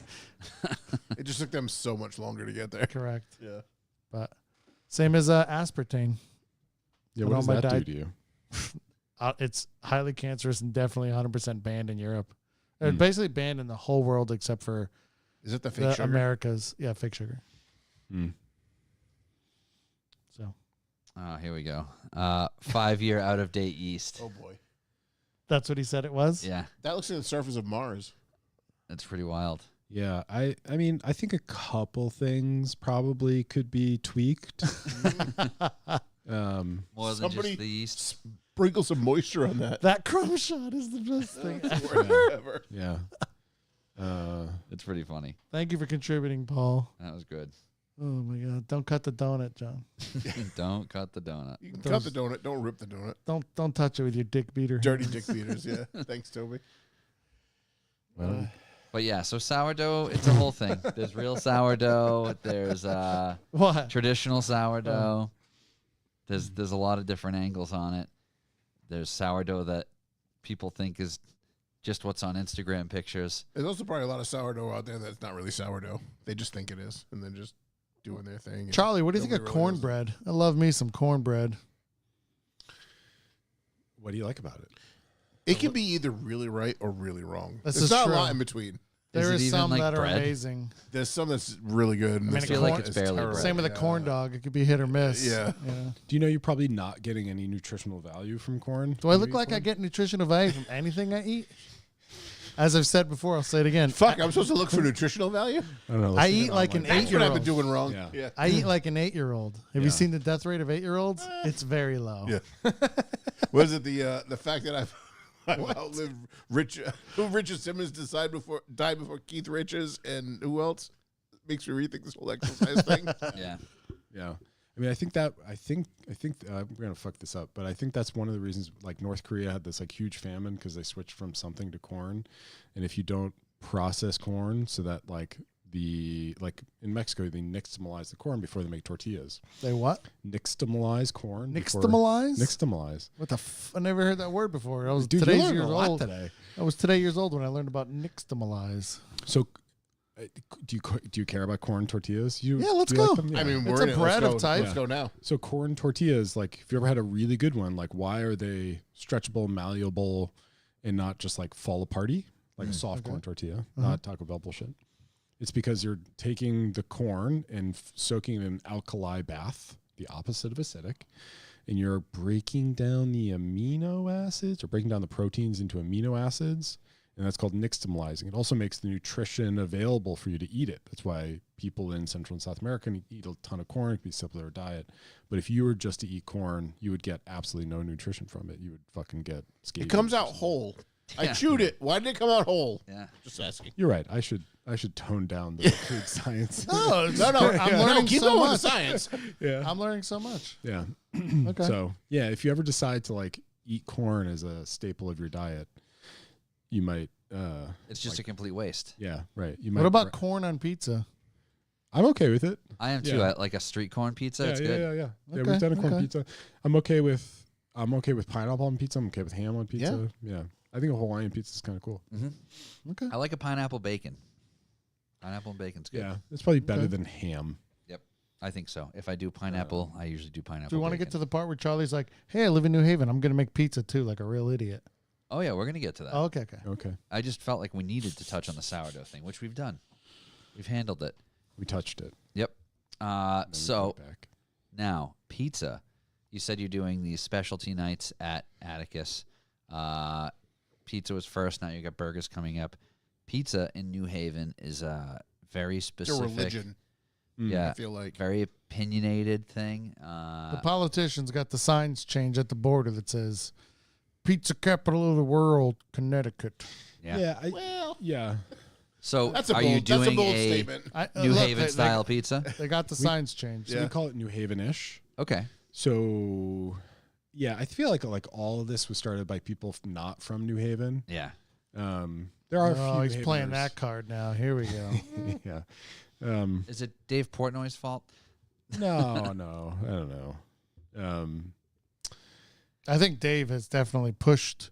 it just took them so much longer to get there. Correct. Yeah. But same as aspartame. Yeah, Put what on does my that do diet. to you? It's highly cancerous and definitely 100% banned in Europe. It's basically banned in the whole world except for Is it the fake the sugar? Americas. Yeah, fake sugar. Mm. So Oh, here we go. 5-year out of date yeast. Oh boy. that's what he said it was? Yeah, That looks like the surface of Mars. that's pretty wild. Yeah, I mean, I think a couple things probably could be tweaked. More than Somebody- just the yeast. Sprinkle some moisture on that. That crumb shot is the best thing That's ever. the worst ever. Yeah. It's pretty funny. Thank you for contributing, Paul. That was good. Oh my God! Don't cut the donut, John. Don't cut the donut. You can cut the donut. Don't rip the donut. Don't touch it with your dick beater. Dirty dick beaters. Yeah. Thanks, Toby. Well, But yeah, so sourdough, it's a whole thing. There's real sourdough. There's What? traditional sourdough. There's a lot of different angles on it. There's sourdough that people think is just what's on Instagram pictures. There's also probably a lot of sourdough out there that's not really sourdough. They just think it is, and then just doing their thing. and Charlie, what do you think of nobody really knows. cornbread? I love me some cornbread. what do you like about it? It can be either really right or really wrong. This There's is not true. a lot in between. There it is even some like that are bread? amazing. There's some that's really good. And I mean, there's I some feel like that's it's barely terrible. bread. Same with a Yeah. corn dog. It could be hit or miss. Yeah. Do you know you're probably not getting any nutritional value from corn? Do I look like I get nutritional value from anything I eat? As I've said before, I'll say it again. Fuck, I'm supposed to look for nutritional value? I don't know. I let's eat get like online. an That's what I've been 8-year-old. doing wrong. Yeah. I eat like an 8-year-old. Have you Yeah. seen the death rate of 8-year-olds? It's very low. Yeah. Was it the fact that I've outlived Richard Simmons died before Keith Richards, and who else? Makes me rethink this whole exercise thing. Yeah. Yeah. I mean, I think I'm gonna fuck this up, but I think that's one of the reasons. Like North Korea had this like huge famine because they switched from something to corn, and if you don't process corn, so that like in Mexico they nixtamalize the corn before they make tortillas. They what? Nixtamalize corn. before- Nixtamalize? Nixtamalize. What the I never heard that word before. I was Dude, you today's learned years a lot old. today. I was today years old when I learned about nixtamalize. So, do you care about corn tortillas? Yeah, let's do you go. them? I mean, It's we're a in it. bread Let's of go. type. Let's go now. So corn tortillas, like if you ever had a really good one, like why are they stretchable, malleable, and not just like fall aparty like a soft corn tortilla, not Taco Bell bullshit? It's because you're taking the corn and soaking it in an alkali bath, the opposite of acidic, and you're breaking down the amino acids or breaking down the proteins into amino acids. And that's called nixtamalizing. It also makes the nutrition available for you to eat it. That's why people in Central and South America eat a ton of corn. It could be a simpler diet. But if you were just to eat corn, you would get absolutely no nutrition from it. You would fucking get scabies. It comes out whole. I chewed it. Why did it come out whole? Yeah. Just asking. You're right. I should tone down the food science. No, I'm learning keep so going much. with the science. Yeah. I'm learning so much. Yeah. Okay. So yeah, if you ever decide to like eat corn as a staple of your diet, you might. It's just a complete waste. Yeah. Right. You What might. about corn on pizza? I'm okay with it. I am too. Yeah. Like a street corn pizza. Yeah. It's Yeah. good. Yeah. Okay, We've done a corn okay. pizza. I'm okay with pineapple on pizza. I'm okay with ham on pizza. Yeah. I think a Hawaiian pizza is kind of cool. Okay. I like a pineapple bacon. Pineapple and bacon's good. Yeah. It's probably better Okay. than ham. Yep. I think so. If I do pineapple, I usually do pineapple. Do we want to bacon. get to the part where Charlie's like, "Hey, I live in New Haven. I'm gonna make pizza too, like a real idiot." Oh yeah, we're gonna get to that. Oh, okay. Okay. I just felt like we needed to touch on the sourdough thing, which we've done. We've handled it. We touched it. Yep. Then we So put it back. now pizza. You said you're doing these specialty nights at Atticus. Pizza was first. Now you got burgers coming up. Pizza in New Haven is a very It's a specific, religion. yeah, I feel like. very opinionated thing. The politicians got the signs changed at the border that says "Pizza Capital of the World, Connecticut." yeah. Yeah. So That's a are bold, you doing that's a bold a statement. New Look, Haven style pizza? They got the signs changed. So Yeah. we call it New Haven-ish. Okay. So, yeah, I feel like all of this was started by people not from New Haven. Yeah. There are a few. Oh, he's playing Haveners. that card now. Here we go. Yeah. Is it Dave Portnoy's fault? No, I don't know. I think Dave has definitely pushed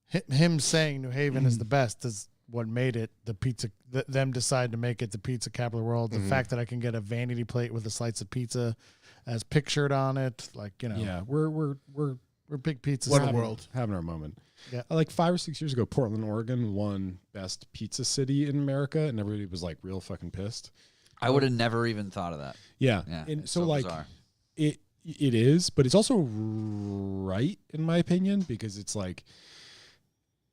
him saying New Haven is the best is what made it the pizza. Them decide to make it the pizza capital of the world. The fact that I can get a vanity plate with a slice of pizza as pictured on it, like Yeah, we're big pizza. What a savvy. world. having our moment. Yeah. Like 5 or 6 years ago, Portland, Oregon won best pizza city in America, and everybody was like real fucking pissed. I would have never even thought of that. Yeah. Yeah. And it's so like bizarre. it is, but it's also right in my opinion, because it's like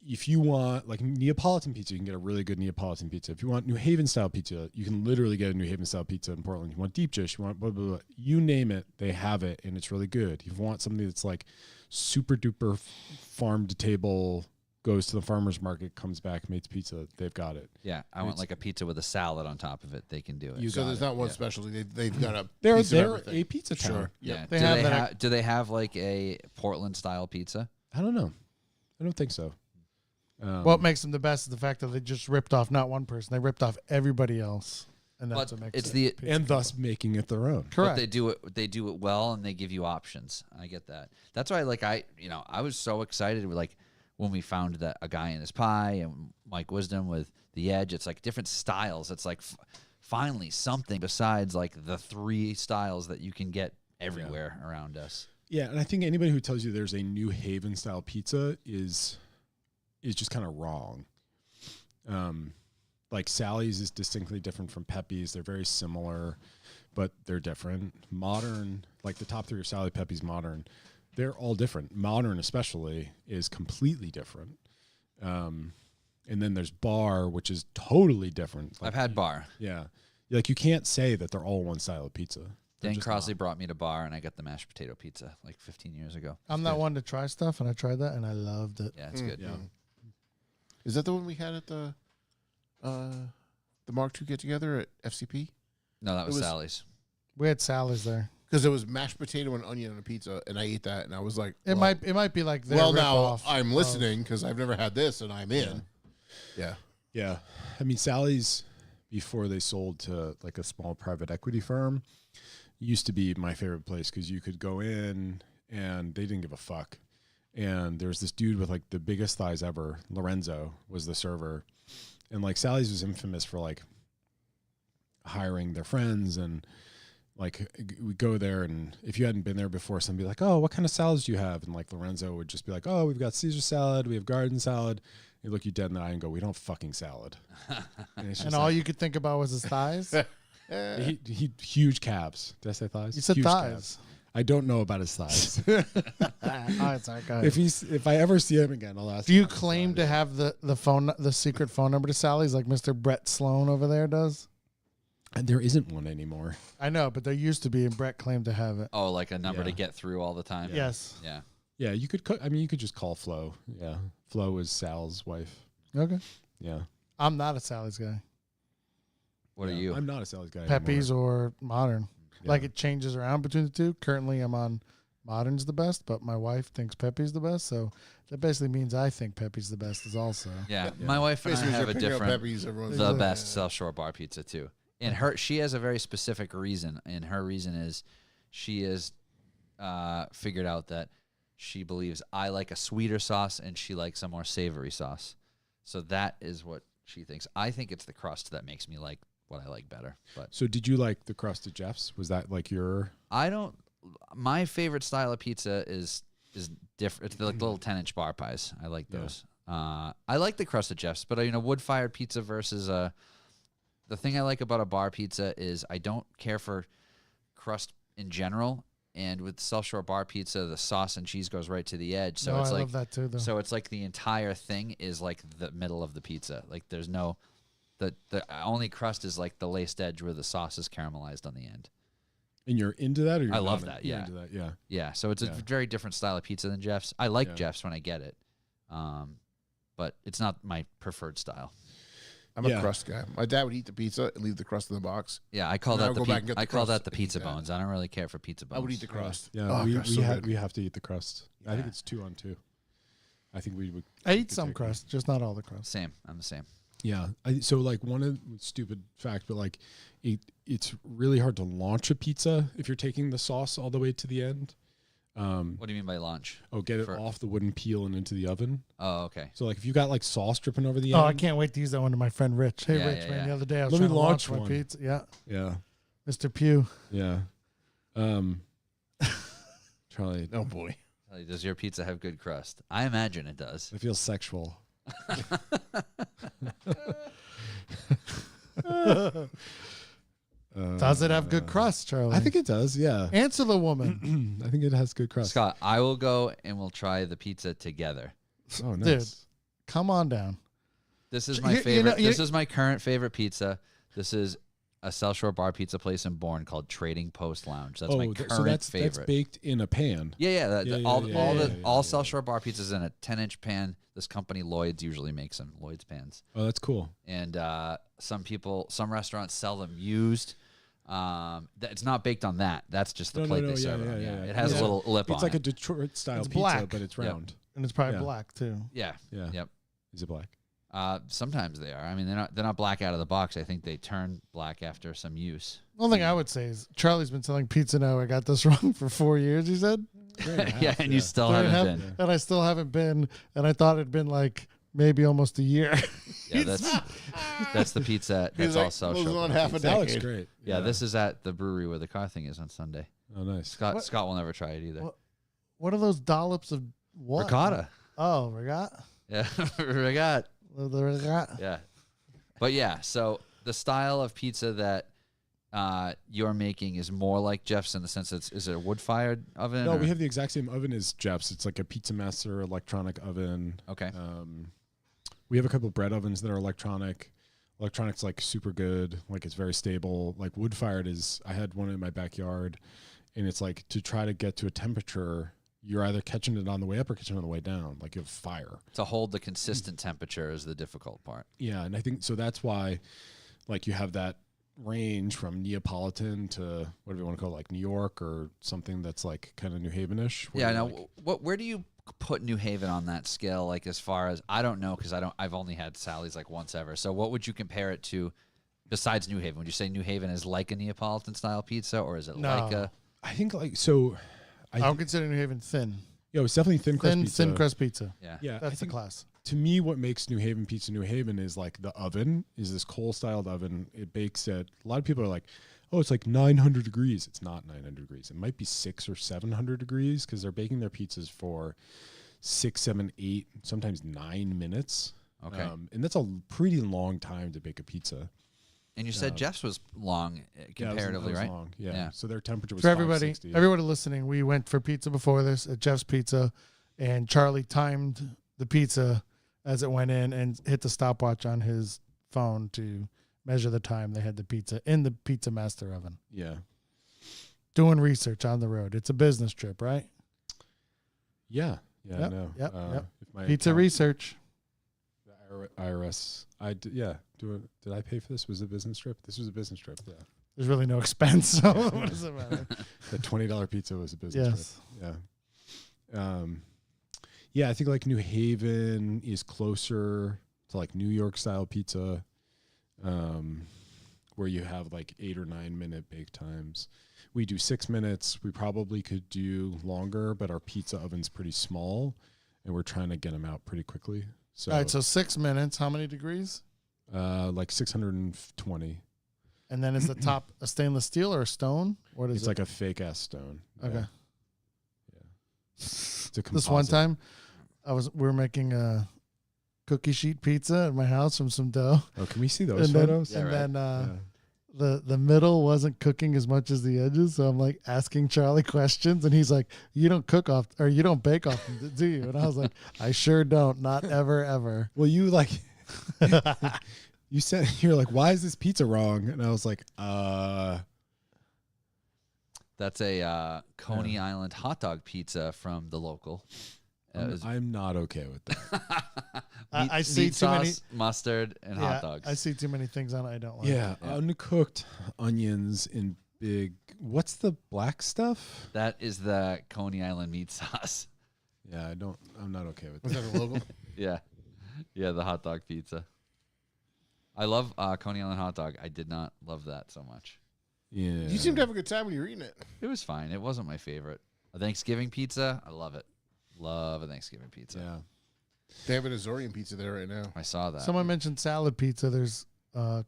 if you want like Neapolitan pizza, you can get a really good Neapolitan pizza. If you want New Haven style pizza, you can literally get a New Haven style pizza in Portland. You want deep dish, you want blah, blah, blah. You name it, they have it, and it's really good. If you want something that's like super duper farm to table, goes to the farmer's market, comes back, makes pizza, they've got it. Yeah, I want like a pizza with a salad on top of it. They can do it. You So got there's it. not one specialty. They've got a They're piece of they're everything. a pizza town. Sure. Yeah. They have that- Do they have like a Portland style pizza? I don't know. I don't think so. What makes them the best is the fact that they just ripped off not one person, they ripped off everybody else, and that's But what makes it's it the- pizza. and thus making it their own. But correct. they do it well, and they give you options. I get that. That's why I was so excited with like when we found that a guy in his pie and Mike Wisdom with the edge. It's like different styles. It's like finally something besides like the 3 styles that you can get everywhere around us. Yeah, and I think anybody who tells you there's a New Haven style pizza is just kind of wrong. Like Sally's is distinctly different from Pepe's. They're very similar, but they're different. Modern, like the top 3 are Sally, Pepe's, Modern. They're all different. Modern, especially, is completely different. And then there's Bar, which is totally different. Like, I've had Bar. yeah, like you can't say that they're all one style of pizza. They're Dan just Crossley not. brought me to Bar, and I got the mashed potato pizza like 15 years ago. I'm not one to try stuff, and I tried that, and I loved it. Yeah, it's good. Yeah. Is that the one we had at the Mark II get together at FCP? No, that was It was- Sally's. We had Sally's there. Because it was mashed potato and onion on a pizza, and I ate that, and I was like, It well, might be like their Well, now ripoff I'm of- listening because I've never had this, and I'm in. Yeah. Yeah. I mean, Sally's, before they sold to like a small private equity firm, used to be my favorite place because you could go in and they didn't give a fuck. And there was this dude with like the biggest thighs ever. Lorenzo was the server. And like Sally's was infamous for like hiring their friends, and like we go there, and if you hadn't been there before, somebody would be like, oh, what kind of salads do you have? And like Lorenzo would just be like, oh, we've got Caesar salad, we have garden salad. He'd look you dead in the eye and go, we don't fucking salad. And, it's just and all you could think about was his thighs. he huge calves. Did I say thighs? You said Huge thighs. calves. I don't know about his thighs. All right, sorry, go ahead. If I ever see him again, I'll ask. Do you him about his claim to thighs. have the secret phone number to Sally's like Mr. Brett Sloan over there does? And there isn't one anymore. I know, but there used to be, and Brett claimed to have it. Oh, like a number to Yeah. get through all the time. Yes. Yeah. Yeah, you could. You could just call Flo. Yeah, Flo is Sal's wife. Okay. Yeah. I'm not a Sally's guy. What are Yeah, you? I'm not a Sally's guy. Pepe's anymore. or Modern. Yeah. Like it changes around between the two. Currently, I'm on Modern's the best, but my wife thinks Pepe's the best. So that basically means I think Pepe's the best is also. Yeah. My wife and I Basically, have you're a picking up different, Pepe's, everyone's the like, best South Shore bar pizza too. And she has a very specific reason, and her reason is she has figured out that she believes I like a sweeter sauce and she likes a more savory sauce. So that is what she thinks. I think it's the crust that makes me like what I like better. But So did you like the crust at Jeff's? Was that like your? I don't. My favorite style of pizza is different. It's the little 10-inch bar pies. I like those. I like the crust at Jeff's, but wood-fired pizza versus the thing I like about a bar pizza is I don't care for crust in general. And with South Shore bar pizza, the sauce and cheese goes right to the edge. So it's I like love that too, though. So it's like the entire thing is like the middle of the pizza. Like there's no the only crust is like the laced edge where the sauce is caramelized on the end. And you're into that, or you're I love not? that. You're Yeah, into that, yeah. yeah. So it's a very different style of pizza than Jeff's. I like Jeff's when I get it, but it's not my preferred style. I'm a crust guy. My dad would eat the pizza and leave the crust in the box. Yeah, I call And I that would go back and get the I call crust that the and eat pizza that. bones. I don't really care for pizza bones. I would eat the crust. Yeah, Oh, gosh, so good. we have to eat the crust. I think Yeah. it's 2 on 2. I think we would. I eat some crust, just not all the crust. Same. I'm the same. Yeah. So like one of the stupid fact, but like it's really hard to launch a pizza if you're taking the sauce all the way to the end. What do you mean by launch? Oh, get it off the wooden peel and into the oven. Oh, okay. So like if you got like sauce dripping over the Oh, end. I can't wait to use that one to my friend Rich. Hey, Yeah, Rich, yeah, man, yeah. the other day I was Let me trying to launch launch my one. pizza. Yeah, Yeah. Mr. Pugh. Yeah. Charlie, Oh boy. Does your pizza have good crust? I imagine it does. I feel sexual. Does it have good crust, Charlie? I think it does. Yeah. Answer the woman. I think it has good crust. Scott, I will go and we'll try the pizza together. Oh, nice. Dude. Come on down. This is my You know- favorite. you- This is my current favorite pizza. This is a South Shore bar pizza place in Bourne called Trading Post Lounge. That's my current so that's favorite. baked in a pan. Yeah. Yeah, All South Shore bar pizzas in a 10-inch pan. This company Lloyd's usually makes them. Lloyd's pans. Oh, that's cool. And some restaurants sell them used. It's not baked on that. That's just the No, plate no, they serve it yeah, on. yeah. It has a little lip on It's like it. a Detroit style It's pizza, black. but it's Yep. round. And it's probably Yeah. black, too. Yeah. Yeah. Yep. Is it black? Sometimes they are. I mean, they're not black out of the box. I think they turn black after some use. One thing I would say is Charlie's been selling pizza now. I got this wrong for 4 years, he said. Yeah, and you still Three and a haven't half, been. And I still haven't been. And I thought it'd been like maybe almost a year. Yeah, that's the pizza. That's He's like, all South closing Shore. on bar half a pizza. That looks decade. great. Yeah, this is at the brewery where the car thing is on Sunday. Oh, nice. Scott will never try it either. What are those dollops of what? Ricotta. Oh, regatta? Yeah, regat. The regatta? Yeah, but yeah. So the style of pizza that you're making is more like Jeff's in the sense that is it a wood-fired oven? No, or- we have the exact same oven as Jeff's. It's like a Pizza Master electronic oven. Okay. We have a couple of bread ovens that are electronic. Electronic's like super good. Like it's very stable. Like wood fired is, I had one in my backyard, and it's like to try to get to a temperature, you're either catching it on the way up or catching it on the way down. Like you have fire. To hold the consistent temperature is the difficult part. Yeah, and I think so. That's why, like, you have that range from Neapolitan to whatever you want to call it, like New York or something that's like kind of New Haven-ish. where Yeah. you're Now, like- where do you put New Haven on that scale? Like as far as I don't know because I've only had Sally's like once ever. So what would you compare it to besides New Haven? Would you say New Haven is like a Neapolitan style pizza or is it No. like a? I think like so. I would consider New Haven thin. It's definitely thin crust pizza. Thin crust pizza. Yeah. Yeah, I That's the think class. to me, what makes New Haven pizza New Haven is like the oven is this coal-styled oven. It bakes at a lot of people are like, oh, it's like 900 degrees. It's not 900 degrees. It might be 600 or 700 degrees because they're baking their pizzas for 6, 7, 8, sometimes 9 minutes. Okay. And that's a pretty long time to bake a pizza. And you said Jeff's was long comparatively, it was right? long. Yeah. Yeah. So their temperature was For everybody 560. listening, we went for pizza before this at Jeff's Pizza, and Charlie timed the pizza as it went in and hit the stopwatch on his phone to measure the time they had the pizza in the Pizza Master oven. Yeah. Doing research on the road. It's a business trip, right? Yeah. Yeah, Yep, I know. yep. If my Pizza account- research. The IRS. Did I pay for this? Was it a business trip? This was a business trip. Yeah. There's really no expense, so what does it matter? The $20 pizza was a business Yes. trip. Yeah. Yeah, I think like New Haven is closer to like New York style pizza, where you have like 8 or 9 minute bake times. We do 6 minutes. We probably could do longer, but our pizza oven's pretty small, and we're trying to get them out pretty quickly. So, All right, so 6 minutes. How many degrees? like 620. And then is the top a stainless steel or a stone? What is It's it? like a fake ass stone. Okay. Yeah. It's a This one composite. time, we were making a cookie sheet pizza at my house from some dough, Oh, can we see those and then photos? Yeah, right. the middle wasn't cooking as much as the edges. So I'm like asking Charlie questions, and he's like, "You don't cook off, or you don't bake off, do you?" And I was like, "I sure don't, not ever, ever." Well, you like, you said, you're like, why is this pizza wrong? And I was like, That's a Coney Island hot dog pizza from the local. I'm not okay with that. I see meat too many sauce, mustard, and hot dogs. I see too many things on it I don't like. Yeah, uncooked onions in big. What's the black stuff? That is the Coney Island meat sauce. Yeah, I'm not okay with Was that. that the logo? Yeah, the hot dog pizza. I love Coney Island hot dog. I did not love that so much. Yeah, You seem to have a good time when you're eating it. It was fine. It wasn't my favorite. A Thanksgiving pizza, I love it. Love a Thanksgiving pizza. Yeah, They have an Azorian pizza there right now. I saw that. Someone mentioned salad pizza. There's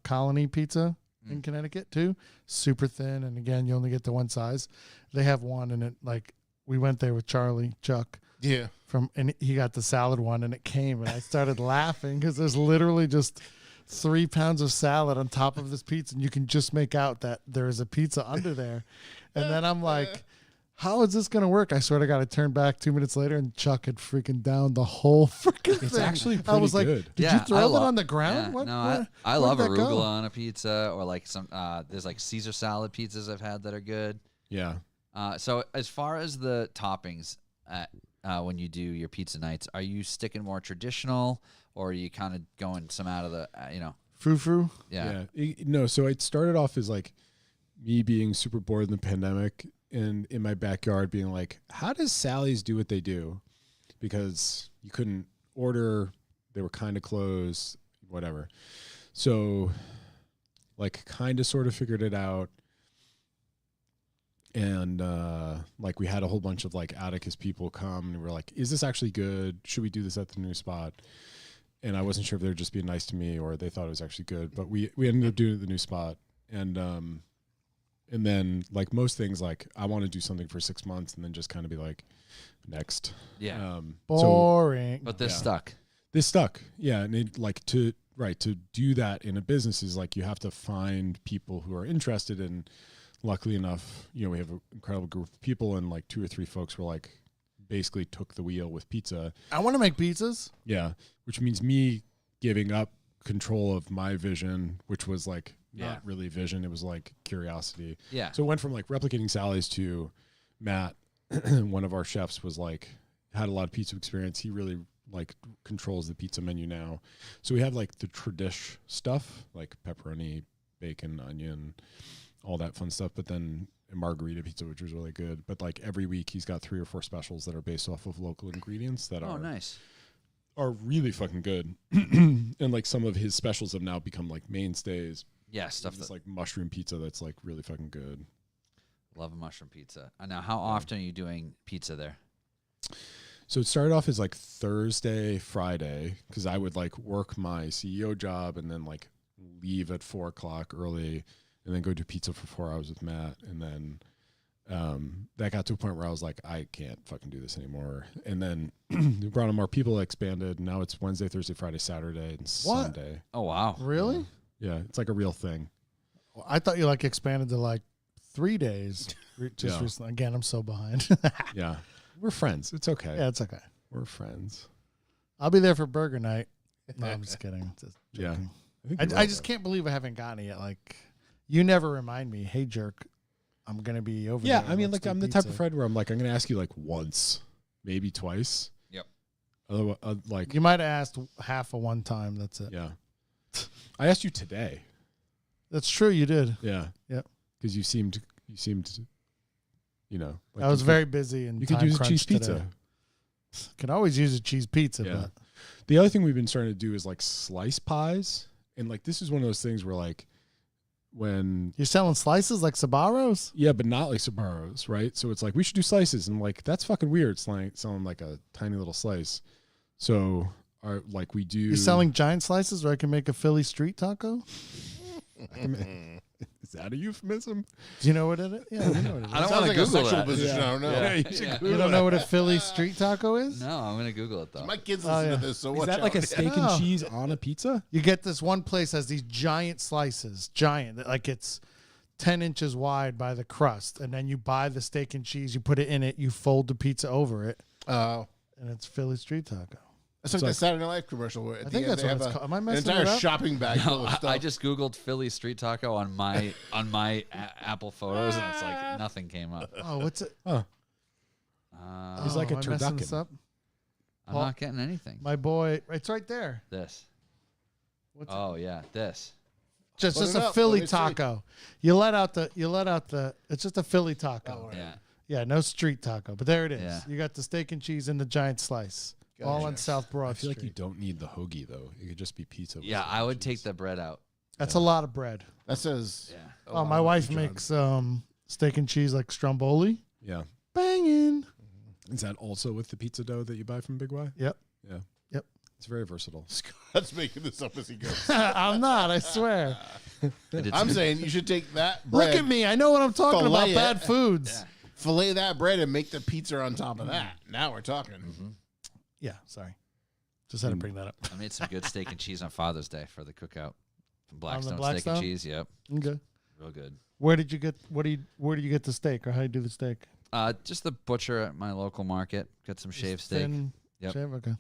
Colony Pizza in Connecticut too. Super thin, and again, you only get the one size. They have one, and it like we went there with Chuck Yeah. and he got the salad one, and it came, and I started laughing because there's literally just 3 pounds of salad on top of this pizza, and you can just make out that there is a pizza under there. And then I'm like, how is this going to work? I sort of got to turn back 2 minutes later, and Chuck had freaking downed the whole freaking thing. it's actually I pretty was like, good. did you throw that on the ground? Yeah, What, no, what- I where'd love that go? arugula on a pizza, or like some. There's like Caesar salad pizzas I've had that are good. Yeah, So as far as the toppings, when you do your pizza nights, are you sticking more traditional, or are you kind of going some out of the, Frou-frou? yeah. No, so it started off as like me being super bored in the pandemic and in my backyard being like, how does Sally's do what they do? Because you couldn't order, they were kind of closed, whatever. So like kind of sort of figured it out. And like we had a whole bunch of like Atticus people come, and we were like, is this actually good? Should we do this at the new spot? And I wasn't sure if they were just being nice to me or they thought it was actually good, but we ended up doing it at the new spot. And then like most things, like I want to do something for 6 months and then just kind of be like, next. Yeah. So Boring. But this Yeah. stuck. this stuck. Yeah. And it like to do that in a business is like, you have to find people who are interested. And luckily enough, we have an incredible group of people, and like 2 or 3 folks were like, basically took the wheel with pizza. I want to make pizzas. Yeah, which means me giving up control of my vision, which was like not really vision. It was like curiosity. Yeah. So it went from like replicating Sally's to Matt, one of our chefs, was like, had a lot of pizza experience. He really like controls the pizza menu now. So we have like the tradish stuff, like pepperoni, bacon, onion, all that fun stuff. But then a margarita pizza, which was really good. But like every week he's got 3 or 4 specials that are based off of local ingredients that Oh, nice. are really fucking good. And like some of his specials have now become like mainstays. Yeah, stuff It's that like mushroom pizza that's like really fucking good. love a mushroom pizza. Now, how often are you doing pizza there? So it started off as like Thursday, Friday, because I would like work my CEO job and then like leave at 4 o'clock early and then go do pizza for 4 hours with Matt. And then that got to a point where I was like, I can't fucking do this anymore. And then we brought on more people, expanded. Now it's Wednesday, Thursday, Friday, Saturday, and Sunday. Oh, wow. Really? Yeah, it's like a real thing. Well, I thought you like expanded to like 3 days. Just Yeah. recently. Again, I'm so behind. Yeah. We're friends. It's okay. Yeah, it's okay. We're friends. I'll be there for burger night. No, I'm just kidding. Just Yeah. joking. think I just can't believe I haven't gotten it yet. Like, you never remind me, hey, jerk, I'm going to be over Yeah, there. I mean, Let's like do I'm the type of pizza." friend where I'm like, I'm going to ask you like once, maybe twice. Yep. Otherwise, like, You might have asked half a one time. That's it. yeah. I asked you today. That's true. You did. Yeah. Yep. Because you seemed, like I was you very busy and could, you could use a cheese pizza. Today. Can always use a cheese pizza, Yeah. but The other thing we've been starting to do is like slice pies. And like, this is one of those things where like when, you're selling slices like Sabaros? yeah, but not like Sabaros, right? So it's like, we should do slices. And I'm like, that's fucking weird. It's like selling like a tiny little slice. So like we do. You're selling giant slices where I can make a Philly street taco? Is that a euphemism? Do you know what it is? Yeah, you know what it is. I don't Sounds want to like a Google sexual that. position. I don't know. Yeah. you should Yeah. Google You don't know that. what a Philly street taco is? No, I'm gonna Google it though. My kids Oh, listen yeah. to this, so Is watch that like out. a steak No. and cheese on a pizza? You get this one place has these giant slices, like it's 10 inches wide by the crust, and then you buy the steak and cheese, you put it in it, you fold the pizza over it, Oh. and it's Philly street taco. That's like the Saturday Night Live commercial. Where at I the think end that's they what have it's called. Am I messing an entire it up? shopping bag full No, of stuff. I just Googled Philly street taco on my Apple photos, and it's like nothing came up. Oh, what's it? Oh, He's like a am I messing turducken. this up? I'm Paul- not getting anything. My boy, it's right there. This. What's Oh yeah, this. Just Put it a up. Let Philly me see. taco. You let out the. It's just a Philly taco. Oh, right. Yeah. Yeah, no street taco, but there it is. Yeah. You got the steak and cheese and the giant slice, all on Gotcha. South Broad I feel like you Street. don't need the hoagie though. It could just be pizza. with Yeah, steak I and would take cheese. the bread out. That's a lot of bread. That says. Yeah. Oh, my wife makes steak and cheese like stromboli. Yeah. Banging. Is that also with the pizza dough that you buy from Big Y? Yep. Yeah. Yep. It's very versatile. Scott's making this up as he goes. I'm not, I swear. I'm saying you should take that bread, Look at me. I know what I'm talking about. Fillet it. Bad foods. Yeah. fillet that bread, and make the pizza on top of that. Now we're talking. Yeah, sorry. Just had to bring that up. I made some good steak and cheese on Father's Day for the cookout. From Blackstone Steak Blackstone? and Cheese. Yep. Okay. Real good. Where did you get where do you get the steak, or how do you do the steak? Just the butcher at my local market. Got some shaved steak. Thin Yep. shave? Okay.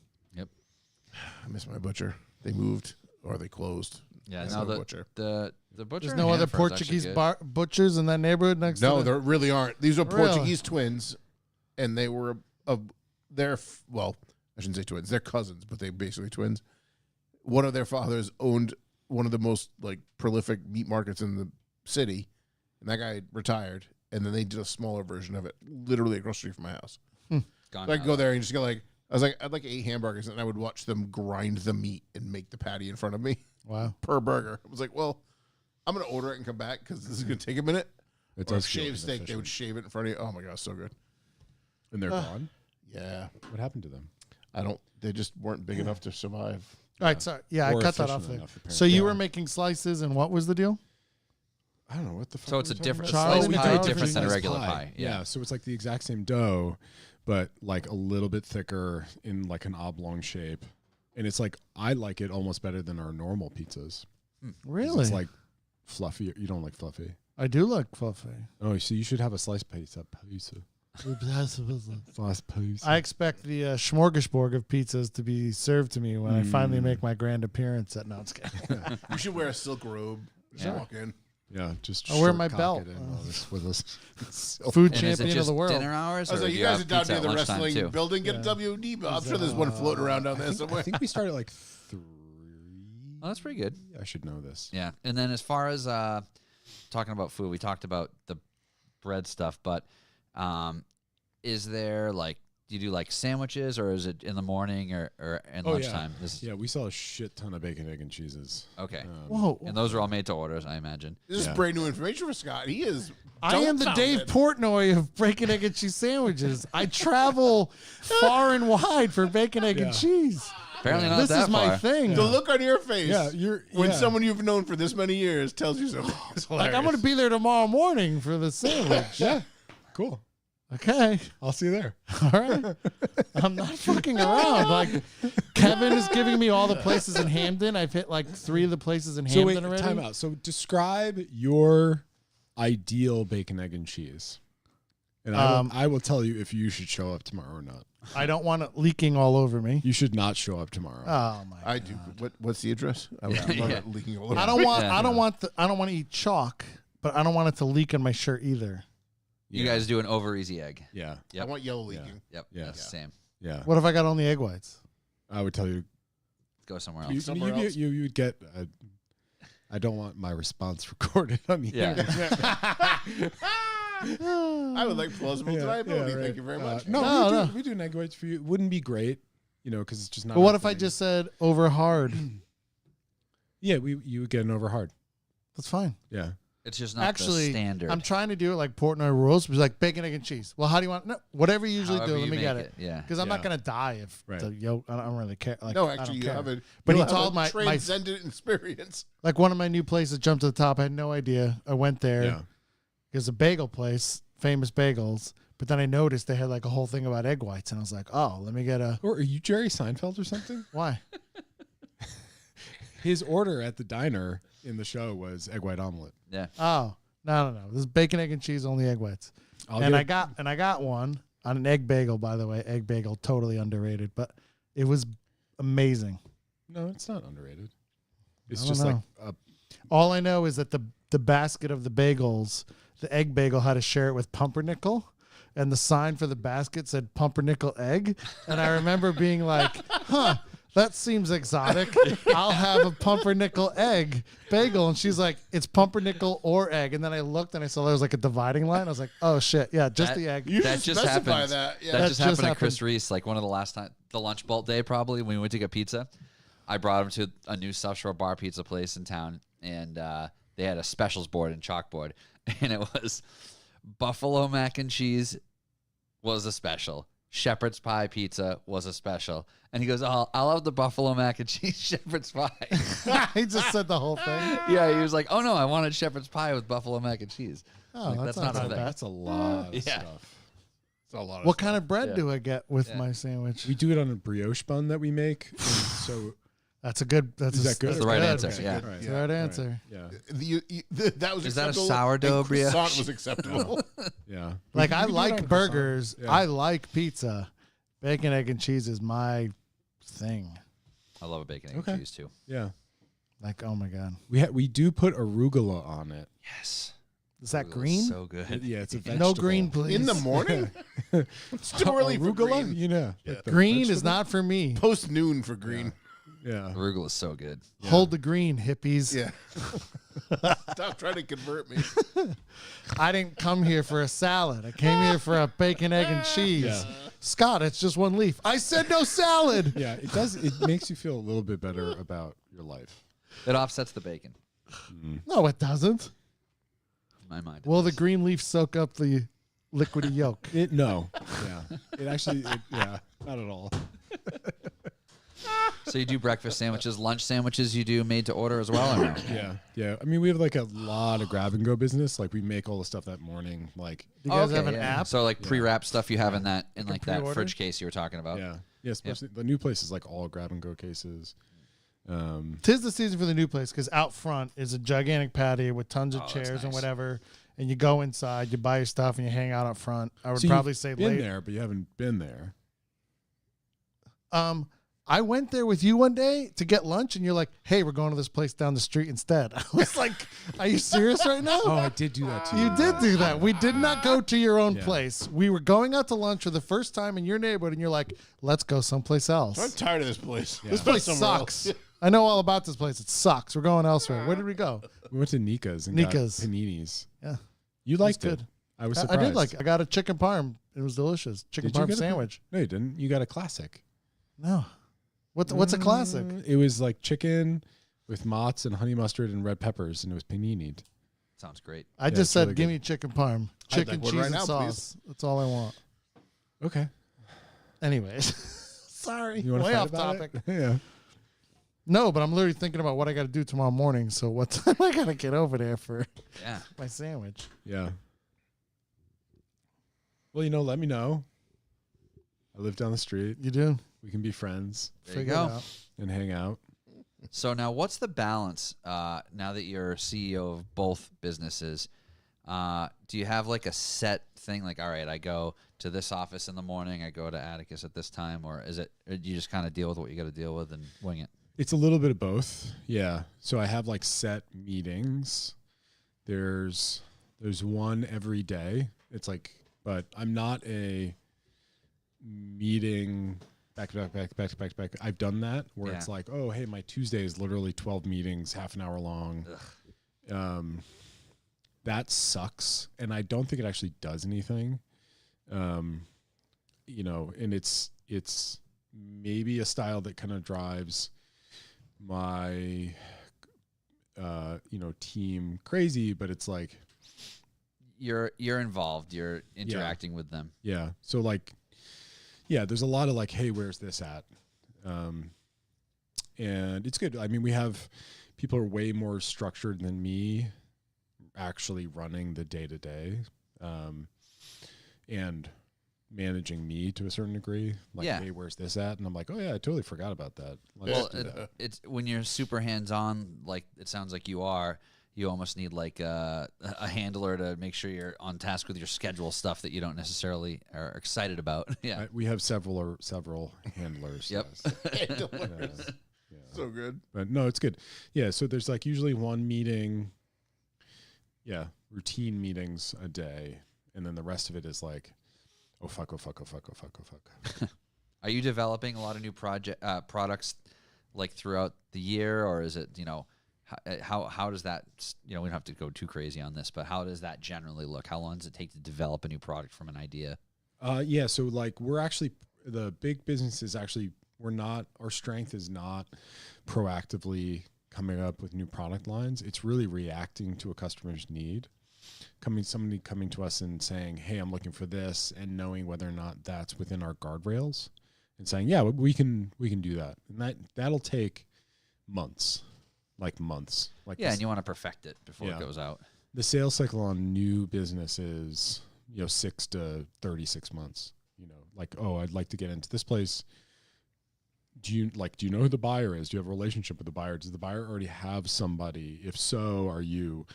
I miss my butcher. They moved or they closed. Yeah, That's no, my the butcher. the butcher. There's in no other Hannaford's actually Portuguese good. butchers in that neighborhood next No, to there really aren't. These are Really? Portuguese twins, and they were well, I shouldn't say twins. They're cousins, but they basically twins. One of their fathers owned one of the most like prolific meat markets in the city, and that guy retired. And then they did a smaller version of it, literally across the street from my house. Gone So I now, could go there and just go like, I was like, I'd like 8 hamburgers, and I would watch them grind the meat and make the patty in front of me Wow. per burger. I was like, well, I'm gonna order it and come back because this is gonna take a minute. It Or does feel shaved steak, they inefficient. would shave it in front of you. Oh my god, so good. And they're gone. Yeah, What happened to them? they just weren't big enough to survive. All right, sorry. Yeah, Or I cut that efficient off there. enough, So apparently. you Yeah. were making slices, and what was the deal? I don't know what the fuck. So it's were a we talking different about? Charlie slice we pie, talked different than a Slice regular pie. pie. Yeah, so it's like the exact same dough, but like a little bit thicker in like an oblong shape. And it's like I like it almost better than our normal pizzas. 'Cause Really? It's like fluffy. You don't like fluffy. I do like fluffy. Oh, so you should have a sliced pizza. Sliced pizza. I expect the smorgasbord of pizzas to be served to me when I finally make my grand appearance at No, it's kidding. You should wear a silk robe. Just walk in. Yeah, just I'll wear short my cock belt. it in all this with us. Food And is it champion of just the world. dinner hours? I was or like, do you guys have are down pizza near at the lunchtime, wrestling too? building. Get a WD. But I'm sure there's one floating around down there I somewhere. think we started like 3. Oh, that's pretty good. I should know this. Yeah. And then as far as talking about food, we talked about the bread stuff, but is there like, do you do like sandwiches, or is it in the morning or in lunchtime? This Yeah, we saw a shit ton of bacon, egg, and cheeses. Okay. Whoa. And those are all made to orders, I imagine. This is Yeah. brand new information for Scott. He is. I am the Dave Portnoy of bacon, egg, and cheese sandwiches. I travel far and wide for bacon, egg, and cheese. Apparently not This that is my far. thing. The look on your face. Yeah, you're when yeah. someone you've known for this many years tells you something. It's Like, I'm hilarious. going to be there tomorrow morning for the sandwich. Yeah, cool. Okay. I'll see you there. All right. I'm not fucking around. Like, Kevin is giving me all the places in Hamden. I've hit like 3 of the places in So Hamden wait, already. time out. So describe your ideal bacon, egg, and cheese. And I will tell you if you should show up tomorrow or not. I don't want it leaking all over me. You should not show up tomorrow. Oh my! I do. What's the address? I would love Yeah. it leaking all over. I don't want. Yeah. I don't want. I don't want to eat chalk, but I don't want it to leak on my shirt either. You guys do an over easy egg. Yeah. I want yellow leaking. Yep. Yeah. That's the same. Yeah. What if I got only egg whites? I would tell you. Go somewhere You, else. Somewhere else. you would get. I don't want my response recorded on the Yeah. internet. I would like plausible deniability. right. Thank you very much. No. we do an egg whites for you. It wouldn't be great, because it's just not. But what our if I thing. just said over hard? Yeah, you would get an over hard. That's fine. Yeah. It's just not Actually, the standard. I'm trying to do it like Portnoy rules. It's like bacon, egg, and cheese. Well, how do you want? No, whatever you usually However do. Let you me get make it. Yeah. Because I'm not gonna die if Right. the yolk. I don't really care. Like, No, I actually, don't you care. have a But he you'll have told a my transcendent experience. like one of my new places jumped to the top. I had no idea. I went there. Yeah. It's a bagel place, famous bagels. But then I noticed they had like a whole thing about egg whites, and I was like, oh, let me get a. Or are you Jerry Seinfeld or something? Why? His order at the diner in the show was egg white omelet. Yeah. Oh, no. This is bacon, egg, and cheese, only egg whites. I got one on an egg bagel, by the way. Egg bagel, totally underrated, but it was amazing. No, it's not underrated. It's I just don't like know. All I know is that the basket of the bagels, the egg bagel had to share it with pumpernickel, and the sign for the basket said pumpernickel egg. And I remember being like, huh, that seems exotic. I'll have a pumpernickel egg bagel. And she's like, it's pumpernickel or egg. And then I looked and I saw there was like a dividing line. I was like, oh shit, yeah, just the egg. You That should just specify happened. that. Yeah. That just happened just to Chris Reese, like one of the last time, the lunch bolt day probably, when we went to get pizza. I brought him to a new South Shore bar pizza place in town, and they had a specials board and chalkboard, and it was buffalo mac and cheese was a special. Shepherd's pie pizza was a special. And he goes, oh, I'll have the buffalo mac and cheese shepherd's pie. He just said the whole thing. Yeah, he was like, oh, no, I wanted shepherd's pie with buffalo mac and cheese. Oh, Like, that's that's not not a so thing. bad. that's a lot of Yeah. stuff. It's a lot of What stuff. kind of bread Yeah. do I get with Yeah. my sandwich? We do it on a brioche bun that we make. And so That's a good. That's Is a, that good? That's the right good. answer. Okay, Yeah. good. That's the right answer. yeah, That was Is that a acceptable, sourdough and croissant brioche? was acceptable. yeah. Like We I do it on like croissant. burgers. Yeah. I like pizza. Bacon, egg, and cheese is my thing. I love a bacon egg Okay. and cheese, too. Yeah. Like, oh my god, We do put arugula on it. Yes. is that Arugula's green? So good. Yeah, it's a No vegetable. green, please. In the morning? It's too early for Arugula? green. You know, like the Green is vegetable? not for me. Post noon for green. Yeah. Arugula is so good. Hold the green, hippies. Yeah. Stop trying to convert me. I didn't come here for a salad. I came here for a bacon, egg, and cheese. Yeah. Scott, it's just one leaf. I said no salad. Yeah, it does. It makes you feel a little bit better about your life. It offsets the bacon, No, it doesn't. in my mind. Will the green leaf soak up the liquidy yolk? No. Yeah. It actually. Yeah. Not at all. So you do breakfast sandwiches, lunch sandwiches you do made to order as well, or no? Yeah. Yeah. I mean, we have like a lot of grab and go business. Like we make all the stuff that morning. Like. Do you guys Okay, have an yeah. app? So like pre-wrap stuff you have in that in can like that pre-order? fridge case you were talking about. Yeah. Yeah. Especially the new place is like all grab and go cases. Tis the season for the new place because out front is a gigantic patio with tons of Oh, that's chairs and nice. whatever. And you go inside, you buy your stuff, and you hang out up front. I would So probably you've say been late. there, but you haven't been there. I went there with you one day to get lunch, and you're like, "Hey, we're going to this place down the street instead." I was like, "Are you serious right now?" Oh, I did do that too. You did do that. We did not go to your own Yeah. place. We were going out to lunch for the first time in your neighborhood, and you're like, "Let's go someplace I'm else." tired of this place. This place sucks. I know all about this place. It sucks. We're going elsewhere. Where did we go? We went to Nika's and Nika's. got paninis. Yeah, You liked good. it. I was I surprised. did like it. I got a chicken parm. It was delicious. Chicken Did you parm get a- sandwich. No, you didn't. You got a classic. No, what's a classic? It was like chicken with mozz and honey mustard and red peppers, and it was panini'd. Sounds great. I it's just said, really "Give good. me chicken parm, I'd chicken, like one cheese, right and now, sauce." That's all I want. Okay. Anyways, sorry, You want to way fight off about topic. it? Yeah. No, but I'm literally thinking about what I got to do tomorrow morning. So what time I got to get over there for Yeah. my sandwich? Yeah. Well, let me know. I live down the street. You do. We can be friends There you Figure it go. out. and hang out. So now what's the balance now that you're CEO of both businesses? Do you have like a set thing like, all right, I go to this office in the morning, I go to Atticus at this time, or do you just kind of deal with what you got to deal with and wing it? It's a little bit of both. Yeah. So I have like set meetings. There's one every day. It's like, but I'm not a meeting back to back. I've done that where it's Yeah. like, oh, hey, my Tuesday is literally 12 meetings, half an hour long. That sucks. And I don't think it actually does anything. And it's maybe a style that kind of drives my team crazy, but it's like you're involved. You're interacting with them. Yeah. So like, yeah, there's a lot of like, hey, where's this at? And it's good. I mean, we have people are way more structured than me actually running the day to day, and managing me to a certain degree. Like, hey, where's this at? And I'm like, oh yeah, I totally forgot about that. It's when you're super hands-on, like it sounds like you are, you almost need like a handler to make sure you're on task with your schedule stuff that you don't necessarily are excited about. Yeah. We have several handlers. Yep. Yes. Handlers. So good. But no, it's good. Yeah. So there's like usually one meeting, routine meetings a day. And then the rest of it is like, oh fuck. Are you developing a lot of new products like throughout the year, or is it, how does that, we don't have to go too crazy on this, but how does that generally look? How long does it take to develop a new product from an idea? So like we're actually, the big business is actually, our strength is not proactively coming up with new product lines. It's really reacting to a customer's need. Somebody coming to us and saying, hey, I'm looking for this, and knowing whether or not that's within our guardrails and saying, yeah, we can do that. And that'll take months. And you want to perfect it before it goes out. The sales cycle on new business is, 6 to 36 months, like, oh, I'd like to get into this place. Do you know who the buyer is? Do you have a relationship with the buyer? Does the buyer already have somebody? If so, are you,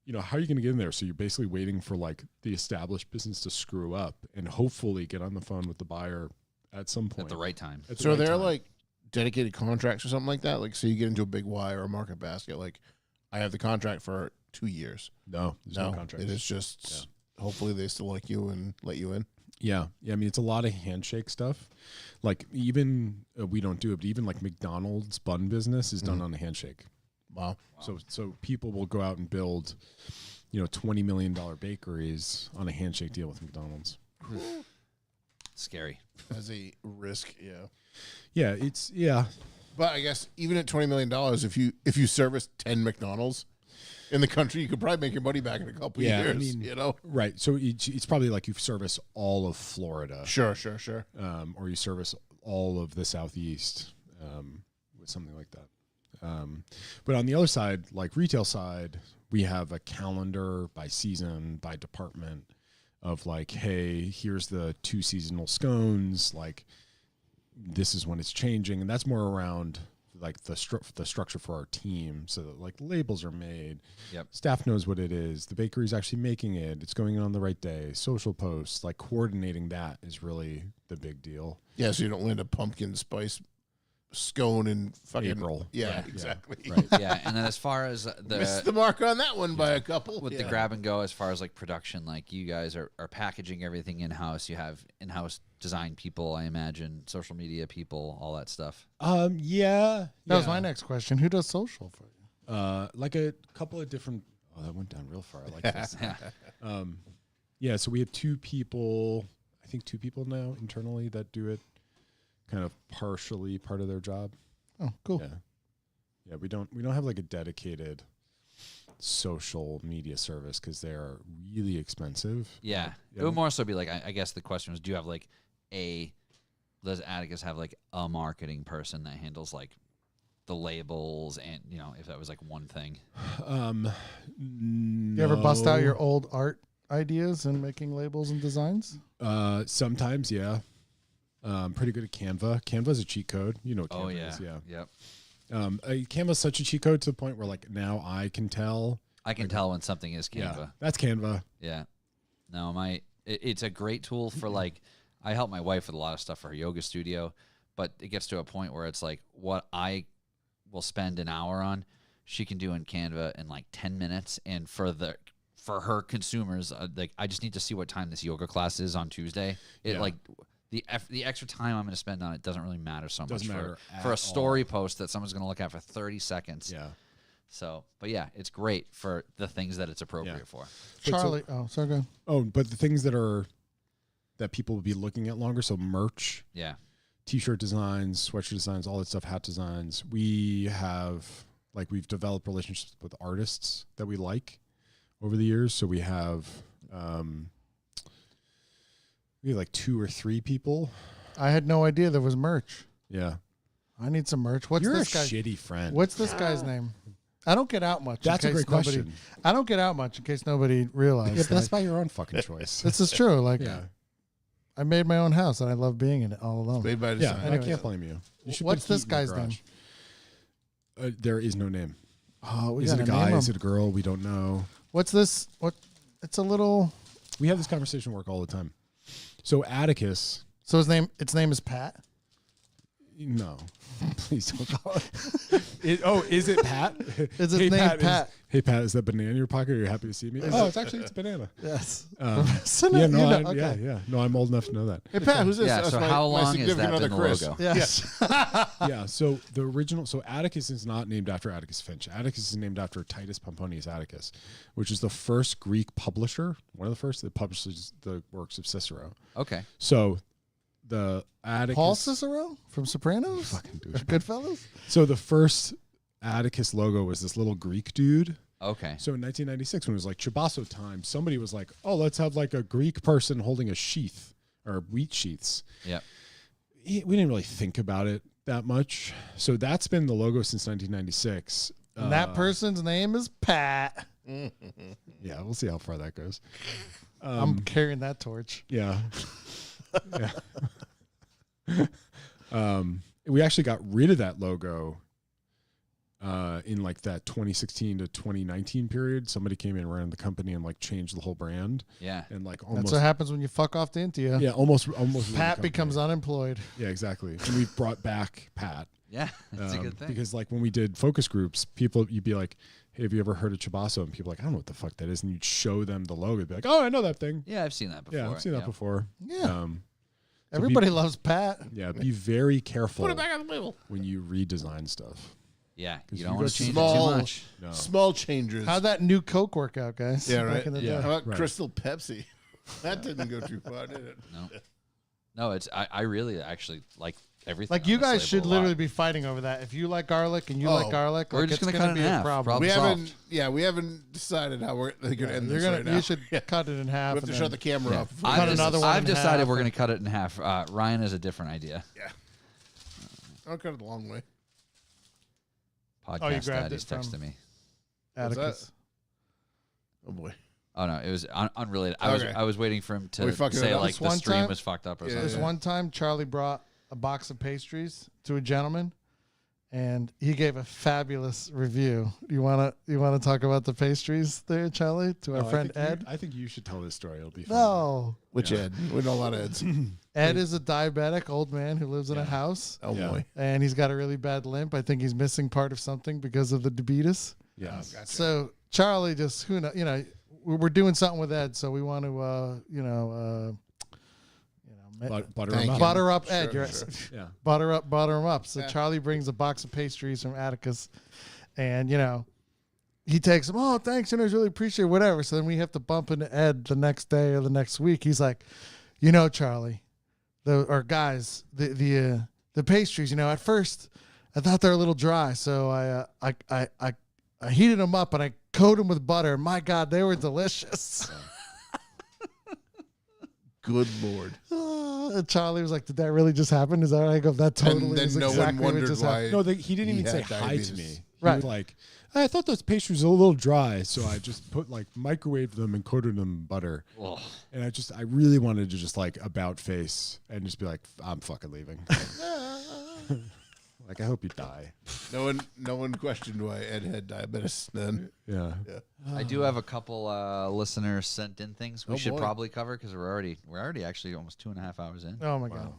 how are you going to get in there? So you're basically waiting for like the established business to screw up and hopefully get on the phone with the buyer at some point. At the right time. So are there like dedicated contracts or something like that? Like, so you get into a big Y or a market basket, like I have the contract for 2 years. No, there's no contract. It is just hopefully they still like you and let you in. Yeah. I mean, it's a lot of handshake stuff. Like even we don't do it, but even like McDonald's bun business is done on a handshake. Wow. So people will go out and build, $20 million bakeries on a handshake deal with McDonald's. Scary. As a risk, yeah. Yeah, But I guess even at $20 million, if you service 10 McDonald's in the country, you could probably make your money back in a couple of years. I mean, right. So it's probably like you service all of Florida. Sure. Or you service all of the Southeast, with something like that. But on the other side, like retail side, we have a calendar by season, by department of like, hey, here's the 2 seasonal scones. Like, this is when it's changing. And that's more around like the structure for our team, so that like labels are made. Yep. Staff knows what it is. The bakery's actually making it. It's going on the right day. Social posts, like coordinating that is really the big deal. Yeah, so you don't land a pumpkin spice scone in fucking April. Yeah, exactly. Yeah. Right. Yeah, and then as far as missed the mark on that one by a couple. With the grab and go, as far as like production, like you guys are packaging everything in house. You have in-house design people, I imagine, social media people, all that stuff. That was my next question. Who does social for you? Like a couple of different. Oh, that went down real far. I like this. So we have 2 people. I think 2 people now internally that do it, kind of partially part of their job. Oh, cool. Yeah. We don't have like a dedicated social media service because they are really expensive. Yeah. It would more so be like, I guess the question was, do you have like does Atticus have like a marketing person that handles like the labels and, if that was like one thing? You ever bust out your old art ideas and making labels and designs? Sometimes, yeah. Pretty good at Canva. Canva's a cheat code. You know what Canva is, yeah. Yep. Canva's such a cheat code to the point where like now I can tell. I can tell when something is Canva. Yeah, that's Canva. Yeah. No, it's a great tool for like, I help my wife with a lot of stuff for her yoga studio, but it gets to a point where it's like what I will spend an hour on, she can do in Canva in like 10 minutes. And for her consumers, like I just need to see what time this yoga class is on Tuesday. Like the extra time I'm going to spend on it doesn't really matter so much for a story post that someone's going to look at for 30 seconds. Yeah. So, but yeah, it's great for the things that it's appropriate for. Charlie, sorry, go ahead. Oh, but the things that people will be looking at longer. So merch, yeah, t-shirt designs, sweatshirt designs, all that stuff, hat designs. We have like we've developed relationships with artists that we like over the years. So we have like 2 or 3 people. I had no idea there was merch. Yeah. I need some merch. What's You're this a guy? shitty friend. What's this guy's name? I don't get out much. That's in a case great nobody, question. I don't get out much in case nobody realized. Yeah, but that's Like, by your own fucking choice. this is true. Like, Yeah. I made my own house and I love being in it all alone. Made by Yeah, design. I Anyways. can't blame you. You should What's put this heat in your guy's name? garage. There is no name. Oh, we Is it a gotta guy? name Is him. it a girl? We don't know. What's this? What? It's a little. We have this conversation at work all the time. So Atticus, So its name is Pat. no, please don't call it. Is it Pat? Is its name Pat? Hey Pat, is that banana in your pocket? Are you happy to see me? It's banana. Yes. Yeah, You no, know, okay. yeah. No, I'm old enough to know that. Hey, Pat, who's this? Yeah, That's so my- how my long has significant that other, been the Chris. logo? Yes. Yeah, so the original, Atticus is not named after Atticus Finch. Atticus is named after Titus Pomponius Atticus, which is the first Greek publisher, one of the first that publishes the works of Cicero. Okay. So the Atticus, Paul Cicero from Sopranos. fucking douchebag. Goodfellas. So the first Atticus logo was this little Greek dude. Okay. So in 1996, when it was like Chabaso time, somebody was like, "Oh, let's have like a Greek person holding a sheath or wheat sheaths." Yep. We didn't really think about it that much. So that's been the logo since 1996. And that person's name is Pat. Yeah, we'll see how far that goes. I'm carrying that torch. Yeah. We actually got rid of that logo in like that 2016 to 2019 period. Somebody came in, ran the company, and like changed the whole brand. Yeah. And like That's almost, what happens when you fuck off to India. yeah, almost. ruined the Pat company. becomes unemployed. Yeah, exactly. And we brought back Pat. Yeah. That's a good thing. Because like when we did focus groups, you'd be like, "Hey, have you ever heard of Chabaso?" And people are like, "I don't know what the fuck that is." And you'd show them the logo. They'd be like, "Oh, I know that thing." Yeah, I've seen that before. Yeah, I've seen that before. Yeah. So Everybody loves Pat. Yeah, be very careful Put it back on the label. when you redesign stuff. Yeah. 'Cause You you don't go want to change it small- too much. No. Small changes. How'd that new Coke work out, guys? Yeah, Back right. in the Yeah. day. How about Right. Crystal Pepsi? That didn't go too far, did it? No, it's I really actually like everything. Like on you this guys label should a literally lot. be fighting over that. If you like garlic and you Oh, like garlic, we're like, just it's gonna cut it be in a half. problem. We Problem haven't. solved. Yeah, we haven't decided how we're going to end You're this gonna, right now. you should cut it in half. We have to and shut then- the camera Yeah. off. Cut another one I've in decided half we're and- going to cut it in half. Ryan has a different idea. Yeah. I'll cut it the long way. Podcast grabbed dad it is from- texting me. Atticus. Oh boy. Oh no, it was unrelated. Okay. I was waiting for him We to fucking say up. like This the one stream time- was fucked up or Yeah, something. This one time, Charlie brought a box of pastries to a gentleman, and he gave a fabulous review. You wanna talk about the pastries there, Charlie, to our No, friend Ed? I think you should tell this story. It'll be fun. No, Which Ed? We know a lot of Eds. Ed is a diabetic old man who lives in a house, Oh Yeah. boy. and he's got a really bad limp. I think he's missing part of something because of the diabetes. Yeah. So Charlie just we're doing something with Ed, so we want to Butter Thank him up. you. butter up Sure, Ed. You're sure. Yeah. butter him up. So Yeah. Charlie brings a box of pastries from Atticus, and he takes them. Oh, thanks, I really appreciate it, whatever. So then we have to bump into Ed the next day or the next week. He's like, Charlie, the pastries. At first I thought they were a little dry, so I heated them up and I coated them with butter. My God, they were delicious. Good Lord. And Charlie was like, "Did that really just happen? Is that right?" I go, "That totally And then is no exactly one what wondered just why. happened." No, he didn't He even say had hi to diabetes. me. He Right. was like, I thought those pastries were a little dry, so I just put like microwaved them and coated them in butter. Ugh. And I really wanted to just like about face and just be like, I'm fucking leaving. Like, I hope you die. No one questioned why Ed had diabetes then. Yeah. I do have a couple listeners sent in things we Oh, should boy. probably cover because we're already actually almost 2.5 hours in. Oh my God!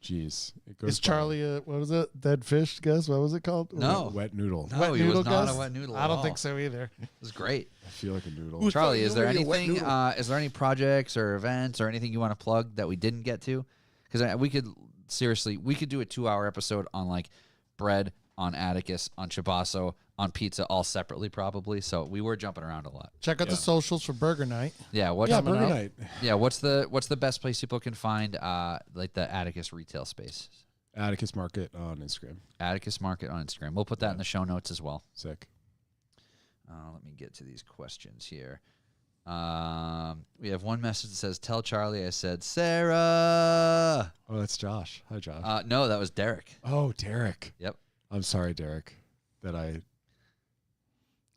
Jeez. It goes Is Charlie what was it? Dead fish? Guess what was it called? No. wet noodle. No, Wet he noodle was not guys? a wet noodle. I don't at think all. so either. It was great. I feel like a noodle. Who's- Charlie, is there Nobody a wet anything? noodle. Is there any projects or events or anything you want to plug that we didn't get to? Because we could do a 2-hour episode on like bread, on Atticus, on Chabaso, on pizza, all separately probably. So we were jumping around a lot. Check out the socials for Burger Night. Yeah. What's Yeah, coming Burger out. Night. yeah? What's the best place people can find like the Atticus retail space? Atticus Market on Instagram. Atticus Market on Instagram. We'll put that in the show notes as well. Sick. Let me get to these questions here. We have one message that says, "Tell Charlie I said Sarah." Oh, that's Josh. Hi, Josh. No, that was Derek. Oh, Derek. Yep. I'm sorry, Derek, that I.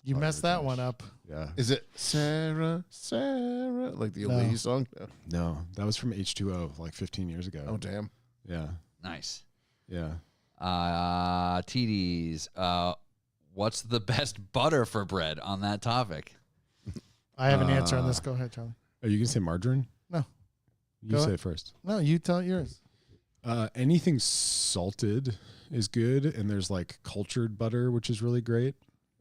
You messed that one up. Yeah. Is it Sarah, Sarah, like the old No. lady song? No, that was from H2O like 15 years ago. Oh, damn. Yeah. Nice. Yeah. TDs. What's the best butter for bread on that topic? I have an answer on this. Go ahead, Charlie. Are you going to say margarine? No. You Go say ahead. it first. No, you tell it yours. Anything salted is good, and there's like cultured butter, which is really great.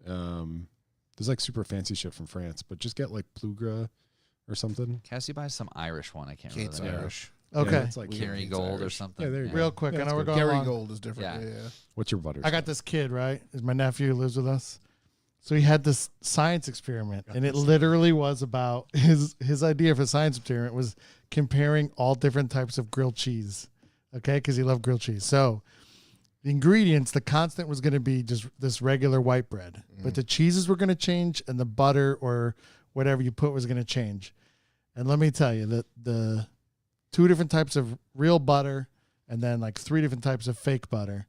There's like super fancy shit from France, but just get like Plugra or something. Cassie buys some Irish one. I can't remember. Kate's the name. Irish. Okay. Yeah, it's like Kerry Kate's Gold or Irish. something. Yeah, there you go. Real quick, Yeah, I know that's we're good. going Gary long. Gold is different. Yeah. Yeah. What's your butter? I got this kid, right? My nephew who lives with us. So he had this science experiment, and it literally was about his idea for a science experiment was comparing all different types of grilled cheese, okay? Because he loved grilled cheese. So the ingredients, the constant was going to be just this regular white bread, but the cheeses were going to change, and the butter or whatever you put was going to change. And let me tell you that the 2 different types of real butter and then like 3 different types of fake butter.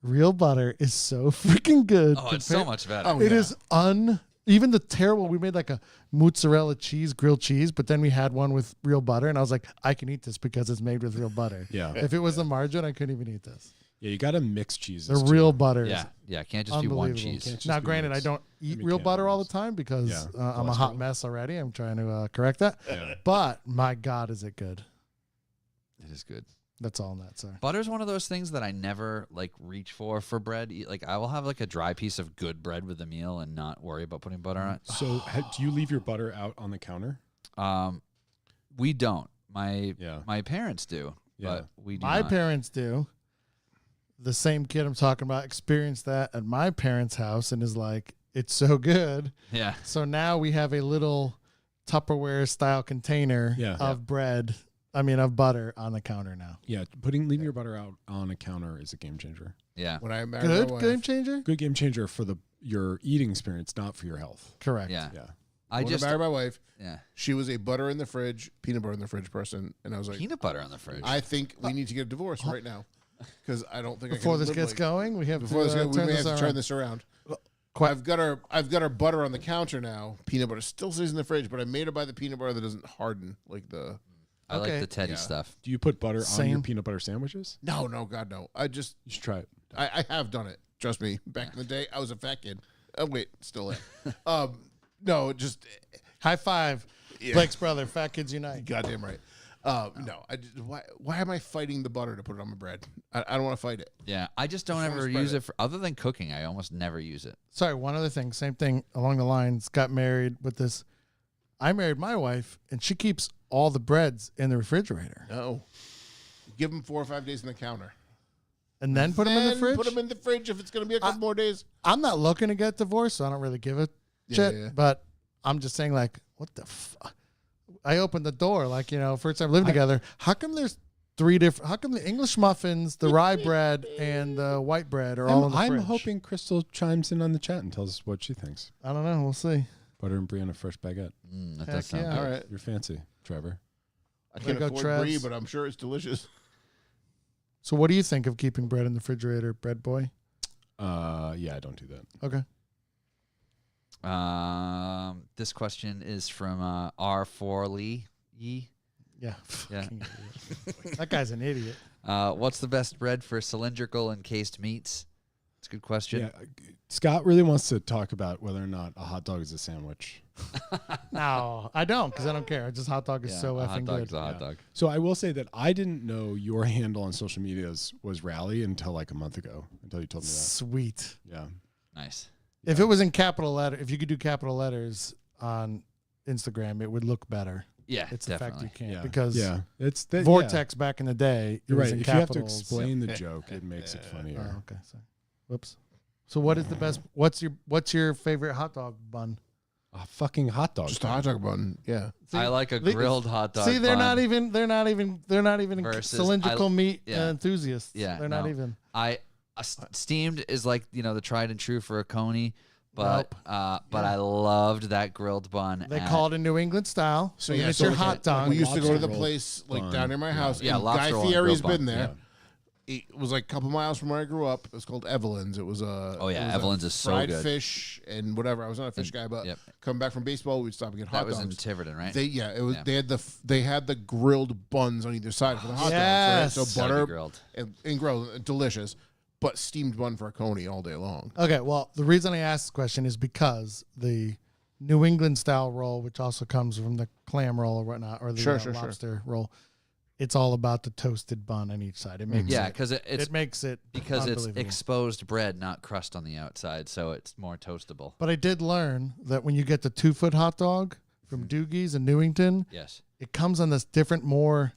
Real butter is so freaking good. Oh, it's so much better. Oh, It yeah. is even the terrible. We made like a mozzarella cheese, grilled cheese, but then we had one with real butter, and I was like, I can eat this because it's made with real butter. Yeah. If it was the margarine, I couldn't even eat this. Yeah, you got to mix cheeses. The too. real butter. Yeah, Is yeah. Can't just be one unbelievable. cheese. Can't just Now, be granted, I mixed. don't eat Maybe real butter all the cannibals. time because Yeah. I'm a hot Cholesterol. mess already. I'm trying to correct that. Yeah. But my God, is it good? It is good. That's all in that, sir. Butter's one of those things that I never like reach for bread. Like I will have like a dry piece of good bread with a meal and not worry about putting butter on it. So, do you leave your butter out on the counter? We don't. My Yeah. parents do, Yeah. but we do My not. parents do. The same kid I'm talking about experienced that at my parents' house and is like, it's so good. Yeah. So now we have a little Tupperware style container Yeah. of bread. I mean, of butter on the counter now. Yeah, leaving your butter out on a counter is a game changer. Yeah. When I married Good my wife, game changer. Good game changer for your eating experience, not for your health. Correct. Yeah. Yeah. I when just I married my wife, yeah. she was a butter in the fridge, peanut butter in the fridge person, and I was like, Peanut butter on the fridge. I think we need to get a divorce right now because I don't think Before I can this live gets like, going, we have Before to this, we turn may this have to turn around. this around. Quite- I've got our butter on the counter now. Peanut butter still stays in the fridge, but I made her buy the peanut butter that doesn't harden like the. I like Okay. the Teddy Yeah. stuff. Do you put butter on your Same. peanut butter sandwiches? No, God, no. I just You should try it. I have done it. Trust me. Back in the day, I was a fat kid. Oh wait, still it. No, just High five. Yeah. Blake's brother. Fat Kids Unite. goddamn right. No, I just, why am I fighting the butter to put it on my bread? I don't want to fight it. Yeah. I just don't Just ever wanna spread use it. it for other than cooking. I almost never use it. Sorry, one other thing. Same thing along the lines. Got married with this. I married my wife, and she keeps all the breads in the refrigerator. No, give them 4 or 5 days in the counter, And then put them in the Then fridge? Put them in the fridge if it's going to be a couple more days. I'm not looking to get divorced, so I don't really give a Yeah, shit. yeah. But I'm just saying, like, what the fuck? I opened the door, like, first time living together. How come there's 3 different? How come the English muffins, the rye bread, and the white bread are all in the I'm fridge? hoping Crystal chimes in on the chat and tells us what she thinks. I don't know. We'll see. Butter and brie on a fresh baguette. That Heck does sound yeah. good. All right, You're fancy, Trevor. I Way can't to go, afford brie, Trevs. but I'm sure it's delicious. So, what do you think of keeping bread in the refrigerator, bread boy? Yeah, I don't do that. Okay. This question is from R4 Lee. Yee. Yeah. Yeah. Fucking idiot. That guy's an idiot. What's the best bread for cylindrical encased meats? It's a good question. Yeah, Scott really wants to talk about whether or not a hot dog is a sandwich. No, I don't, because I don't care. Just hot dog is Yeah, so a hot effing dog's good. a hot Yeah. dog. So I will say that I didn't know your handle on social medias was Rally until like a month ago, until you told me that. Sweet. Yeah. Nice. If it was in capital letter, if you could do capital letters on Instagram, it would look better. Yeah, It's the fact definitely. you can't Yeah. because Yeah. It's the Vortex back in the day. You're it was right. in If you have to capitals. explain the joke, it makes it Oh, funnier. okay. Sorry. Whoops. So what is the best? What's your favorite hot dog bun? A fucking hot dog. Just a hot dog bun. Yeah. See, I like a grilled hot dog. See, they're bun. not even Versus- cylindrical meat yeah. enthusiasts. Yeah, they're not no. even. Steamed is like the tried and true for a coney, but Nope. I loved that grilled bun. They call it a New England style. So and yeah, it's so your like hot dog. We used to go to the Lobster place like roll down near my house. Yeah, and lobster Guy roll and Fieri's grilled been bun, there. It was like a couple miles from where I grew up. It was called Evelyn's. It was Oh, yeah, it was Evelyn's a is so fried good. fish and whatever. I was not a fish guy, but yep. coming back from baseball, we'd stop and get hot that was dogs. in Tiverton, right? It was. Yeah. They had the grilled buns on either side for the hot Yes. dogs, right? So Gotta be butter grilled. and grilled, delicious, but steamed bun for a coney all day long. Okay, well, the reason I asked this question is because the New England style roll, which also comes from the clam roll or whatnot, or the Sure. lobster roll, it's all about the toasted bun on each side. It makes Yeah, it, because it makes it because it's unbelievable. exposed bread, not crust on the outside, so it's more toastable. But I did learn that when you get the 2-foot hot dog from Doogie's in Newington, Yes, it comes on this different, more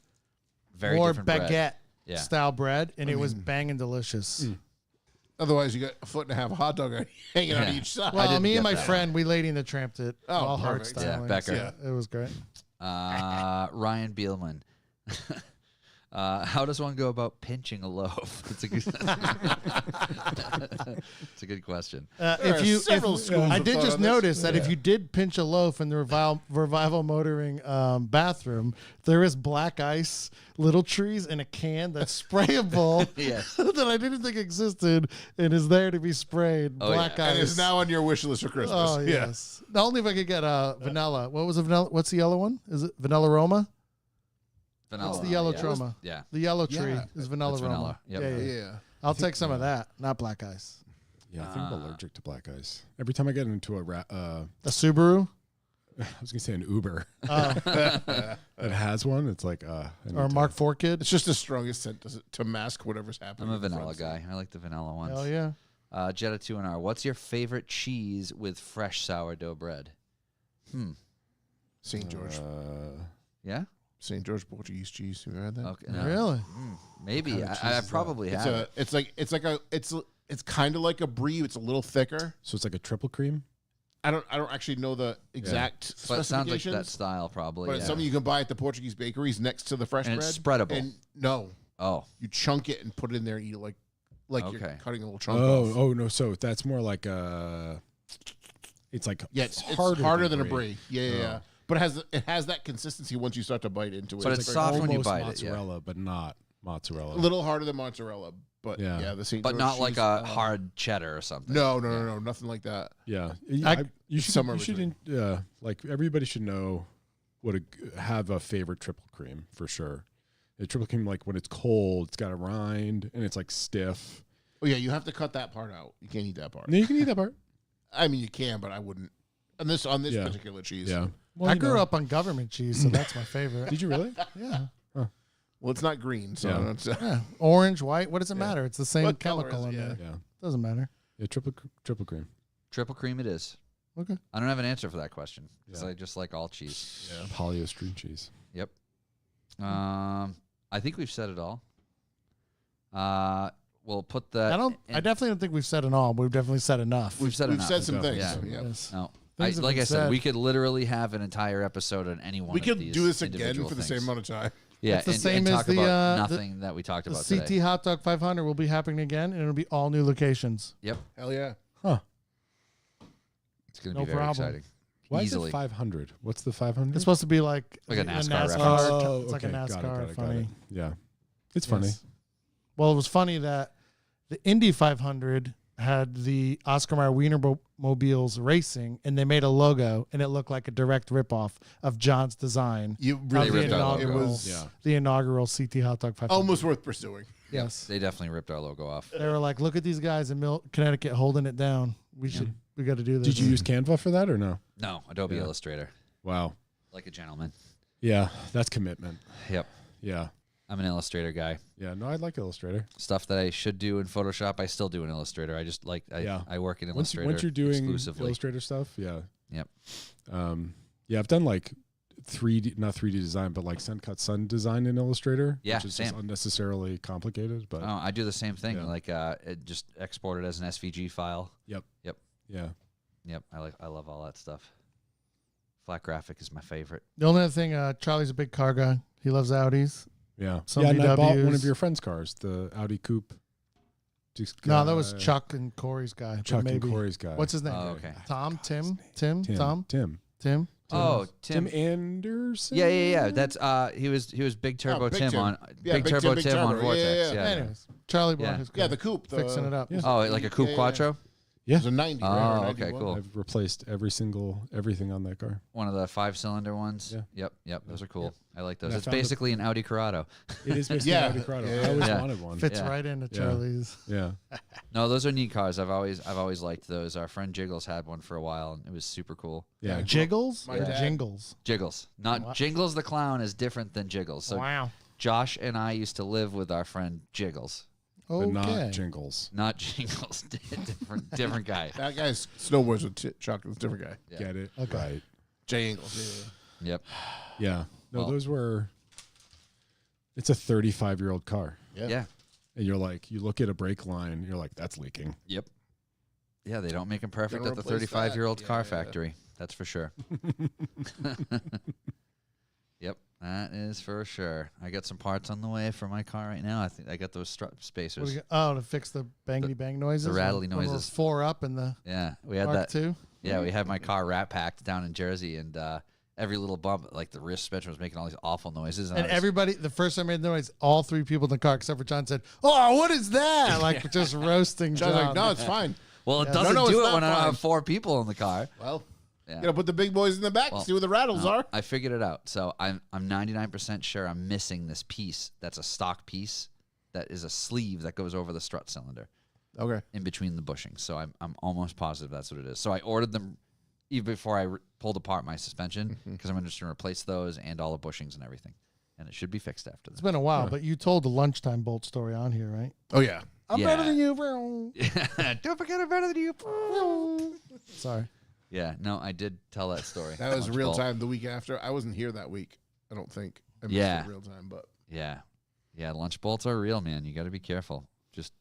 different baguette bread. Yeah. style bread, and it was banging delicious. Otherwise, you got a foot and a half of hot dog hanging on Yeah. each side. Well, didn't me and get my that friend, we Lady and the Tramped it. Oh, all hard perfect. style. Yeah, Becker. It was great. Ryan Bielman. How does one go about pinching a loaf? It's a good. It's a good question. are several schools I of did thought just on this. notice that if you did pinch a loaf in the revival motoring bathroom, there is black ice, little trees in a can that's sprayable. Yes. That I didn't think existed and is there to be sprayed. Oh, Black yeah. ice. And it's now on your wish list for Christmas. Oh yes. Not only if I could get vanilla. What was the vanilla? What's the yellow one? Is it vanilla Roma? Vanilla. It's the yellow yeah. Troma. Yeah. The yellow tree Yeah. is vanilla That's Roma. vanilla. Yep. Yeah, Yeah. yeah. Yeah. I'll take some of that, not black ice. Yeah, I think I'm allergic to black ice. Every time I get into A Subaru I was gonna say an Uber Oh. that has one, it's like I need or a to- Mark IV kid. It's just the strongest scent to mask whatever's happening. I'm a in the vanilla front. guy. I like the vanilla ones. Hell yeah. Jetta 2NR. What's your favorite cheese with fresh sourdough bread? St. George. Yeah. St. George Portuguese cheese. Have you had that? Okay. No. Really? Maybe. kind of cheese I is that? probably have. it. It's kind of like a brie. It's a little thicker. So it's like a triple cream. I don't actually know the exact But it sounds like specifications. that style probably. but Yeah. it's something you can buy at the Portuguese bakeries next to the fresh And bread. it's spreadable. And no, Oh. you chunk it and put it in there and eat it like you're Okay. cutting a little chunk off. Oh no, so that's more like it's like Yeah, it's harder, harder than a brie. Yeah. Oh. But it has that consistency once you start to bite into it. But it's like soft when you almost bite it, yeah. mozzarella, but not mozzarella. a little harder than mozzarella. But Yeah. yeah, the St. But George not like cheese, a hard cheddar or something. No, nothing like that. Yeah, I- you should. somewhere You should. Like everybody should know what have a favorite triple cream for sure. A triple cream, like when it's cold, it's got a rind and it's like stiff. Oh yeah, you have to cut that part out. You can't eat that part. No, you can eat that part. I mean, you can, but I wouldn't. On this Yeah. particular cheese. Yeah. Well, I you grew know. up on government cheese, so that's my favorite. Did you really? Yeah. Well, it's not green, so Yeah. it's, Yeah. Orange, white, what does it matter? It's the same What color chemical is in it? Yeah. there. Yeah. Doesn't matter. Yeah. Triple cream. Triple cream it is. Okay. I don't have an answer for that question because Yeah. I just like all cheese. yeah. Polyester cheese. Yep. I think we've said it all. We'll put the. I definitely don't think we've said it all, but we've definitely said enough. We've said We've enough. said some things. Yeah. So, yeah. Yes. No. Things have Like been I said, said. we could literally have an entire episode on any one We of could these do this again individual for the things. same amount of time. Yeah, It's the and same as talk the, about the- nothing that we talked The about CT today. Hot Dog 500 will be happening again, and it'll be all new locations. Yep, Hell yeah. it's going to No be very problem. exciting. Why Easily. is it 500? What's the 500? It's supposed to be like Like a the NASCAR reference. It's like a NASCAR Got it. funny. Yeah. It's funny. Yes. Well, it was funny that the Indy 500 had the Oscar Mayer Wienermobiles racing, and they made a logo, and it looked like a direct ripoff of John's design. You of really the ripped our it logo. was Yeah. The inaugural CT Hot Dog 500. almost worth pursuing. Yes. They definitely ripped our logo off. They were like, look at these guys in Connecticut holding it down. We got to do this. Did you use Canva for that or no? No, Adobe Yeah. Illustrator. Wow. Like a gentleman. Yeah, that's commitment. Yep. Yeah. I'm an Illustrator guy. Yeah. No, I like Illustrator. Stuff that I should do in Photoshop, I still do in Illustrator. I just like, Yeah. I work in Once Illustrator you're doing exclusively. Illustrator stuff, yeah. Yep. Yeah, I've done like 3D, not 3D design, but like Sun design in Illustrator. Yeah, which is same. just unnecessarily complicated. But Oh, I do the same thing. Yeah. Like, it just export it as an SVG file. yeah, Yep. I love all that stuff. Flat graphic is my favorite. The only other thing, Charlie's a big car guy. He loves Audis. Yeah. Some Yeah, and I bought one VWs. of your friend's cars, the Audi Coupe. No, that was Chuck and Corey's guy. but Chuck maybe. and Corey's guy. What's his name? Oh, okay. Tom? Tim? Tim. Oh, Tim Anderson. Yeah. That's he was Big Turbo Big Tim Tim. on Yeah, Big Big Turbo Tim, Big Tim on Turbo. Vortex. Yeah. Anyways, Charlie bought Yeah. his car. Yeah, the coupe. Fixing it up. Yeah. Oh, like a Coupe Yeah, yeah. Quattro? Yeah. It was a 90. Oh, right? Or okay, 91. cool. I've replaced everything on that car. One of the 5-cylinder ones. Yeah. Yep. Those are cool. Yep. I like those. And I It's found basically an Audi Corrado. It is basically Yeah. an Audi Corrado. Yeah. I always Yeah. wanted one. Fits Yeah. right into Yeah. Charlie's. Yeah. No, those are neat cars. I've always liked those. Our friend Jiggles had one for a while, and it was super cool. Yeah. Jiggles? My or dad- Jingles? Jiggles, not Wow. Jingles the clown is different than Jiggles. So Wow. Josh and I used to live with our friend Jiggles, But not Okay. Jingles. not Jingles. different guy. That guy's snowboards with Chuck. It's a different guy. Yeah. Get it? Okay. Right. Jay Ingles. Yeah. Yep. Yeah. No, Well- those were. It's a 35-year-old car, Yeah. and you're like, you look at a brake line, you're like, that's leaking. Yep. Yeah, they don't make them perfect Gonna at the replace that. 35-year-old car Yeah. factory. That's for sure. Yep, that is for sure. I got some parts on the way for my car right now. I think I got those strut What do spacers. we got? Oh, to fix the bangity bang noises? rattly When we're noises. 4 up in the Yeah, we had Mark that. II? Yeah, we had my car rat packed down in Jersey, and every little bump, like the rear suspension was making all these awful noises. And I was- everybody, the first time I made the noise, all 3 people in the car except for John said, "Oh, what is that?" Like just roasting John. John's like, no, it's fine. well, it Yeah. doesn't No, do it's it not when I don't fine. have 4 people in the car. Well, Yeah. you gotta put the big boys in the back Well, to see where the rattles No, are. I figured it out. So I'm 99% sure I'm missing this piece. That's a stock piece. That is a sleeve that goes over the strut cylinder Okay. in between the bushings. So I'm almost positive that's what it is. So I ordered them even before I pulled apart my suspension because I'm just going to replace those and all the bushings and everything, and it should be fixed after It's that. been a while, but you told the lunchtime bolt story on here, right? Oh yeah. I'm Yeah. better than you, bro. Don't forget I'm better than you. Sorry. Yeah, no, I did tell that story. That was Lunch real bolt. time the week after. I wasn't here that week. I don't think. I missed Yeah. it real time, but Yeah. Lunch bolts are real, man. You got to be careful. Just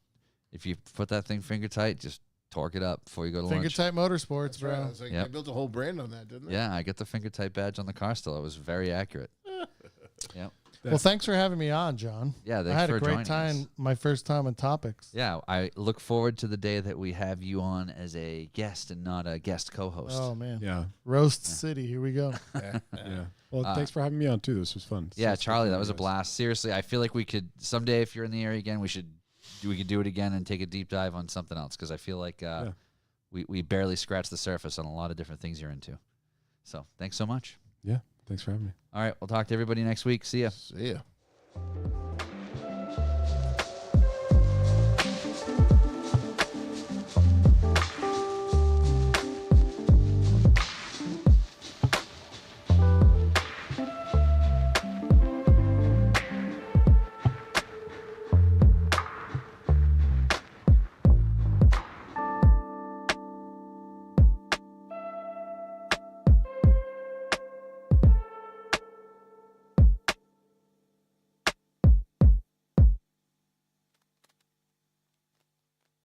if you put that thing finger tight, just torque it up before you go to Finger lunch. tight motorsports, that's right. I bro. was like, Yep. I built a whole brand on that, didn't I? Yeah, I get the finger tight badge on the car still. It was very accurate. Yep. Well, thanks for having me on, John. Yeah, I thanks had for a great joining time. us. My first time on Topics. Yeah, I look forward to the day that we have you on as a guest and not a guest co-host. Oh man, Yeah. Roast City. Here we go. Yeah. Well, thanks for having me on too. This was fun. Yeah, This Charlie, fun, that was a guys. blast. Seriously, I feel like we could someday, if you're in the area again, we could do it again and take a deep dive on something else because I feel like we barely scratched the surface on a lot of different things you're into. So thanks so much. Yeah. Thanks for having me. All right, we'll talk to everybody next week. See ya. See ya.